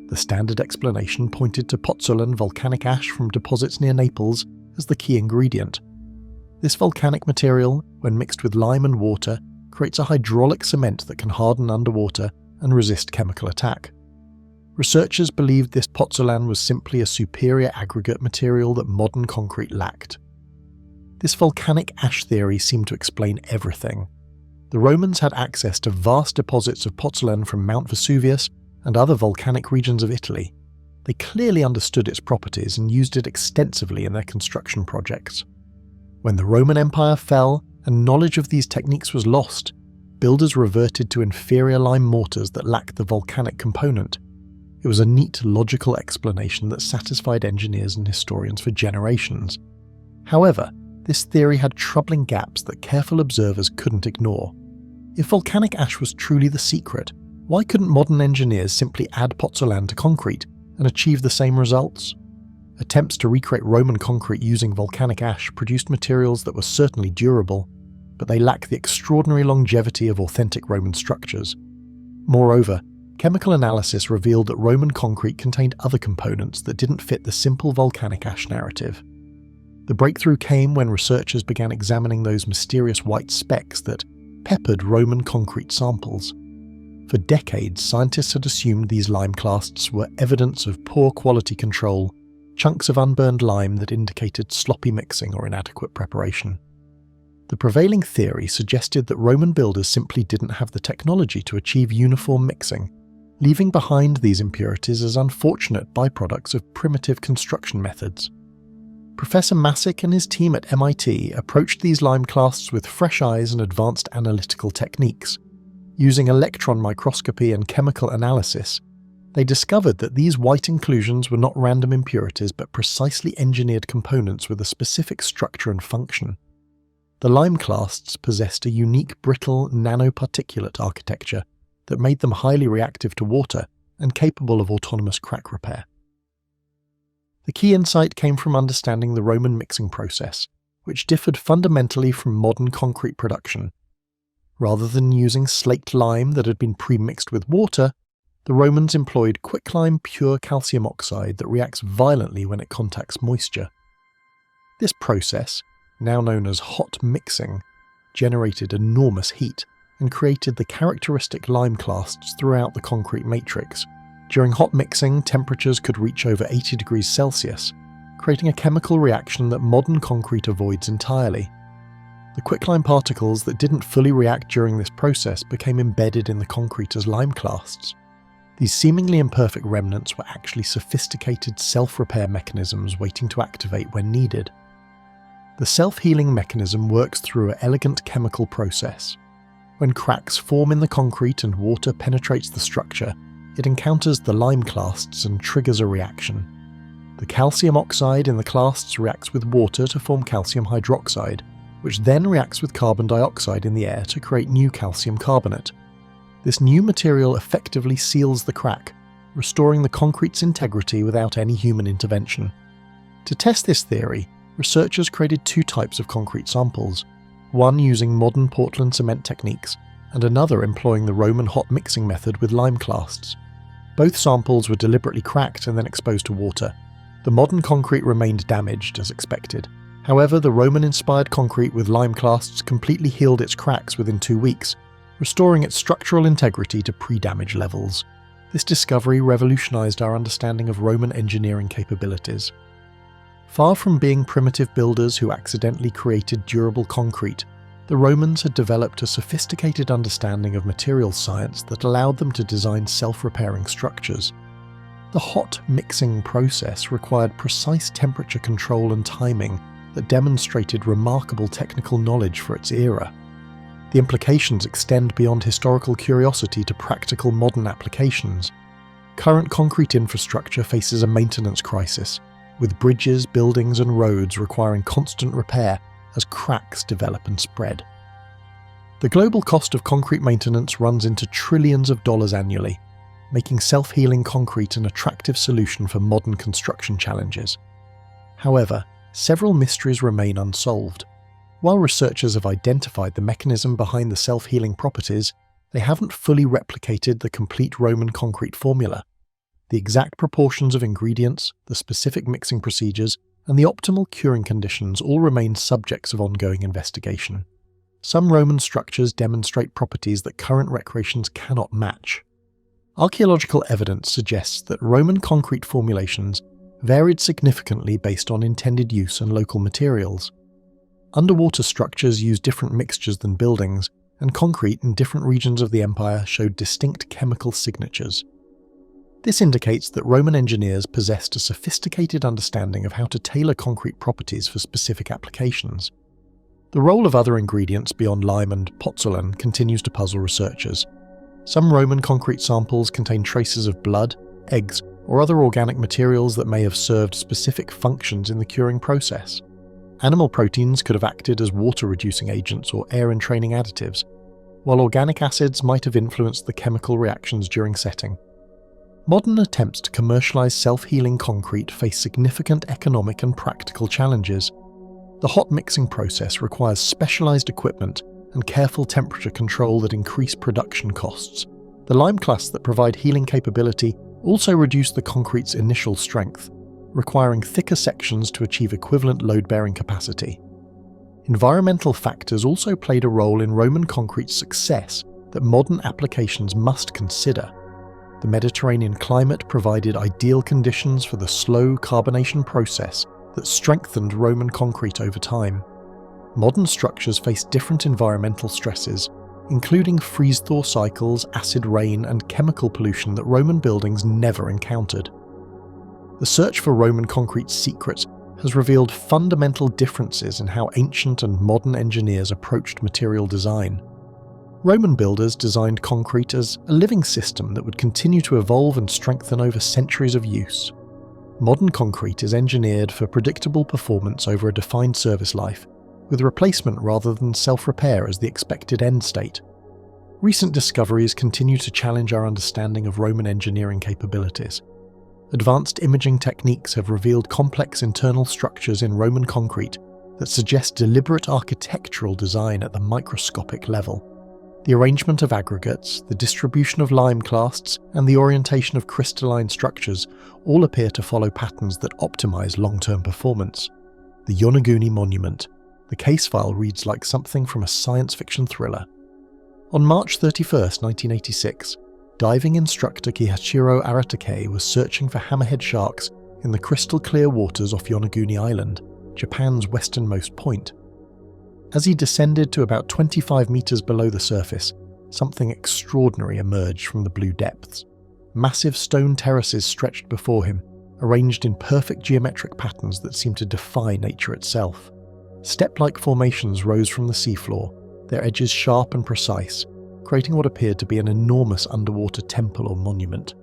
The standard explanation pointed to pozzolan volcanic ash from deposits near Naples as the key ingredient. This volcanic material, when mixed with lime and water, creates a hydraulic cement that can harden underwater and resist chemical attack. Researchers believed this pozzolan was simply a superior aggregate material that modern concrete lacked. This volcanic ash theory seemed to explain everything. The Romans had access to vast deposits of pozzolan from Mount Vesuvius and other volcanic regions of Italy. They clearly understood its properties and used it extensively in their construction projects. When the Roman Empire fell and knowledge of these techniques was lost, builders reverted to inferior lime mortars that lacked the volcanic component. It was a neat, logical explanation that satisfied engineers and historians for generations. However, this theory had troubling gaps that careful observers couldn't ignore. If volcanic ash was truly the secret, why couldn't modern engineers simply add pozzolan to concrete and achieve the same results? Attempts to recreate Roman concrete using volcanic ash produced materials that were certainly durable, but they lack the extraordinary longevity of authentic Roman structures. Moreover, chemical analysis revealed that Roman concrete contained other components that didn't fit the simple volcanic ash narrative. The breakthrough came when researchers began examining those mysterious white specks that peppered Roman concrete samples. For decades, scientists had assumed these lime clasts were evidence of poor quality control, chunks of unburned lime that indicated sloppy mixing or inadequate preparation. The prevailing theory suggested that Roman builders simply didn't have the technology to achieve uniform mixing, leaving behind these impurities as unfortunate byproducts of primitive construction methods. Professor Masick and his team at MIT approached these lime clasts with fresh eyes and advanced analytical techniques. Using electron microscopy and chemical analysis, they discovered that these white inclusions were not random impurities but precisely engineered components with a specific structure and function. The lime clasts possessed a unique brittle nanoparticulate architecture that made them highly reactive to water and capable of autonomous crack repair. The key insight came from understanding the Roman mixing process, which differed fundamentally from modern concrete production. Rather than using slaked lime that had been pre-mixed with water, the Romans employed quicklime pure calcium oxide that reacts violently when it contacts moisture. This process, now known as hot mixing, generated enormous heat and created the characteristic lime clasts throughout the concrete matrix. During hot mixing, temperatures could reach over 80 degrees Celsius, creating a chemical reaction that modern concrete avoids entirely. The quicklime particles that didn't fully react during this process became embedded in the concrete as lime clasts. These seemingly imperfect remnants were actually sophisticated self-repair mechanisms waiting to activate when needed. The self-healing mechanism works through an elegant chemical process. When cracks form in the concrete and water penetrates the structure, it encounters the lime clasts and triggers a reaction. The calcium oxide in the clasts reacts with water to form calcium hydroxide, which then reacts with carbon dioxide in the air to create new calcium carbonate. This new material effectively seals the crack, restoring the concrete's integrity without any human intervention. To test this theory, researchers created two types of concrete samples, one using modern Portland cement techniques, and another employing the Roman hot mixing method with lime clasts. Both samples were deliberately cracked and then exposed to water. The modern concrete remained damaged, as expected. However, the Roman-inspired concrete with lime clasts completely healed its cracks within 2 weeks, restoring its structural integrity to pre-damage levels. This discovery revolutionized our understanding of Roman engineering capabilities. Far from being primitive builders who accidentally created durable concrete, the Romans had developed a sophisticated understanding of materials science that allowed them to design self-repairing structures. The hot mixing process required precise temperature control and timing that demonstrated remarkable technical knowledge for its era. The implications extend beyond historical curiosity to practical modern applications. Current concrete infrastructure faces a maintenance crisis, with bridges, buildings and roads requiring constant repair as cracks develop and spread. The global cost of concrete maintenance runs into trillions of dollars annually, making self-healing concrete an attractive solution for modern construction challenges. However, several mysteries remain unsolved. While researchers have identified the mechanism behind the self-healing properties, they haven't fully replicated the complete Roman concrete formula. The exact proportions of ingredients, the specific mixing procedures, and the optimal curing conditions all remain subjects of ongoing investigation. Some Roman structures demonstrate properties that current recreations cannot match. Archaeological evidence suggests that Roman concrete formulations varied significantly based on intended use and local materials. Underwater structures use different mixtures than buildings, and concrete in different regions of the empire showed distinct chemical signatures. This indicates that Roman engineers possessed a sophisticated understanding of how to tailor concrete properties for specific applications. The role of other ingredients beyond lime and pozzolan continues to puzzle researchers. Some Roman concrete samples contain traces of blood, eggs, or other organic materials that may have served specific functions in the curing process. Animal proteins could have acted as water-reducing agents or air-entraining additives, while organic acids might have influenced the chemical reactions during setting. Modern attempts to commercialize self-healing concrete face significant economic and practical challenges. The hot mixing process requires specialized equipment and careful temperature control that increase production costs. The lime clasts that provide healing capability also reduce the concrete's initial strength, requiring thicker sections to achieve equivalent load-bearing capacity. Environmental factors also played a role in Roman concrete's success that modern applications must consider. The Mediterranean climate provided ideal conditions for the slow carbonation process that strengthened Roman concrete over time. Modern structures face different environmental stresses, including freeze-thaw cycles, acid rain, and chemical pollution that Roman buildings never encountered. The search for Roman concrete's secret has revealed fundamental differences in how ancient and modern engineers approached material design. Roman builders designed concrete as a living system that would continue to evolve and strengthen over centuries of use. Modern concrete is engineered for predictable performance over a defined service life, with replacement rather than self-repair as the expected end state. Recent discoveries continue to challenge our understanding of Roman engineering capabilities. Advanced imaging techniques have revealed complex internal structures in Roman concrete that suggest deliberate architectural design at the microscopic level. The arrangement of aggregates, the distribution of lime clasts, and the orientation of crystalline structures all appear to follow patterns that optimize long-term performance. The Yonaguni monument. The case file reads like something from a science fiction thriller. On March 31, 1986, diving instructor Kihachiro Aratake was searching for hammerhead sharks in the crystal-clear waters off Yonaguni Island, Japan's westernmost point. As he descended to about 25 meters below the surface, something extraordinary emerged from the blue depths. Massive stone terraces stretched before him, arranged in perfect geometric patterns that seemed to defy nature itself. Step-like formations rose from the seafloor, their edges sharp and precise, creating what appeared to be an enormous underwater temple or monument.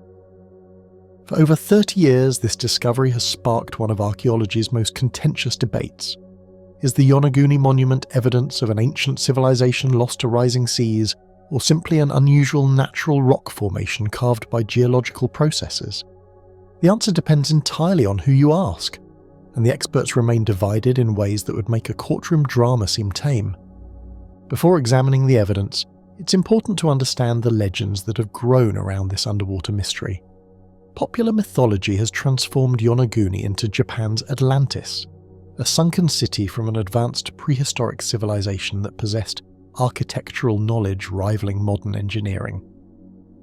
For over 30 years, this discovery has sparked one of archaeology's most contentious debates. Is the Yonaguni monument evidence of an ancient civilization lost to rising seas, or simply an unusual natural rock formation carved by geological processes? The answer depends entirely on who you ask, and the experts remain divided in ways that would make a courtroom drama seem tame. Before examining the evidence, it's important to understand the legends that have grown around this underwater mystery. Popular mythology has transformed Yonaguni into Japan's Atlantis, a sunken city from an advanced prehistoric civilization that possessed architectural knowledge rivaling modern engineering.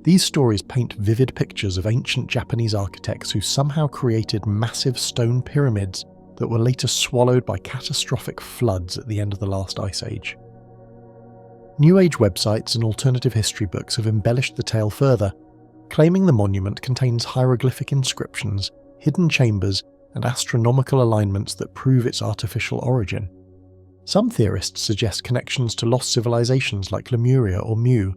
These stories paint vivid pictures of ancient Japanese architects who somehow created massive stone pyramids that were later swallowed by catastrophic floods at the end of the last ice age. New Age websites and alternative history books have embellished the tale further, claiming the monument contains hieroglyphic inscriptions, hidden chambers, and astronomical alignments that prove its artificial origin. Some theorists suggest connections to lost civilizations like Lemuria or Mu,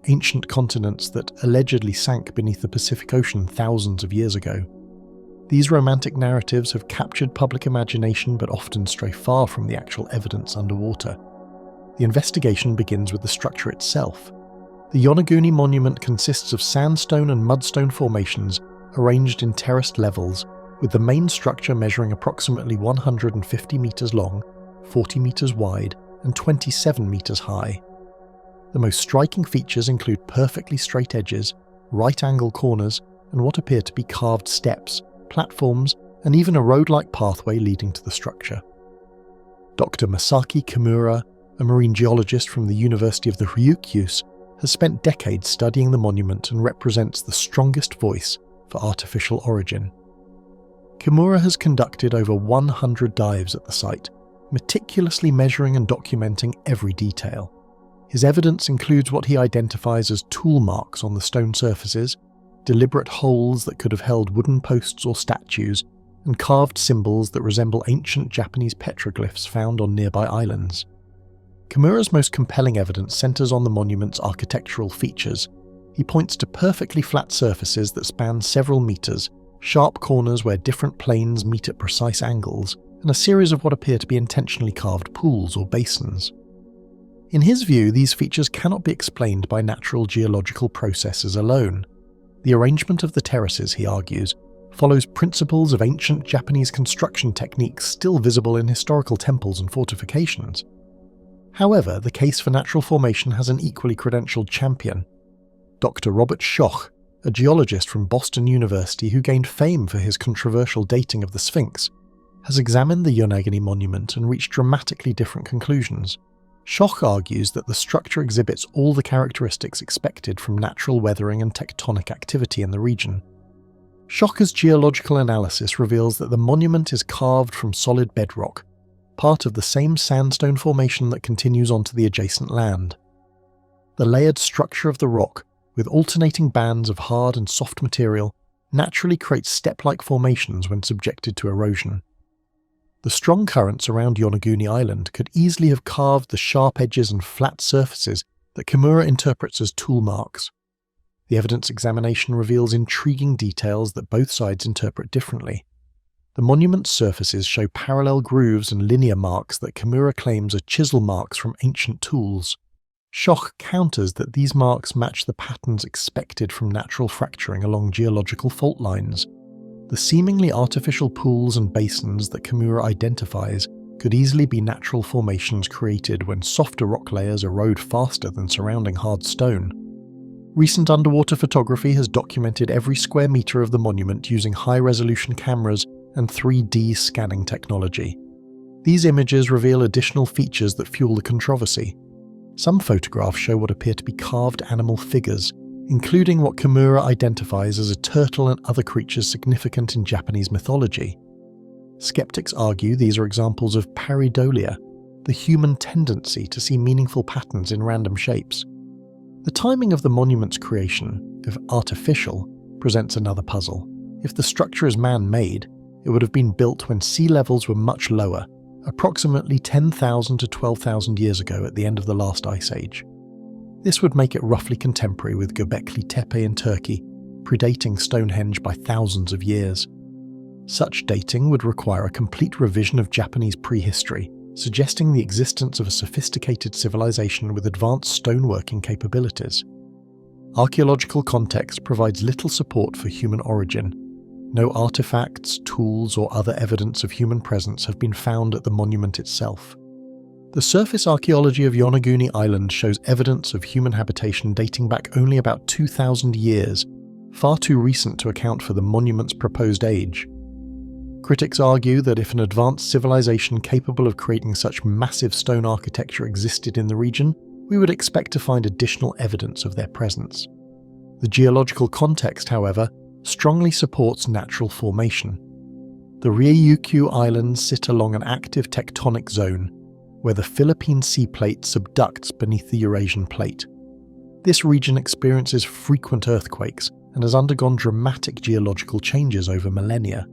ancient continents that allegedly sank beneath the Pacific Ocean thousands of years ago. These romantic narratives have captured public imagination but often stray far from the actual evidence underwater. The investigation begins with the structure itself. The Yonaguni monument consists of sandstone and mudstone formations arranged in terraced levels, with the main structure measuring approximately 150 metres long, 40 metres wide, and 27 metres high. The most striking features include perfectly straight edges, right-angle corners, and what appear to be carved steps, platforms, and even a road-like pathway leading to the structure. Dr. Masaki Kimura, a marine geologist from the University of the Ryukyus, has spent decades studying the monument and represents the strongest voice for artificial origin. Kimura has conducted over 100 dives at the site, meticulously measuring and documenting every detail. His evidence includes what he identifies as tool marks on the stone surfaces, deliberate holes that could have held wooden posts or statues, and carved symbols that resemble ancient Japanese petroglyphs found on nearby islands. Kimura's most compelling evidence centers on the monument's architectural features. He points to perfectly flat surfaces that span several meters, sharp corners where different planes meet at precise angles, and a series of what appear to be intentionally carved pools or basins. In his view, these features cannot be explained by natural geological processes alone. The arrangement of the terraces, he argues, follows principles of ancient Japanese construction techniques still visible in historical temples and fortifications. However, the case for natural formation has an equally credentialed champion. Dr. Robert Schoch, a geologist from Boston University who gained fame for his controversial dating of the Sphinx, has examined the Yonaguni monument and reached dramatically different conclusions. Schoch argues that the structure exhibits all the characteristics expected from natural weathering and tectonic activity in the region. Schoch's geological analysis reveals that the monument is carved from solid bedrock, part of the same sandstone formation that continues onto the adjacent land. The layered structure of the rock, with alternating bands of hard and soft material, naturally creates step-like formations when subjected to erosion. The strong currents around Yonaguni Island could easily have carved the sharp edges and flat surfaces that Kimura interprets as tool marks. The evidence examination reveals intriguing details that both sides interpret differently. The monument's surfaces show parallel grooves and linear marks that Kimura claims are chisel marks from ancient tools. Schoch counters that these marks match the patterns expected from natural fracturing along geological fault lines. The seemingly artificial pools and basins that Kimura identifies could easily be natural formations created when softer rock layers erode faster than surrounding hard stone. Recent underwater photography has documented every square meter of the monument using high-resolution cameras and 3D scanning technology. These images reveal additional features that fuel the controversy. Some photographs show what appear to be carved animal figures, including what Kimura identifies as a turtle and other creatures significant in Japanese mythology. Skeptics argue these are examples of pareidolia, the human tendency to see meaningful patterns in random shapes. The timing of the monument's creation, if artificial, presents another puzzle. If the structure is man-made, it would have been built when sea levels were much lower, approximately 10,000 to 12,000 years ago at the end of the last ice age. This would make it roughly contemporary with Gobekli Tepe in Turkey, predating Stonehenge by thousands of years. Such dating would require a complete revision of Japanese prehistory, suggesting the existence of a sophisticated civilization with advanced stoneworking capabilities. Archaeological context provides little support for human origin. No artifacts, tools, or other evidence of human presence have been found at the monument itself. The surface archaeology of Yonaguni Island shows evidence of human habitation dating back only about 2,000 years, far too recent to account for the monument's proposed age. Critics argue that if an advanced civilization capable of creating such massive stone architecture existed in the region, we would expect to find additional evidence of their presence. The geological context, however, strongly supports natural formation. The Ryukyu Islands sit along an active tectonic zone, where the Philippine Sea Plate subducts beneath the Eurasian Plate. This region experiences frequent earthquakes and has undergone dramatic geological changes over millennia.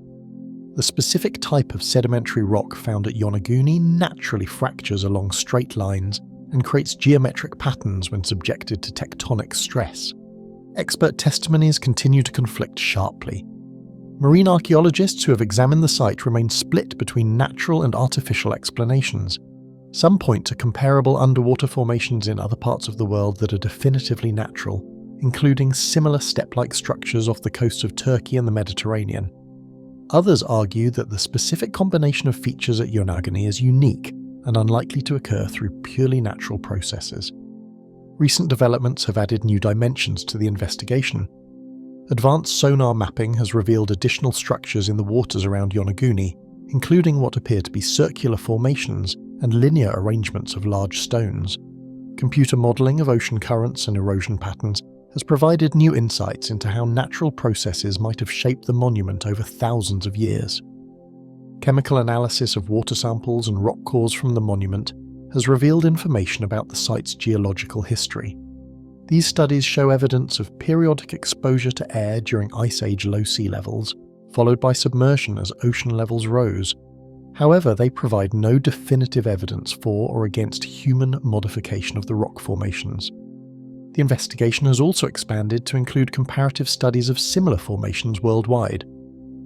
The specific type of sedimentary rock found at Yonaguni naturally fractures along straight lines and creates geometric patterns when subjected to tectonic stress. Expert testimonies continue to conflict sharply. Marine archaeologists who have examined the site remain split between natural and artificial explanations. Some point to comparable underwater formations in other parts of the world that are definitively natural, including similar step-like structures off the coasts of Turkey and the Mediterranean. Others argue that the specific combination of features at Yonaguni is unique and unlikely to occur through purely natural processes. Recent developments have added new dimensions to the investigation. Advanced sonar mapping has revealed additional structures in the waters around Yonaguni, including what appear to be circular formations and linear arrangements of large stones. Computer modelling of ocean currents and erosion patterns has provided new insights into how natural processes might have shaped the monument over thousands of years. Chemical analysis of water samples and rock cores from the monument has revealed information about the site's geological history. These studies show evidence of periodic exposure to air during Ice Age low sea levels, followed by submersion as ocean levels rose. However, they provide no definitive evidence for or against human modification of the rock formations. The investigation has also expanded to include comparative studies of similar formations worldwide.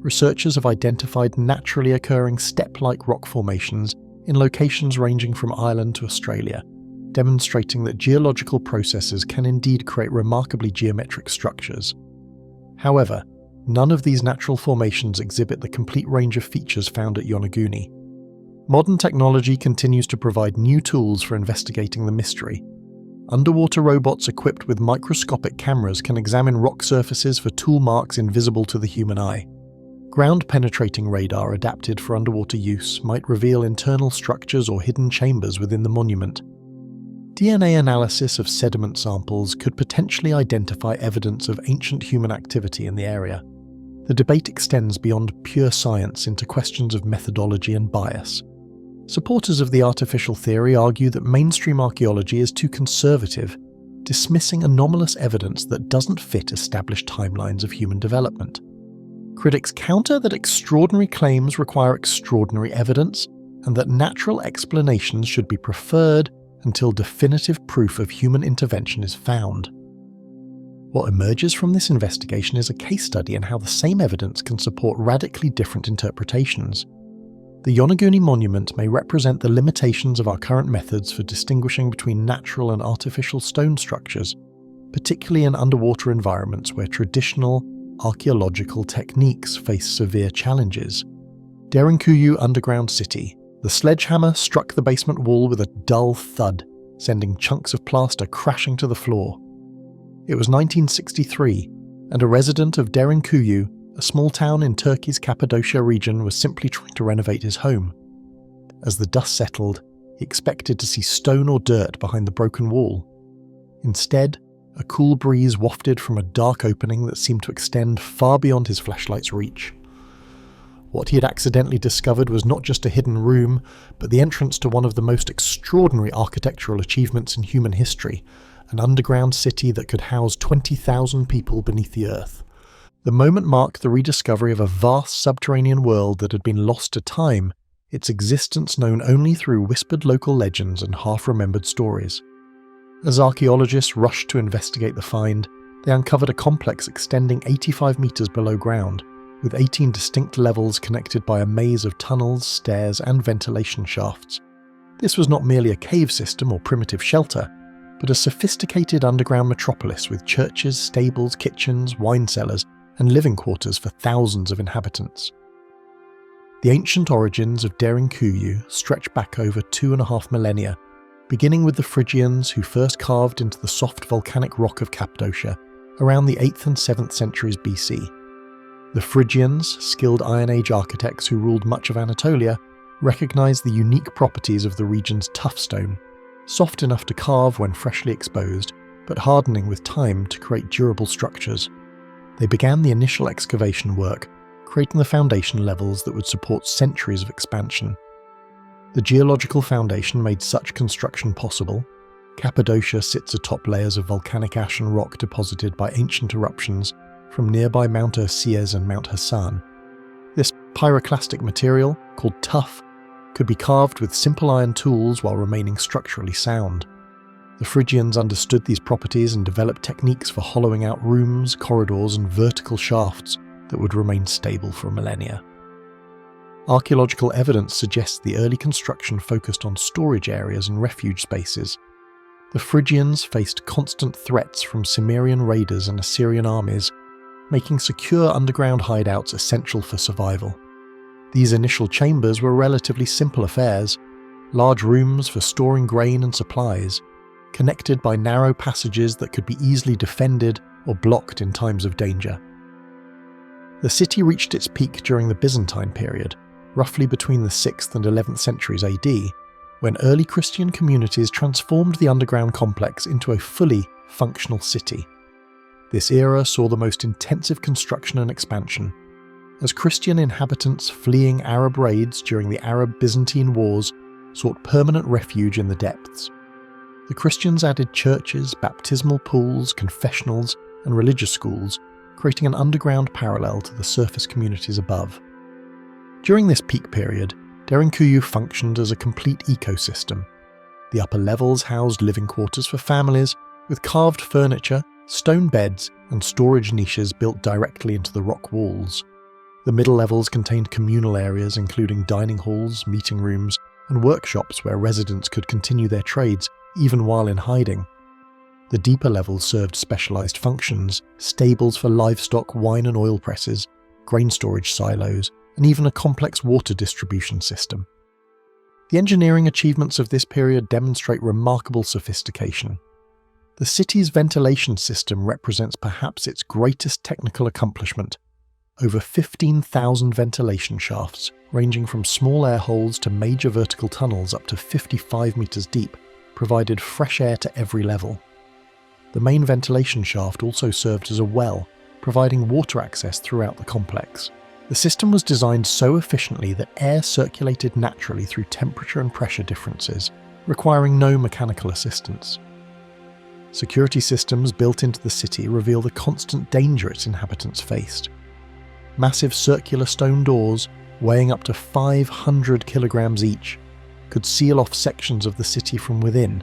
Researchers have identified naturally occurring step-like rock formations in locations ranging from Ireland to Australia, demonstrating that geological processes can indeed create remarkably geometric structures. However, none of these natural formations exhibit the complete range of features found at Yonaguni. Modern technology continues to provide new tools for investigating the mystery. Underwater robots equipped with microscopic cameras can examine rock surfaces for tool marks invisible to the human eye. Ground-penetrating radar adapted for underwater use might reveal internal structures or hidden chambers within the monument. DNA analysis of sediment samples could potentially identify evidence of ancient human activity in the area. The debate extends beyond pure science into questions of methodology and bias. Supporters of the artificial theory argue that mainstream archaeology is too conservative, dismissing anomalous evidence that doesn't fit established timelines of human development. Critics counter that extraordinary claims require extraordinary evidence, and that natural explanations should be preferred until definitive proof of human intervention is found. What emerges from this investigation is a case study in how the same evidence can support radically different interpretations. The Yonaguni monument may represent the limitations of our current methods for distinguishing between natural and artificial stone structures, particularly in underwater environments where traditional archaeological techniques face severe challenges. Derinkuyu underground city. The sledgehammer struck the basement wall with a dull thud, sending chunks of plaster crashing to the floor. It was 1963, and a resident of Derinkuyu, a small town in Turkey's Cappadocia region, was simply trying to renovate his home. As the dust settled, he expected to see stone or dirt behind the broken wall. Instead, a cool breeze wafted from a dark opening that seemed to extend far beyond his flashlight's reach. What he had accidentally discovered was not just a hidden room, but the entrance to one of the most extraordinary architectural achievements in human history, an underground city that could house 20,000 people beneath the earth. The moment marked the rediscovery of a vast subterranean world that had been lost to time, its existence known only through whispered local legends and half-remembered stories. As archaeologists rushed to investigate the find, they uncovered a complex extending 85 meters below ground, with 18 distinct levels connected by a maze of tunnels, stairs, and ventilation shafts. This was not merely a cave system or primitive shelter, but a sophisticated underground metropolis with churches, stables, kitchens, wine cellars, and living quarters for thousands of inhabitants. The ancient origins of Derinkuyu stretch back over 2.5 millennia, beginning with the Phrygians who first carved into the soft volcanic rock of Cappadocia around the 8th and 7th centuries BC. The Phrygians, skilled Iron Age architects who ruled much of Anatolia, recognized the unique properties of the region's tough stone, soft enough to carve when freshly exposed, but hardening with time to create durable structures. They began the initial excavation work, creating the foundation levels that would support centuries of expansion. The geological foundation made such construction possible. Cappadocia sits atop layers of volcanic ash and rock deposited by ancient eruptions from nearby Mount Erciyes and Mount Hassan. This pyroclastic material, called tuff, could be carved with simple iron tools while remaining structurally sound. The Phrygians understood these properties and developed techniques for hollowing out rooms, corridors, and vertical shafts that would remain stable for millennia. Archaeological evidence suggests the early construction focused on storage areas and refuge spaces. The Phrygians faced constant threats from Cimmerian raiders and Assyrian armies, making secure underground hideouts essential for survival. These initial chambers were relatively simple affairs, large rooms for storing grain and supplies, connected by narrow passages that could be easily defended or blocked in times of danger. The city reached its peak during the Byzantine period, roughly between the 6th and 11th centuries AD, when early Christian communities transformed the underground complex into a fully functional city. This era saw the most intensive construction and expansion, as Christian inhabitants fleeing Arab raids during the Arab-Byzantine Wars sought permanent refuge in the depths. The Christians added churches, baptismal pools, confessionals, and religious schools, creating an underground parallel to the surface communities above. During this peak period, Derinkuyu functioned as a complete ecosystem. The upper levels housed living quarters for families, with carved furniture, stone beds, and storage niches built directly into the rock walls. The middle levels contained communal areas including dining halls, meeting rooms, and workshops where residents could continue their trades even while in hiding. The deeper levels served specialized functions, stables for livestock, wine and oil presses, grain storage silos, and even a complex water distribution system. The engineering achievements of this period demonstrate remarkable sophistication. The city's ventilation system represents perhaps its greatest technical accomplishment. Over 15,000 ventilation shafts, ranging from small air holes to major vertical tunnels up to 55 meters deep, provided fresh air to every level. The main ventilation shaft also served as a well, providing water access throughout the complex. The system was designed so efficiently that air circulated naturally through temperature and pressure differences, requiring no mechanical assistance. Security systems built into the city reveal the constant danger its inhabitants faced. Massive circular stone doors, weighing up to 500 kilograms each, could seal off sections of the city from within.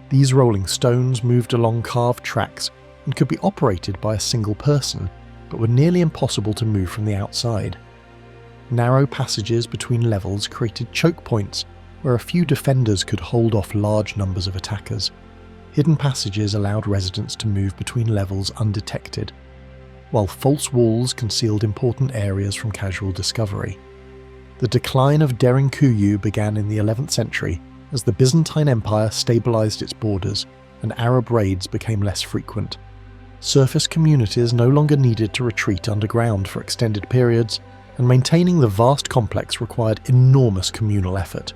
These rolling stones moved along carved tracks and could be operated by a single person, but were nearly impossible to move from the outside. Narrow passages between levels created choke points where a few defenders could hold off large numbers of attackers. Hidden passages allowed residents to move between levels undetected, while false walls concealed important areas from casual discovery. The decline of Derinkuyu began in the 11th century as the Byzantine Empire stabilized its borders and Arab raids became less frequent. Surface communities no longer needed to retreat underground for extended periods, and maintaining the vast complex required enormous communal effort.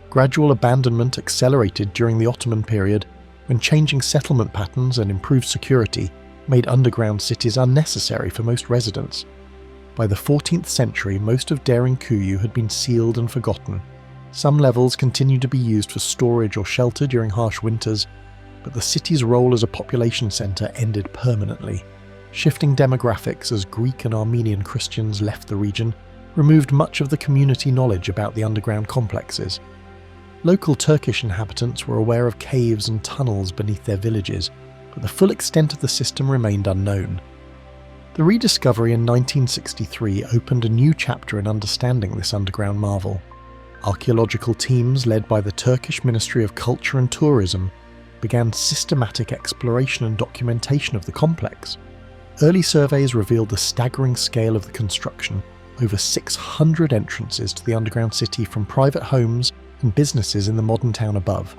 Gradual abandonment accelerated during the Ottoman period, when changing settlement patterns and improved security made underground cities unnecessary for most residents. By the 14th century, most of Derinkuyu had been sealed and forgotten. Some levels continued to be used for storage or shelter during harsh winters, but the city's role as a population centre ended permanently. Shifting demographics as Greek and Armenian Christians left the region removed much of the community knowledge about the underground complexes. Local Turkish inhabitants were aware of caves and tunnels beneath their villages, but the full extent of the system remained unknown. The rediscovery in 1963 opened a new chapter in understanding this underground marvel. Archaeological teams led by the Turkish Ministry of Culture and Tourism began systematic exploration and documentation of the complex. Early surveys revealed the staggering scale of the construction, over 600 entrances to the underground city from private homes and businesses in the modern town above.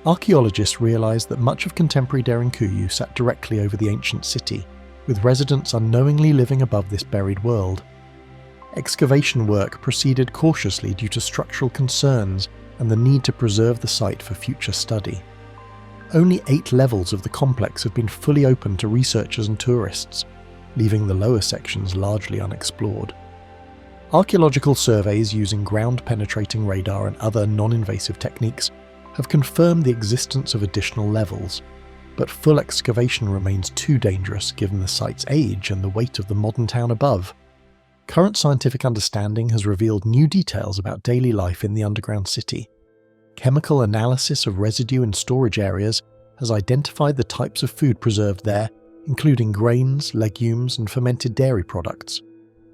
Archaeologists realized that much of contemporary Derinkuyu sat directly over the ancient city, with residents unknowingly living above this buried world. Excavation work proceeded cautiously due to structural concerns and the need to preserve the site for future study. Only 8 levels of the complex have been fully opened to researchers and tourists. leaving the lower sections largely unexplored. Archaeological surveys using ground-penetrating radar and other non-invasive techniques have confirmed the existence of additional levels, but full excavation remains too dangerous given the site's age and the weight of the modern town above. Current scientific understanding has revealed new details about daily life in the underground city. Chemical analysis of residue in storage areas has identified the types of food preserved there, including grains, legumes, and fermented dairy products.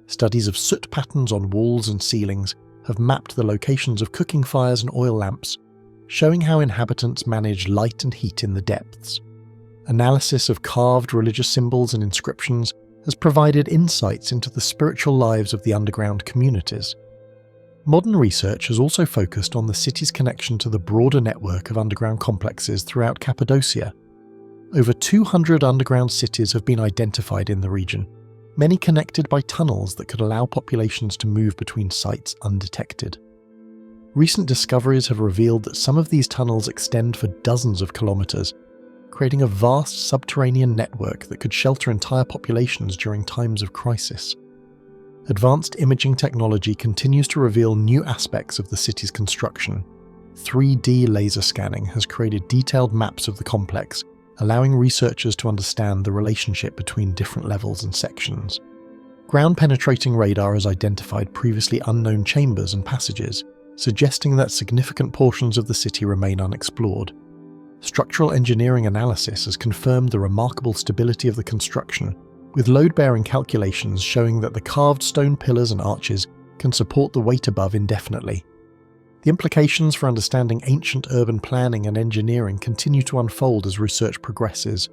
Studies of soot patterns on walls and ceilings have mapped the locations of cooking fires and oil lamps, showing how inhabitants manage light and heat in the depths. Analysis of carved religious symbols and inscriptions has provided insights into the spiritual lives of the underground communities. Modern research has also focused on the city's connection to the broader network of underground complexes throughout Cappadocia. Over 200 underground cities have been identified in the region, many connected by tunnels that could allow populations to move between sites undetected. Recent discoveries have revealed that some of these tunnels extend for dozens of kilometers, creating a vast subterranean network that could shelter entire populations during times of crisis. Advanced imaging technology continues to reveal new aspects of the city's construction. 3D laser scanning has created detailed maps of the complex, allowing researchers to understand the relationship between different levels and sections. Ground-penetrating radar has identified previously unknown chambers and passages, suggesting that significant portions of the city remain unexplored. Structural engineering analysis has confirmed the remarkable stability of the construction, with load-bearing calculations showing that the carved stone pillars and arches can support the weight above indefinitely. The implications for understanding ancient urban planning and engineering continue to unfold as research progresses.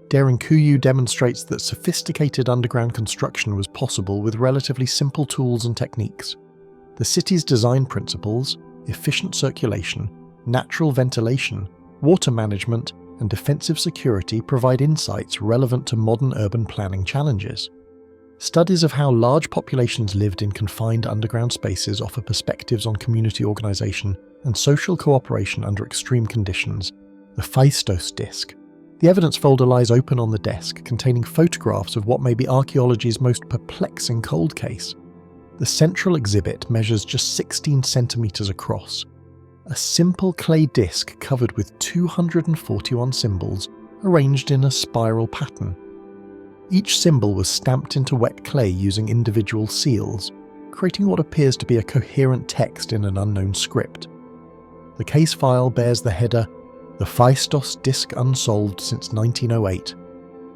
Derinkuyu demonstrates that sophisticated underground construction was possible with relatively simple tools and techniques. The city's design principles, efficient circulation, natural ventilation, water management, and defensive security provide insights relevant to modern urban planning challenges. Studies of how large populations lived in confined underground spaces offer perspectives on community organization and social cooperation under extreme conditions. The Phaistos disc. The evidence folder lies open on the desk, containing photographs of what may be archaeology's most perplexing cold case. The central exhibit measures just 16 centimeters across. A simple clay disc covered with 241 symbols arranged in a spiral pattern. Each symbol was stamped into wet clay using individual seals, creating what appears to be a coherent text in an unknown script. The case file bears the header, "The Phaistos Disc Unsolved Since 1908,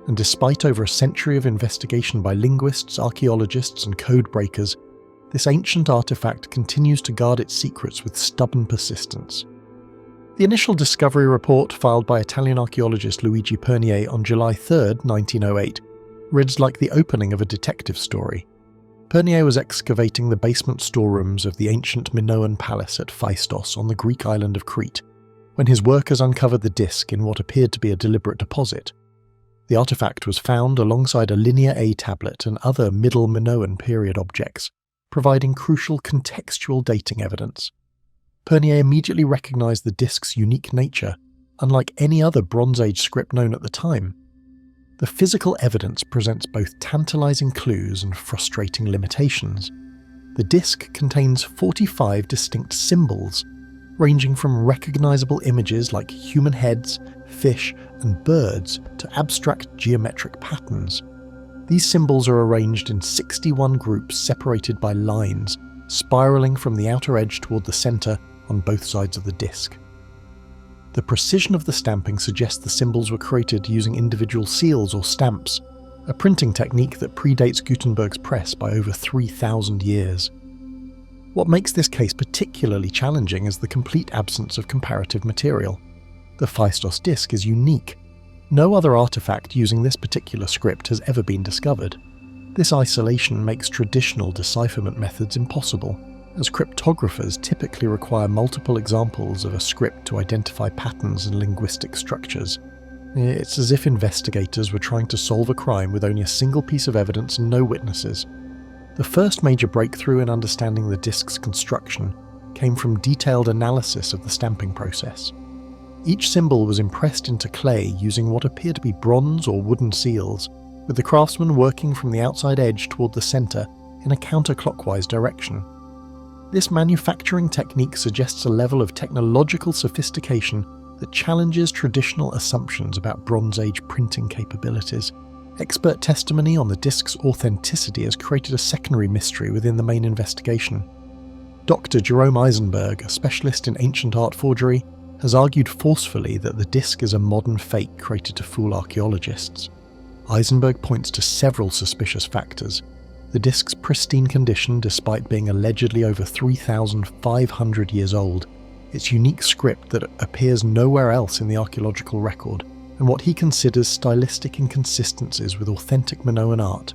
and despite over a century of investigation by linguists, archaeologists, and code breakers, this ancient artifact continues to guard its secrets with stubborn persistence. The initial discovery report filed by Italian archaeologist Luigi Pernier on July 3, 1908, reads like the opening of a detective story. Pernier was excavating the basement storerooms of the ancient Minoan palace at Phaistos on the Greek island of Crete, when his workers uncovered the disc in what appeared to be a deliberate deposit. The artifact was found alongside a Linear A tablet and other Middle Minoan period objects, providing crucial contextual dating evidence. Pernier immediately recognized the disc's unique nature, unlike any other Bronze Age script known at the time. The physical evidence presents both tantalizing clues and frustrating limitations. The disc contains 45 distinct symbols, ranging from recognizable images like human heads, fish, and birds to abstract geometric patterns. These symbols are arranged in 61 groups separated by lines, spiraling from the outer edge toward the center on both sides of the disc. The precision of the stamping suggests the symbols were created using individual seals or stamps, a printing technique that predates Gutenberg's press by over 3,000 years. What makes this case particularly challenging is the complete absence of comparative material. The Phaistos disc is unique. No other artifact using this particular script has ever been discovered. This isolation makes traditional decipherment methods impossible, as cryptographers typically require multiple examples of a script to identify patterns and linguistic structures. It's as if investigators were trying to solve a crime with only a single piece of evidence and no witnesses. The first major breakthrough in understanding the disc's construction came from detailed analysis of the stamping process. Each symbol was impressed into clay using what appear to be bronze or wooden seals, with the craftsman working from the outside edge toward the centre in a counterclockwise direction. This manufacturing technique suggests a level of technological sophistication that challenges traditional assumptions about Bronze Age printing capabilities. Expert testimony on the disc's authenticity has created a secondary mystery within the main investigation. Dr. Jerome Eisenberg, a specialist in ancient art forgery, has argued forcefully that the disc is a modern fake created to fool archaeologists. Eisenberg points to several suspicious factors: the disc's pristine condition despite being allegedly over 3,500 years old, its unique script that appears nowhere else in the archaeological record, and what he considers stylistic inconsistencies with authentic Minoan art.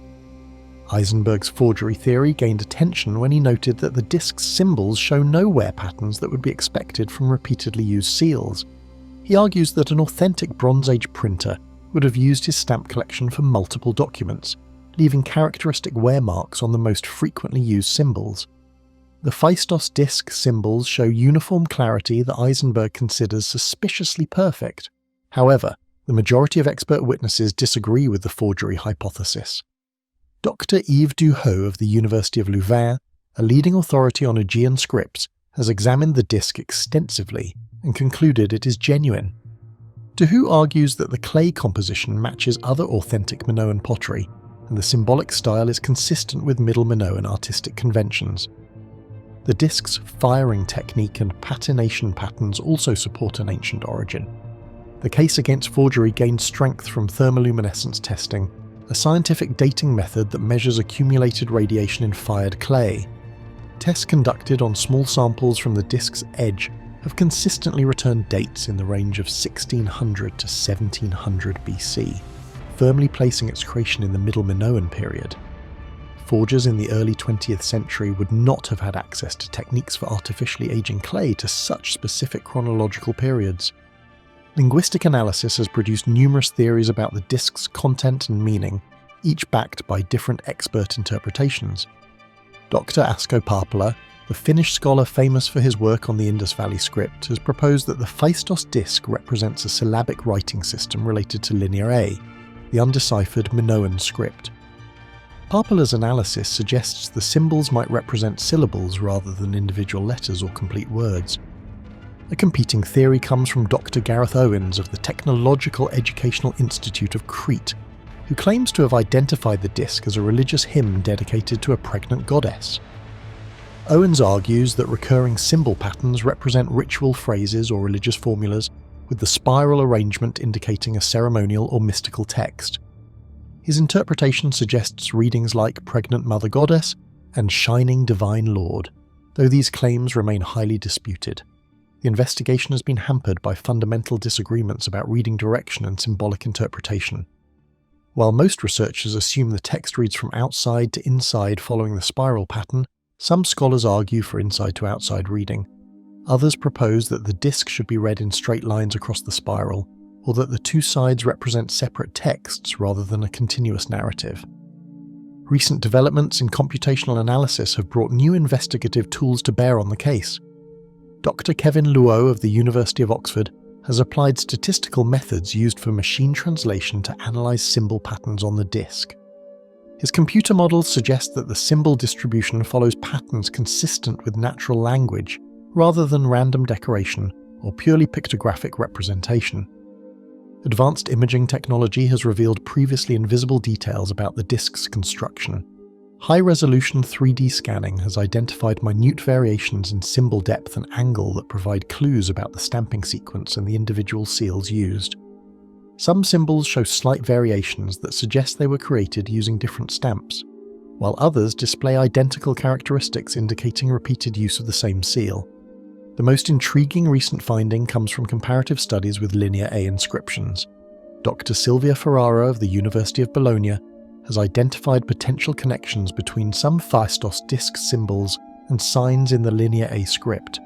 Eisenberg's forgery theory gained attention when he noted that the disc's symbols show no wear patterns that would be expected from repeatedly used seals. He argues that an authentic Bronze Age printer would have used his stamp collection for multiple documents, leaving characteristic wear marks on the most frequently used symbols. The Phaistos disc symbols show uniform clarity that Eisenberg considers suspiciously perfect. However, the majority of expert witnesses disagree with the forgery hypothesis. Dr. Yves Duhaut of the University of Louvain, a leading authority on Aegean scripts, has examined the disc extensively and concluded it is genuine. Duhaut argues that the clay composition matches other authentic Minoan pottery, and the symbolic style is consistent with Middle Minoan artistic conventions. The disc's firing technique and patination patterns also support an ancient origin. The case against forgery gained strength from thermoluminescence testing, a scientific dating method that measures accumulated radiation in fired clay. Tests conducted on small samples from the disc's edge have consistently returned dates in the range of 1600 to 1700 BC, firmly placing its creation in the Middle Minoan period. Forgers in the early 20th century would not have had access to techniques for artificially aging clay to such specific chronological periods. Linguistic analysis has produced numerous theories about the disc's content and meaning, each backed by different expert interpretations. Dr. Asko Parpala, the Finnish scholar famous for his work on the Indus Valley script, has proposed that the Phaistos disc represents a syllabic writing system related to Linear A, the undeciphered Minoan script. Parpala's analysis suggests the symbols might represent syllables rather than individual letters or complete words. A competing theory comes from Dr. Gareth Owens of the Technological Educational Institute of Crete, who claims to have identified the disc as a religious hymn dedicated to a pregnant goddess. Owens argues that recurring symbol patterns represent ritual phrases or religious formulas, with the spiral arrangement indicating a ceremonial or mystical text. His interpretation suggests readings like Pregnant Mother Goddess and Shining Divine Lord, though these claims remain highly disputed. The investigation has been hampered by fundamental disagreements about reading direction and symbolic interpretation. While most researchers assume the text reads from outside to inside following the spiral pattern, some scholars argue for inside to outside reading. Others propose that the disc should be read in straight lines across the spiral, or that the two sides represent separate texts rather than a continuous narrative. Recent developments in computational analysis have brought new investigative tools to bear on the case. Dr. Kevin Luo of the University of Oxford has applied statistical methods used for machine translation to analyse symbol patterns on the disc. His computer models suggest that the symbol distribution follows patterns consistent with natural language, rather than random decoration or purely pictographic representation. Advanced imaging technology has revealed previously invisible details about the disc's construction. High-resolution 3D scanning has identified minute variations in symbol depth and angle that provide clues about the stamping sequence and the individual seals used. Some symbols show slight variations that suggest they were created using different stamps, while others display identical characteristics indicating repeated use of the same seal. The most intriguing recent finding comes from comparative studies with Linear A inscriptions. Dr. Silvia Ferrara of the University of Bologna has identified potential connections between some Phaistos disc symbols and signs in the Linear A script.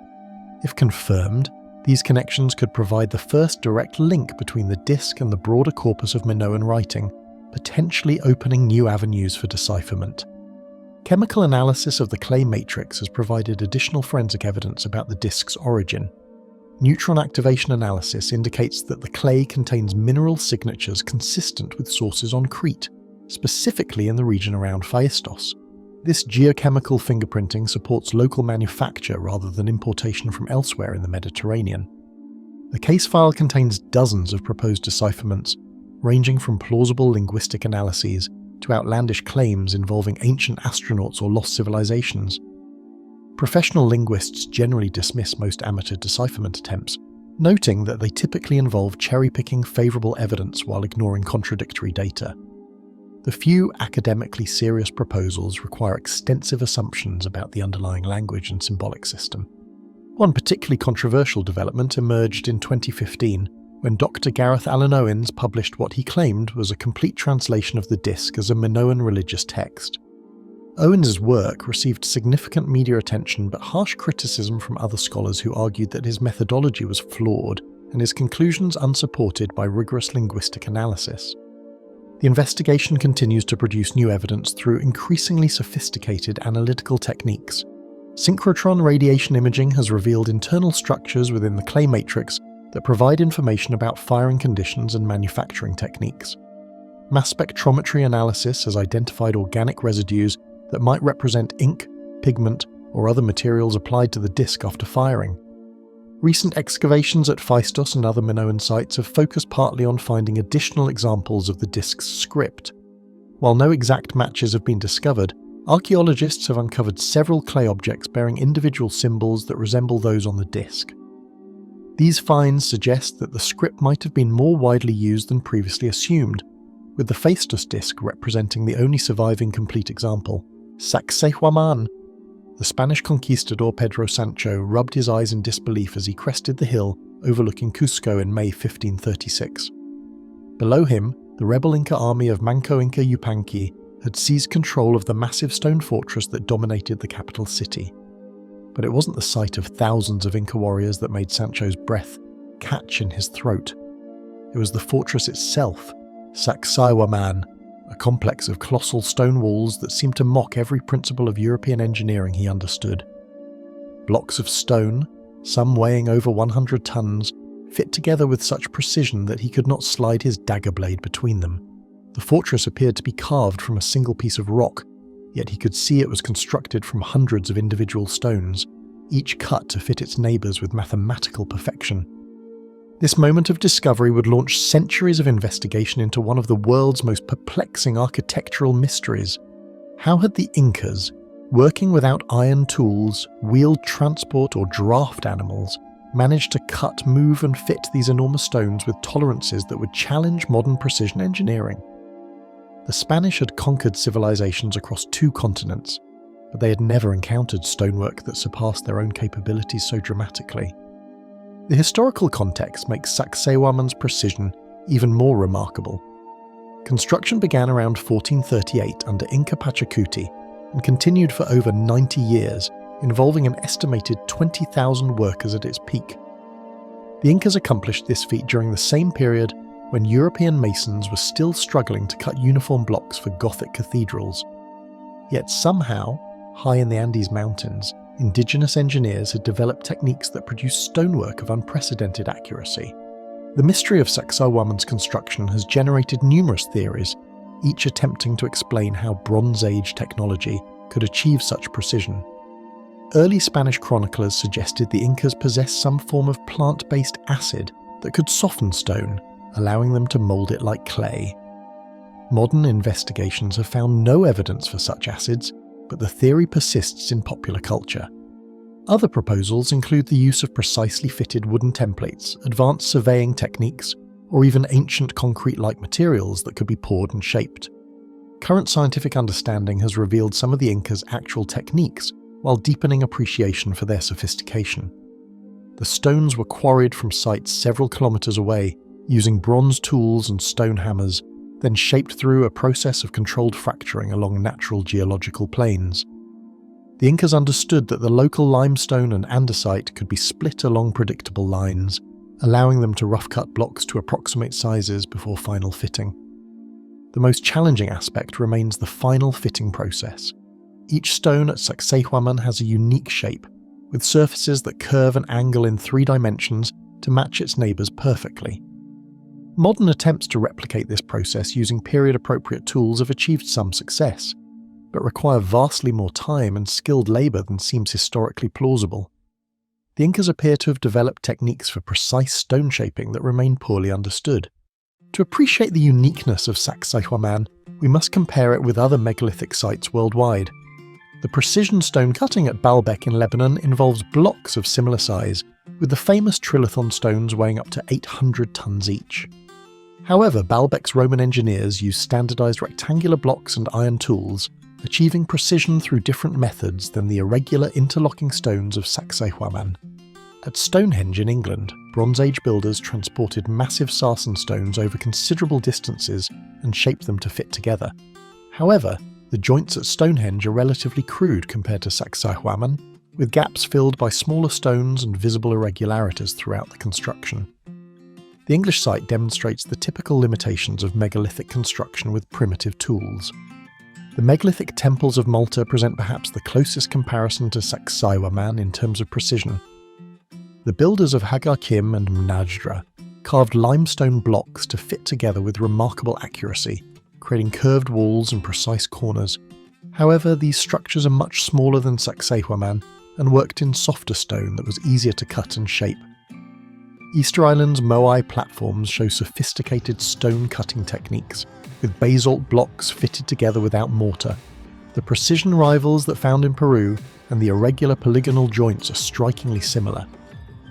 If confirmed, these connections could provide the first direct link between the disc and the broader corpus of Minoan writing, potentially opening new avenues for decipherment. Chemical analysis of the clay matrix has provided additional forensic evidence about the disc's origin. Neutron activation analysis indicates that the clay contains mineral signatures consistent with sources on Crete, specifically in the region around Phaistos. This geochemical fingerprinting supports local manufacture rather than importation from elsewhere in the Mediterranean. The case file contains dozens of proposed decipherments, ranging from plausible linguistic analyses to outlandish claims involving ancient astronauts or lost civilizations. Professional linguists generally dismiss most amateur decipherment attempts, noting that they typically involve cherry-picking favourable evidence while ignoring contradictory data. The few academically serious proposals require extensive assumptions about the underlying language and symbolic system. One particularly controversial development emerged in 2015 when Dr. Gareth Allen Owens published what he claimed was a complete translation of the disc as a Minoan religious text. Owens's work received significant media attention but harsh criticism from other scholars who argued that his methodology was flawed and his conclusions unsupported by rigorous linguistic analysis. The investigation continues to produce new evidence through increasingly sophisticated analytical techniques. Synchrotron radiation imaging has revealed internal structures within the clay matrix that provide information about firing conditions and manufacturing techniques. Mass spectrometry analysis has identified organic residues that might represent ink, pigment, or other materials applied to the disc after firing. Recent excavations at Phaistos and other Minoan sites have focused partly on finding additional examples of the disc's script. While no exact matches have been discovered, archaeologists have uncovered several clay objects bearing individual symbols that resemble those on the disc. These finds suggest that the script might have been more widely used than previously assumed, with the Phaistos disc representing the only surviving complete example. Sacsayhuaman. The Spanish conquistador Pedro Sancho rubbed his eyes in disbelief as he crested the hill overlooking Cusco in May 1536. Below him, the rebel Inca army of Manco Inca Yupanqui had seized control of the massive stone fortress that dominated the capital city. But it wasn't the sight of thousands of Inca warriors that made Sancho's breath catch in his throat. It was the fortress itself, Sacsayhuaman, a complex of colossal stone walls that seemed to mock every principle of European engineering he understood. Blocks of stone, some weighing over 100 tons, fit together with such precision that he could not slide his dagger blade between them. The fortress appeared to be carved from a single piece of rock, yet he could see it was constructed from hundreds of individual stones, each cut to fit its neighbours with mathematical perfection. This moment of discovery would launch centuries of investigation into one of the world's most perplexing architectural mysteries. How had the Incas, working without iron tools, wheeled transport or draft animals, managed to cut, move and fit these enormous stones with tolerances that would challenge modern precision engineering? The Spanish had conquered civilizations across 2 continents, but they had never encountered stonework that surpassed their own capabilities so dramatically. The historical context makes Sacsayhuaman's precision even more remarkable. Construction began around 1438 under Inca Pachacuti and continued for over 90 years, involving an estimated 20,000 workers at its peak. The Incas accomplished this feat during the same period when European masons were still struggling to cut uniform blocks for Gothic cathedrals. Yet somehow, high in the Andes Mountains, indigenous engineers had developed techniques that produced stonework of unprecedented accuracy. The mystery of Sacsayhuaman's construction has generated numerous theories, each attempting to explain how Bronze Age technology could achieve such precision. Early Spanish chroniclers suggested the Incas possessed some form of plant-based acid that could soften stone, allowing them to mould it like clay. Modern investigations have found no evidence for such acids, but the theory persists in popular culture. Other proposals include the use of precisely fitted wooden templates, advanced surveying techniques, or even ancient concrete-like materials that could be poured and shaped. Current scientific understanding has revealed some of the Incas' actual techniques, while deepening appreciation for their sophistication. The stones were quarried from sites several kilometers away, using bronze tools and stone hammers, then shaped through a process of controlled fracturing along natural geological plains. The Incas understood that the local limestone and andesite could be split along predictable lines, allowing them to rough-cut blocks to approximate sizes before final fitting. The most challenging aspect remains the final fitting process. Each stone at Sacsayhuaman has a unique shape, with surfaces that curve and angle in 3 dimensions to match its neighbours perfectly. Modern attempts to replicate this process using period-appropriate tools have achieved some success, but require vastly more time and skilled labour than seems historically plausible. The Incas appear to have developed techniques for precise stone shaping that remain poorly understood. To appreciate the uniqueness of Sacsayhuaman, we must compare it with other megalithic sites worldwide. The precision stone cutting at Baalbek in Lebanon involves blocks of similar size, with the famous trilithon stones weighing up to 800 tons each. However, Baalbek's Roman engineers used standardized rectangular blocks and iron tools, achieving precision through different methods than the irregular interlocking stones of Sacsayhuaman. At Stonehenge in England, Bronze Age builders transported massive sarsen stones over considerable distances and shaped them to fit together. However, the joints at Stonehenge are relatively crude compared to Sacsayhuaman, with gaps filled by smaller stones and visible irregularities throughout the construction. The English site demonstrates the typical limitations of megalithic construction with primitive tools. The megalithic temples of Malta present perhaps the closest comparison to Sacsayhuaman in terms of precision. The builders of Hagar Kim and Mnajdra carved limestone blocks to fit together with remarkable accuracy, creating curved walls and precise corners. However, these structures are much smaller than Sacsayhuaman and worked in softer stone that was easier to cut and shape. Easter Island's Moai platforms show sophisticated stone cutting techniques, with basalt blocks fitted together without mortar. The precision rivals that found in Peru and the irregular polygonal joints are strikingly similar.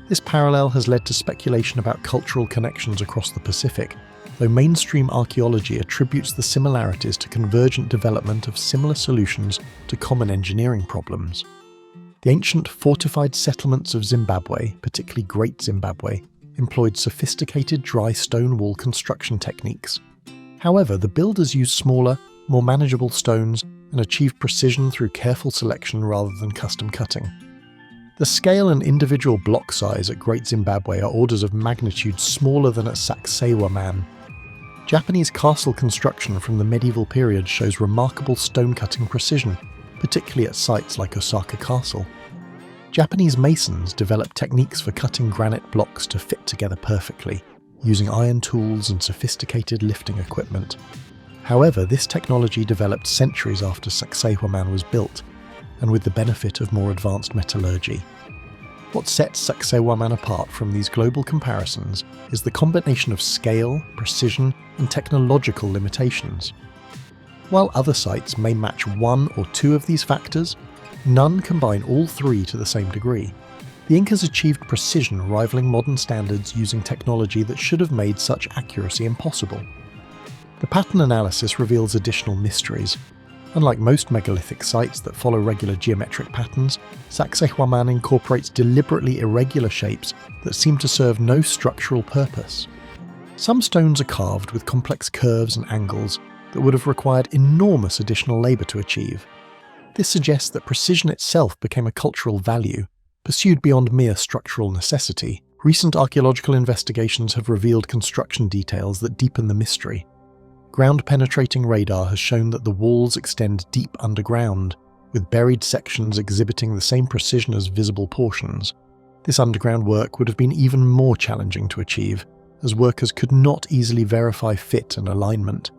This parallel has led to speculation about cultural connections across the Pacific, though mainstream archaeology attributes the similarities to convergent development of similar solutions to common engineering problems. The ancient fortified settlements of Zimbabwe, particularly Great Zimbabwe, employed sophisticated dry stone wall construction techniques. However, the builders used smaller, more manageable stones and achieved precision through careful selection rather than custom cutting. The scale and individual block size at Great Zimbabwe are orders of magnitude smaller than at Sacsayhuaman. Japanese castle construction from the medieval period shows remarkable stone-cutting precision, particularly at sites like Osaka Castle. Japanese masons developed techniques for cutting granite blocks to fit together perfectly, using iron tools and sophisticated lifting equipment. However, this technology developed centuries after Sacsayhuaman was built, and with the benefit of more advanced metallurgy. What sets Sacsayhuaman apart from these global comparisons is the combination of scale, precision, and technological limitations. While other sites may match one or two of these factors, none combine all three to the same degree. The Incas achieved precision rivaling modern standards using technology that should have made such accuracy impossible. The pattern analysis reveals additional mysteries. Unlike most megalithic sites that follow regular geometric patterns, Sacsayhuaman incorporates deliberately irregular shapes that seem to serve no structural purpose. Some stones are carved with complex curves and angles that would have required enormous additional labour to achieve. This suggests that precision itself became a cultural value, pursued beyond mere structural necessity. Recent archaeological investigations have revealed construction details that deepen the mystery. Ground-penetrating radar has shown that the walls extend deep underground, with buried sections exhibiting the same precision as visible portions. This underground work would have been even more challenging to achieve, as workers could not easily verify fit and alignment.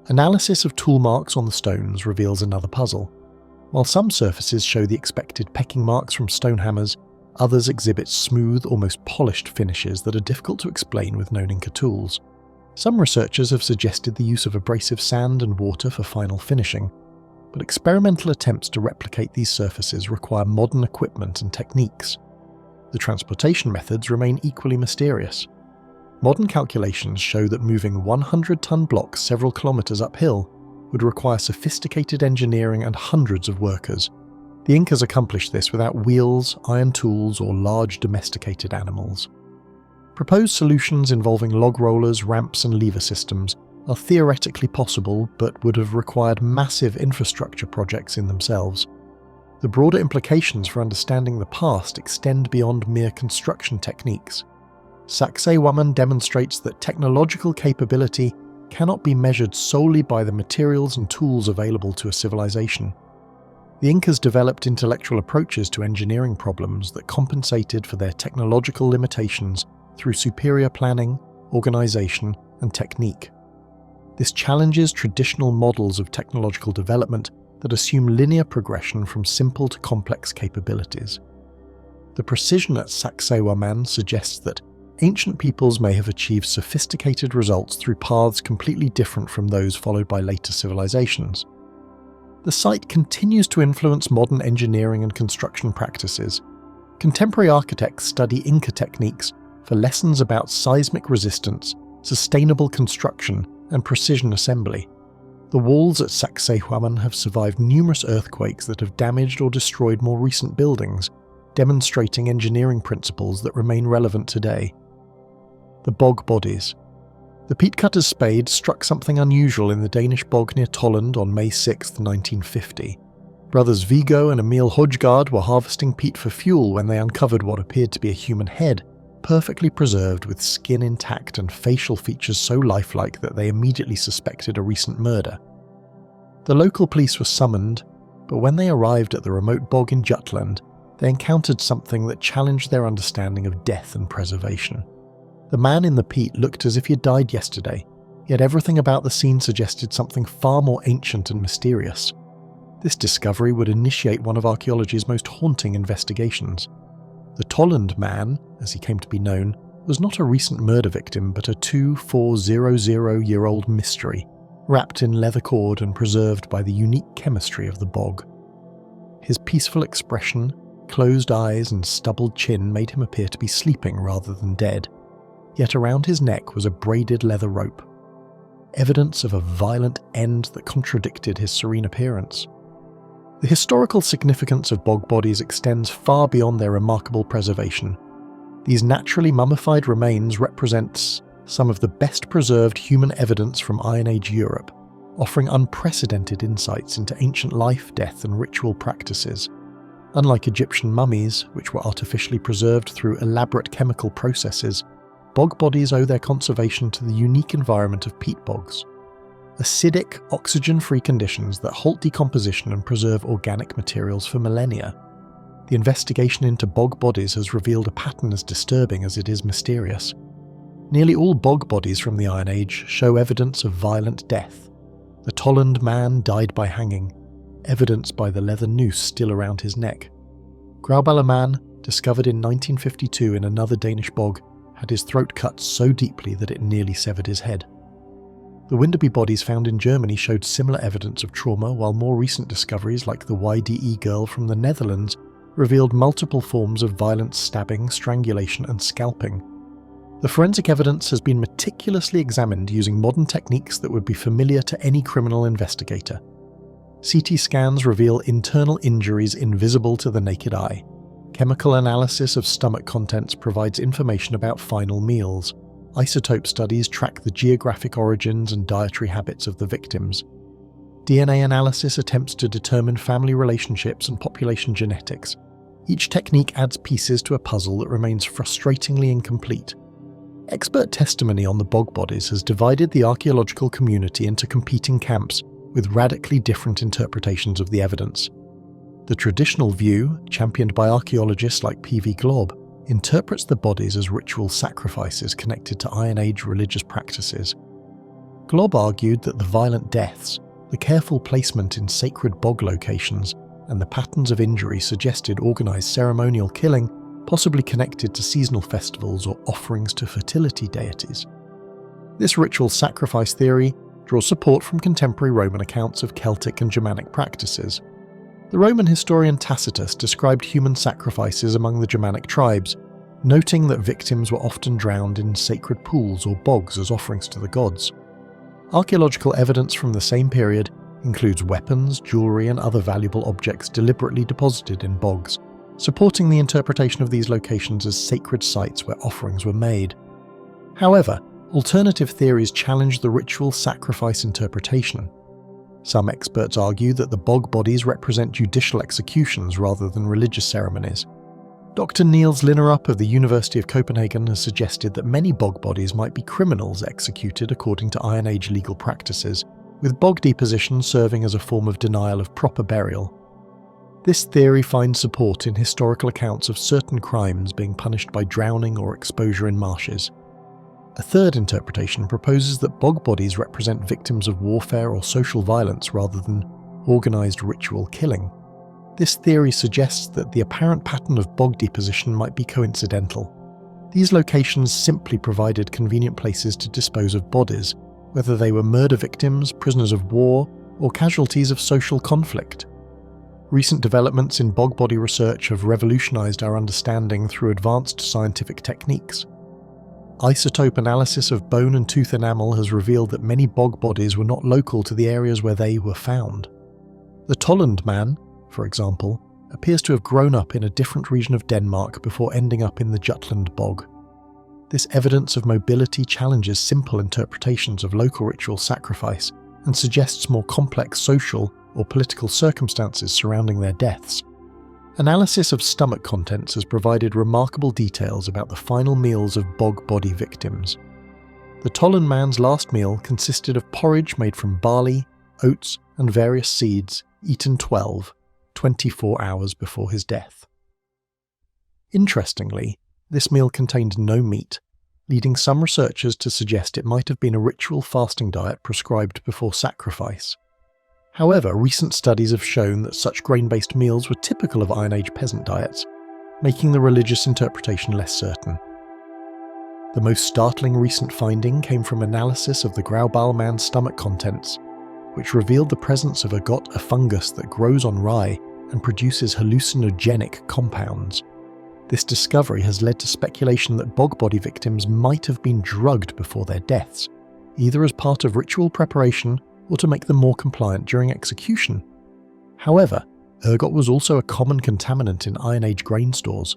Analysis of tool marks on the stones reveals another puzzle. While some surfaces show the expected pecking marks from stone hammers, others exhibit smooth, almost polished finishes that are difficult to explain with known Inca tools. Some researchers have suggested the use of abrasive sand and water for final finishing, but experimental attempts to replicate these surfaces require modern equipment and techniques. The transportation methods remain equally mysterious. Modern calculations show that moving 100-ton blocks several kilometers uphill would require sophisticated engineering and hundreds of workers. The Incas accomplished this without wheels, iron tools, or large domesticated animals. Proposed solutions involving log rollers, ramps, and lever systems are theoretically possible but would have required massive infrastructure projects in themselves. The broader implications for understanding the past extend beyond mere construction techniques. Sacsayhuaman demonstrates that technological capability cannot be measured solely by the materials and tools available to a civilization. The Incas developed intellectual approaches to engineering problems that compensated for their technological limitations through superior planning, organisation, and technique. This challenges traditional models of technological development that assume linear progression from simple to complex capabilities. The precision at Sacsayhuaman suggests that ancient peoples may have achieved sophisticated results through paths completely different from those followed by later civilizations. The site continues to influence modern engineering and construction practices. Contemporary architects study Inca techniques for lessons about seismic resistance, sustainable construction, and precision assembly. The walls at Sacsayhuaman have survived numerous earthquakes that have damaged or destroyed more recent buildings, demonstrating engineering principles that remain relevant today. The bog bodies. The peat cutter's spade struck something unusual in the Danish bog near Tolland on May 6, 1950. Brothers Viggo and Emil Højgaard were harvesting peat for fuel when they uncovered what appeared to be a human head, perfectly preserved with skin intact and facial features so lifelike that they immediately suspected a recent murder. The local police were summoned, but when they arrived at the remote bog in Jutland, they encountered something that challenged their understanding of death and preservation. The man in the peat looked as if he had died yesterday, yet everything about the scene suggested something far more ancient and mysterious. This discovery would initiate one of archaeology's most haunting investigations. The Tolland man, as he came to be known, was not a recent murder victim but a 2400-year-old mystery, wrapped in leather cord and preserved by the unique chemistry of the bog. His peaceful expression, closed eyes and stubbled chin made him appear to be sleeping rather than dead. Yet around his neck was a braided leather rope, evidence of a violent end that contradicted his serene appearance. The historical significance of bog bodies extends far beyond their remarkable preservation. These naturally mummified remains represent some of the best preserved human evidence from Iron Age Europe, offering unprecedented insights into ancient life, death, and ritual practices. Unlike Egyptian mummies, which were artificially preserved through elaborate chemical processes, bog bodies owe their conservation to the unique environment of peat bogs. Acidic, oxygen-free conditions that halt decomposition and preserve organic materials for millennia. The investigation into bog bodies has revealed a pattern as disturbing as it is mysterious. Nearly all bog bodies from the Iron Age show evidence of violent death. The Tolland man died by hanging, evidenced by the leather noose still around his neck. Grauballer man, discovered in 1952 in another Danish bog, had his throat cut so deeply that it nearly severed his head. The Winderby bodies found in Germany showed similar evidence of trauma, while more recent discoveries like the YDE girl from the Netherlands revealed multiple forms of violent stabbing, strangulation and scalping. The forensic evidence has been meticulously examined using modern techniques that would be familiar to any criminal investigator. CT scans reveal internal injuries invisible to the naked eye. Chemical analysis of stomach contents provides information about final meals. Isotope studies track the geographic origins and dietary habits of the victims. DNA analysis attempts to determine family relationships and population genetics. Each technique adds pieces to a puzzle that remains frustratingly incomplete. Expert testimony on the bog bodies has divided the archaeological community into competing camps with radically different interpretations of the evidence. The traditional view, championed by archaeologists like P.V. Glob, interprets the bodies as ritual sacrifices connected to Iron Age religious practices. Glob argued that the violent deaths, the careful placement in sacred bog locations, and the patterns of injury suggested organised ceremonial killing, possibly connected to seasonal festivals or offerings to fertility deities. This ritual sacrifice theory draws support from contemporary Roman accounts of Celtic and Germanic practices. The Roman historian Tacitus described human sacrifices among the Germanic tribes, noting that victims were often drowned in sacred pools or bogs as offerings to the gods. Archaeological evidence from the same period includes weapons, jewellery and other valuable objects deliberately deposited in bogs, supporting the interpretation of these locations as sacred sites where offerings were made. However, alternative theories challenge the ritual sacrifice interpretation. Some experts argue that the bog bodies represent judicial executions rather than religious ceremonies. Dr. Niels Linnerup of the University of Copenhagen has suggested that many bog bodies might be criminals executed according to Iron Age legal practices, with bog deposition serving as a form of denial of proper burial. This theory finds support in historical accounts of certain crimes being punished by drowning or exposure in marshes. A third interpretation proposes that bog bodies represent victims of warfare or social violence rather than organised ritual killing. This theory suggests that the apparent pattern of bog deposition might be coincidental. These locations simply provided convenient places to dispose of bodies, whether they were murder victims, prisoners of war, or casualties of social conflict. Recent developments in bog body research have revolutionized our understanding through advanced scientific techniques. Isotope analysis of bone and tooth enamel has revealed that many bog bodies were not local to the areas where they were found. The Tolland man, for example, appears to have grown up in a different region of Denmark before ending up in the Jutland bog. This evidence of mobility challenges simple interpretations of local ritual sacrifice and suggests more complex social or political circumstances surrounding their deaths. Analysis of stomach contents has provided remarkable details about the final meals of bog body victims. The Tolland man's last meal consisted of porridge made from barley, oats, and various seeds, eaten 24 hours before his death. Interestingly, this meal contained no meat, leading some researchers to suggest it might have been a ritual fasting diet prescribed before sacrifice. However, recent studies have shown that such grain-based meals were typical of Iron Age peasant diets, making the religious interpretation less certain. The most startling recent finding came from analysis of the Graubaal man's stomach contents, which revealed the presence of a fungus that grows on rye and produces hallucinogenic compounds. This discovery has led to speculation that bog body victims might have been drugged before their deaths, either as part of ritual preparation or to make them more compliant during execution. However, ergot was also a common contaminant in Iron Age grain stores,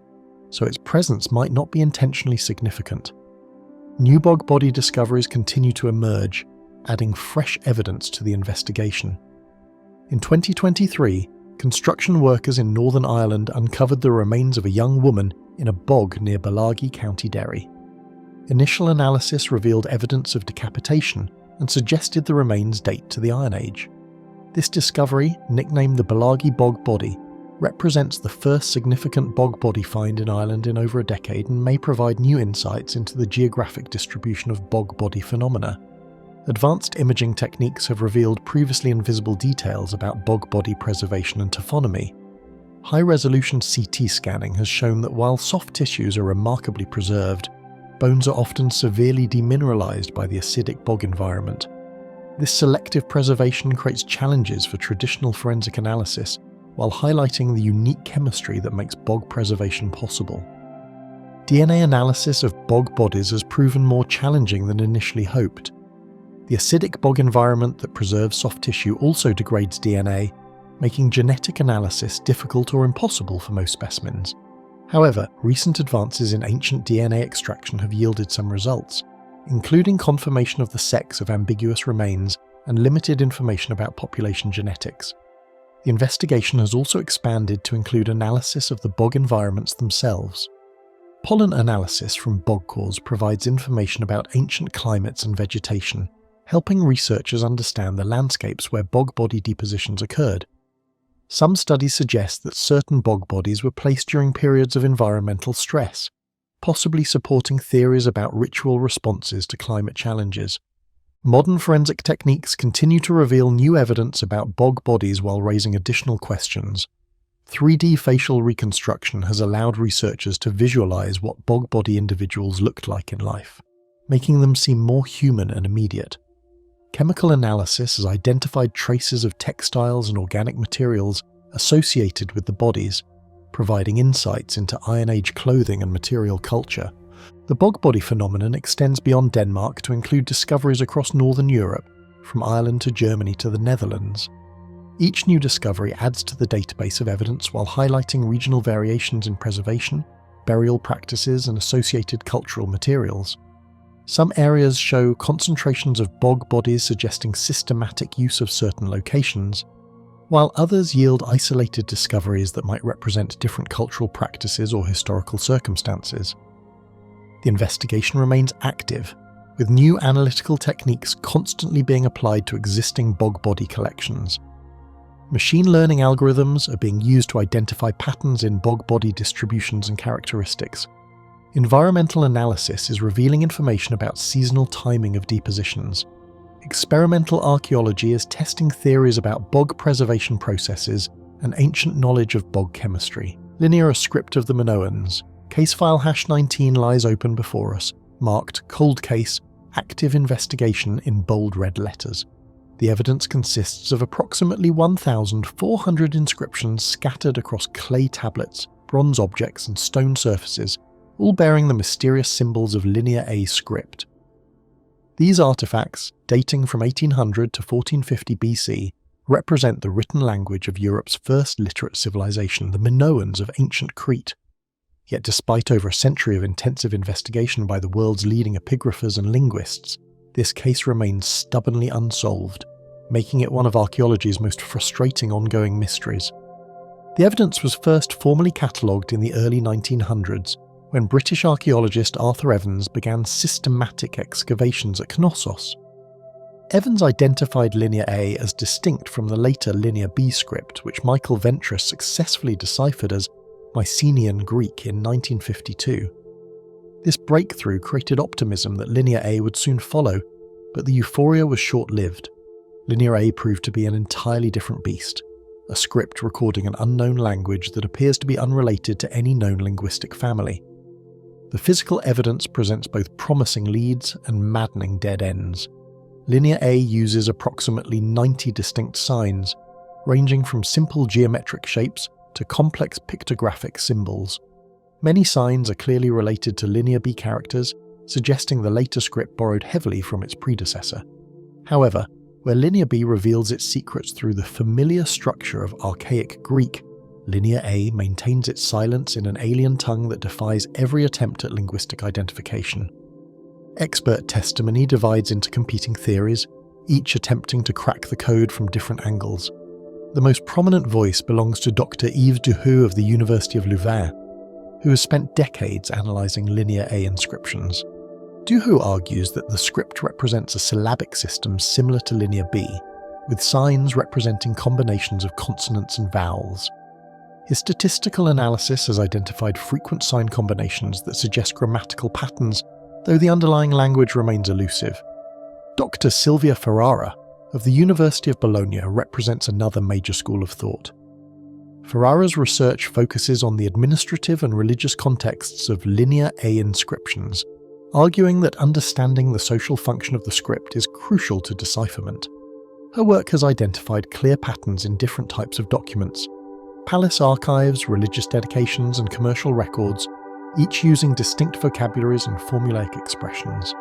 so its presence might not be intentionally significant. New bog body discoveries continue to emerge, adding fresh evidence to the investigation. In 2023, construction workers in Northern Ireland uncovered the remains of a young woman in a bog near Balagi, County Derry. Initial analysis revealed evidence of decapitation and suggested the remains date to the Iron Age. This discovery, nicknamed the Balagi Bog Body, represents the first significant bog body find in Ireland in over a decade and may provide new insights into the geographic distribution of bog body phenomena. Advanced imaging techniques have revealed previously invisible details about bog body preservation and taphonomy. High-resolution CT scanning has shown that while soft tissues are remarkably preserved, bones are often severely demineralized by the acidic bog environment. This selective preservation creates challenges for traditional forensic analysis, while highlighting the unique chemistry that makes bog preservation possible. DNA analysis of bog bodies has proven more challenging than initially hoped. The acidic bog environment that preserves soft tissue also degrades DNA, making genetic analysis difficult or impossible for most specimens. However, recent advances in ancient DNA extraction have yielded some results, including confirmation of the sex of ambiguous remains and limited information about population genetics. The investigation has also expanded to include analysis of the bog environments themselves. Pollen analysis from bog cores provides information about ancient climates and vegetation, helping researchers understand the landscapes where bog body depositions occurred. Some studies suggest that certain bog bodies were placed during periods of environmental stress, possibly supporting theories about ritual responses to climate challenges. Modern forensic techniques continue to reveal new evidence about bog bodies while raising additional questions. 3D facial reconstruction has allowed researchers to visualize what bog body individuals looked like in life, making them seem more human and immediate. Chemical analysis has identified traces of textiles and organic materials associated with the bodies, providing insights into Iron Age clothing and material culture. The bog body phenomenon extends beyond Denmark to include discoveries across Northern Europe, from Ireland to Germany to the Netherlands. Each new discovery adds to the database of evidence while highlighting regional variations in preservation, burial practices, and associated cultural materials. Some areas show concentrations of bog bodies suggesting systematic use of certain locations, while others yield isolated discoveries that might represent different cultural practices or historical circumstances. The investigation remains active, with new analytical techniques constantly being applied to existing bog body collections. Machine learning algorithms are being used to identify patterns in bog body distributions and characteristics. Environmental analysis is revealing information about seasonal timing of depositions. Experimental archaeology is testing theories about bog preservation processes and ancient knowledge of bog chemistry. Linear script of the Minoans. Case file #19 lies open before us, marked Cold Case, Active Investigation in bold red letters. The evidence consists of approximately 1,400 inscriptions scattered across clay tablets, bronze objects and stone surfaces, all bearing the mysterious symbols of Linear A script. These artifacts, dating from 1800 to 1450 BC, represent the written language of Europe's first literate civilization, the Minoans of ancient Crete. Yet despite over a century of intensive investigation by the world's leading epigraphers and linguists, this case remains stubbornly unsolved, making it one of archaeology's most frustrating ongoing mysteries. The evidence was first formally catalogued in the early 1900s, when British archaeologist Arthur Evans began systematic excavations at Knossos. Evans identified Linear A as distinct from the later Linear B script, which Michael Ventris successfully deciphered as Mycenaean Greek in 1952. This breakthrough created optimism that Linear A would soon follow, but the euphoria was short-lived. Linear A proved to be an entirely different beast, a script recording an unknown language that appears to be unrelated to any known linguistic family. The physical evidence presents both promising leads and maddening dead ends. Linear A uses approximately 90 distinct signs, ranging from simple geometric shapes to complex pictographic symbols. Many signs are clearly related to Linear B characters, suggesting the later script borrowed heavily from its predecessor. However, where Linear B reveals its secrets through the familiar structure of archaic Greek, Linear A maintains its silence in an alien tongue that defies every attempt at linguistic identification. Expert testimony divides into competing theories, each attempting to crack the code from different angles. The most prominent voice belongs to Dr. Yves Duhoux of the University of Louvain, who has spent decades analysing Linear A inscriptions. Duhoux argues that the script represents a syllabic system similar to Linear B, with signs representing combinations of consonants and vowels. His statistical analysis has identified frequent sign combinations that suggest grammatical patterns, though the underlying language remains elusive. Dr. Silvia Ferrara of the University of Bologna represents another major school of thought. Ferrara's research focuses on the administrative and religious contexts of Linear A inscriptions, arguing that understanding the social function of the script is crucial to decipherment. Her work has identified clear patterns in different types of documents: palace archives, religious dedications, and commercial records, each using distinct vocabularies and formulaic expressions.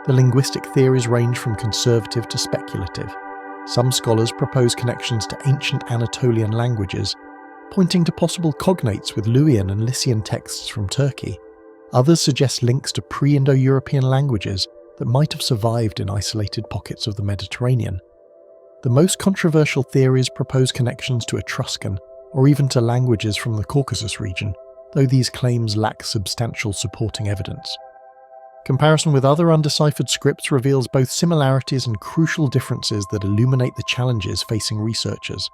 The linguistic theories range from conservative to speculative. Some scholars propose connections to ancient Anatolian languages, pointing to possible cognates with Luwian and Lycian texts from Turkey. Others suggest links to pre-Indo-European languages that might have survived in isolated pockets of the Mediterranean. The most controversial theories propose connections to Etruscan, or even to languages from the Caucasus region, though these claims lack substantial supporting evidence. Comparison with other undeciphered scripts reveals both similarities and crucial differences that illuminate the challenges facing researchers.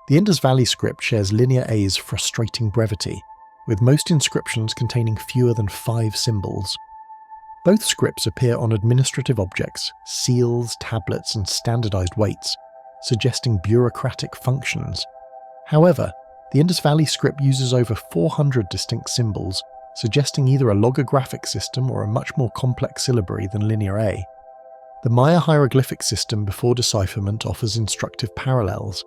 The Indus Valley script shares Linear A's frustrating brevity, with most inscriptions containing fewer than 5 symbols. Both scripts appear on administrative objects, seals, tablets, and standardized weights, suggesting bureaucratic functions. However, the Indus Valley script uses over 400 distinct symbols, suggesting either a logographic system or a much more complex syllabary than Linear A. The Maya hieroglyphic system before decipherment offers instructive parallels.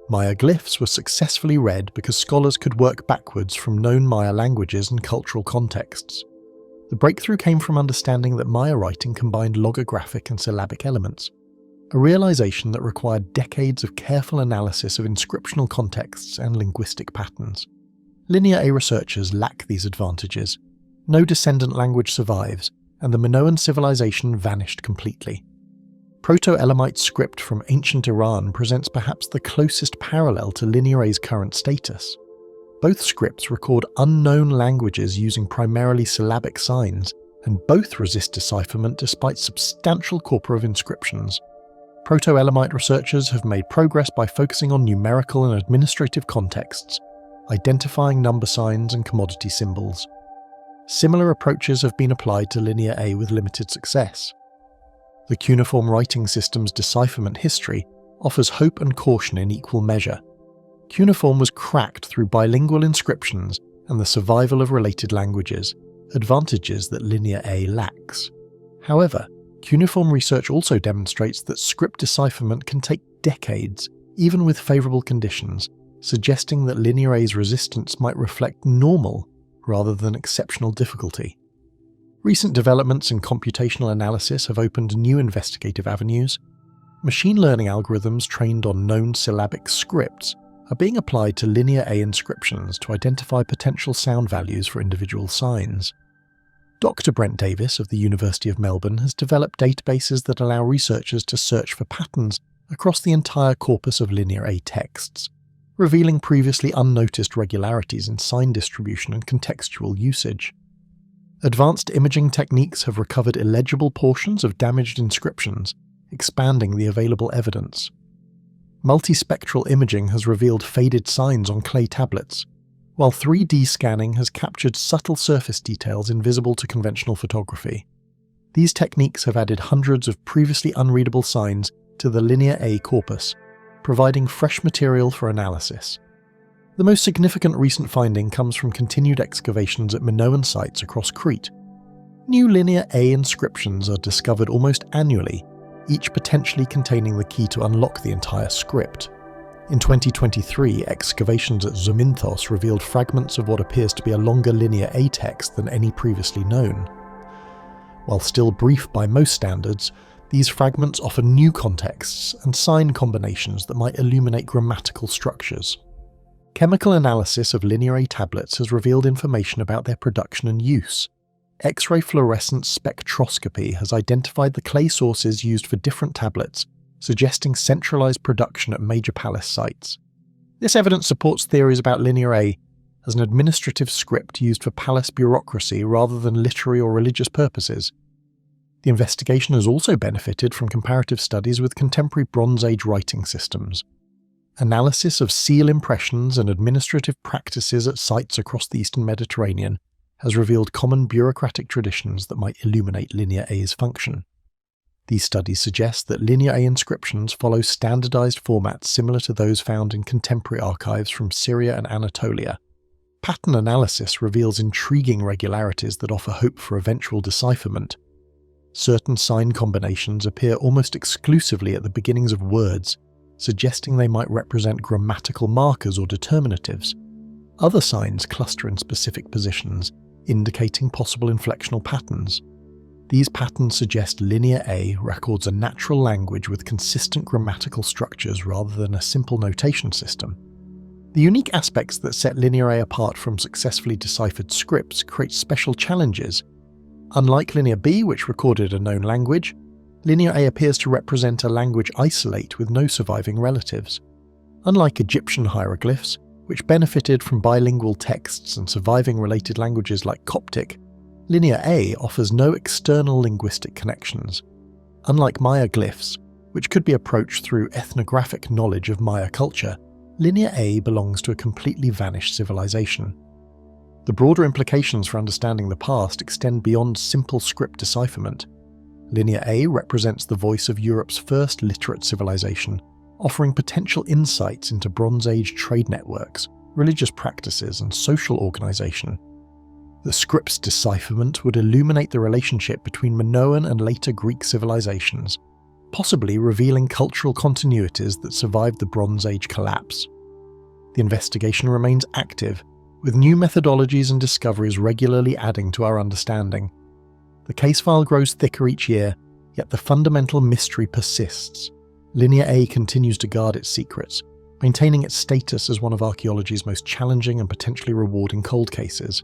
Maya glyphs were successfully read because scholars could work backwards from known Maya languages and cultural contexts. The breakthrough came from understanding that Maya writing combined logographic and syllabic elements, a realization that required decades of careful analysis of inscriptional contexts and linguistic patterns. Linear A researchers lack these advantages. No descendant language survives, and the Minoan civilization vanished completely. Proto-Elamite script from ancient Iran presents perhaps the closest parallel to Linear A's current status. Both scripts record unknown languages using primarily syllabic signs, and both resist decipherment despite substantial corpora of inscriptions. Proto-Elamite researchers have made progress by focusing on numerical and administrative contexts, identifying number signs and commodity symbols. similar approaches have been applied to Linear A with limited success. The cuneiform writing system's decipherment history offers hope and caution in equal measure. Cuneiform was cracked through bilingual inscriptions and the survival of related languages, advantages that Linear A lacks. However, cuneiform research also demonstrates that script decipherment can take decades, even with favourable conditions, suggesting that Linear A's resistance might reflect normal rather than exceptional difficulty. Recent developments in computational analysis have opened new investigative avenues. Machine learning algorithms trained on known syllabic scripts are being applied to Linear A inscriptions to identify potential sound values for individual signs. Dr. Brent Davis of the University of Melbourne has developed databases that allow researchers to search for patterns across the entire corpus of Linear A texts, revealing previously unnoticed regularities in sign distribution and contextual usage. Advanced imaging techniques have recovered illegible portions of damaged inscriptions, expanding the available evidence. Multispectral imaging has revealed faded signs on clay tablets, while 3D scanning has captured subtle surface details invisible to conventional photography. These techniques have added hundreds of previously unreadable signs to the Linear A corpus, providing fresh material for analysis. The most significant recent finding comes from continued excavations at Minoan sites across Crete. New Linear A inscriptions are discovered almost annually, each potentially containing the key to unlock the entire script. In 2023, excavations at Zominthos revealed fragments of what appears to be a longer Linear A text than any previously known. While still brief by most standards, these fragments offer new contexts and sign combinations that might illuminate grammatical structures. Chemical analysis of Linear A tablets has revealed information about their production and use. X-ray fluorescence spectroscopy has identified the clay sources used for different tablets, suggesting centralized production at major palace sites. This evidence supports theories about Linear A as an administrative script used for palace bureaucracy rather than literary or religious purposes. The investigation has also benefited from comparative studies with contemporary Bronze Age writing systems. Analysis of seal impressions and administrative practices at sites across the Eastern Mediterranean has revealed common bureaucratic traditions that might illuminate Linear A's function. These studies suggest that Linear A inscriptions follow standardized formats similar to those found in contemporary archives from Syria and Anatolia. Pattern analysis reveals intriguing regularities that offer hope for eventual decipherment. Certain sign combinations appear almost exclusively at the beginnings of words, suggesting they might represent grammatical markers or determinatives. Other signs cluster in specific positions, indicating possible inflectional patterns. These patterns suggest Linear A records a natural language with consistent grammatical structures rather than a simple notation system. The unique aspects that set Linear A apart from successfully deciphered scripts create special challenges. Unlike Linear B, which recorded a known language, Linear A appears to represent a language isolate with no surviving relatives. Unlike Egyptian hieroglyphs, which benefited from bilingual texts and surviving related languages like Coptic, Linear A offers no external linguistic connections. Unlike Maya glyphs, which could be approached through ethnographic knowledge of Maya culture, Linear A belongs to a completely vanished civilization. The broader implications for understanding the past extend beyond simple script decipherment. Linear A represents the voice of Europe's first literate civilization, offering potential insights into Bronze Age trade networks, religious practices, and social organization. The script's decipherment would illuminate the relationship between Minoan and later Greek civilizations, possibly revealing cultural continuities that survived the Bronze Age collapse. The investigation remains active, with new methodologies and discoveries regularly adding to our understanding. The case file grows thicker each year, yet the fundamental mystery persists. Linear A continues to guard its secrets, maintaining its status as one of archaeology's most challenging and potentially rewarding cold cases.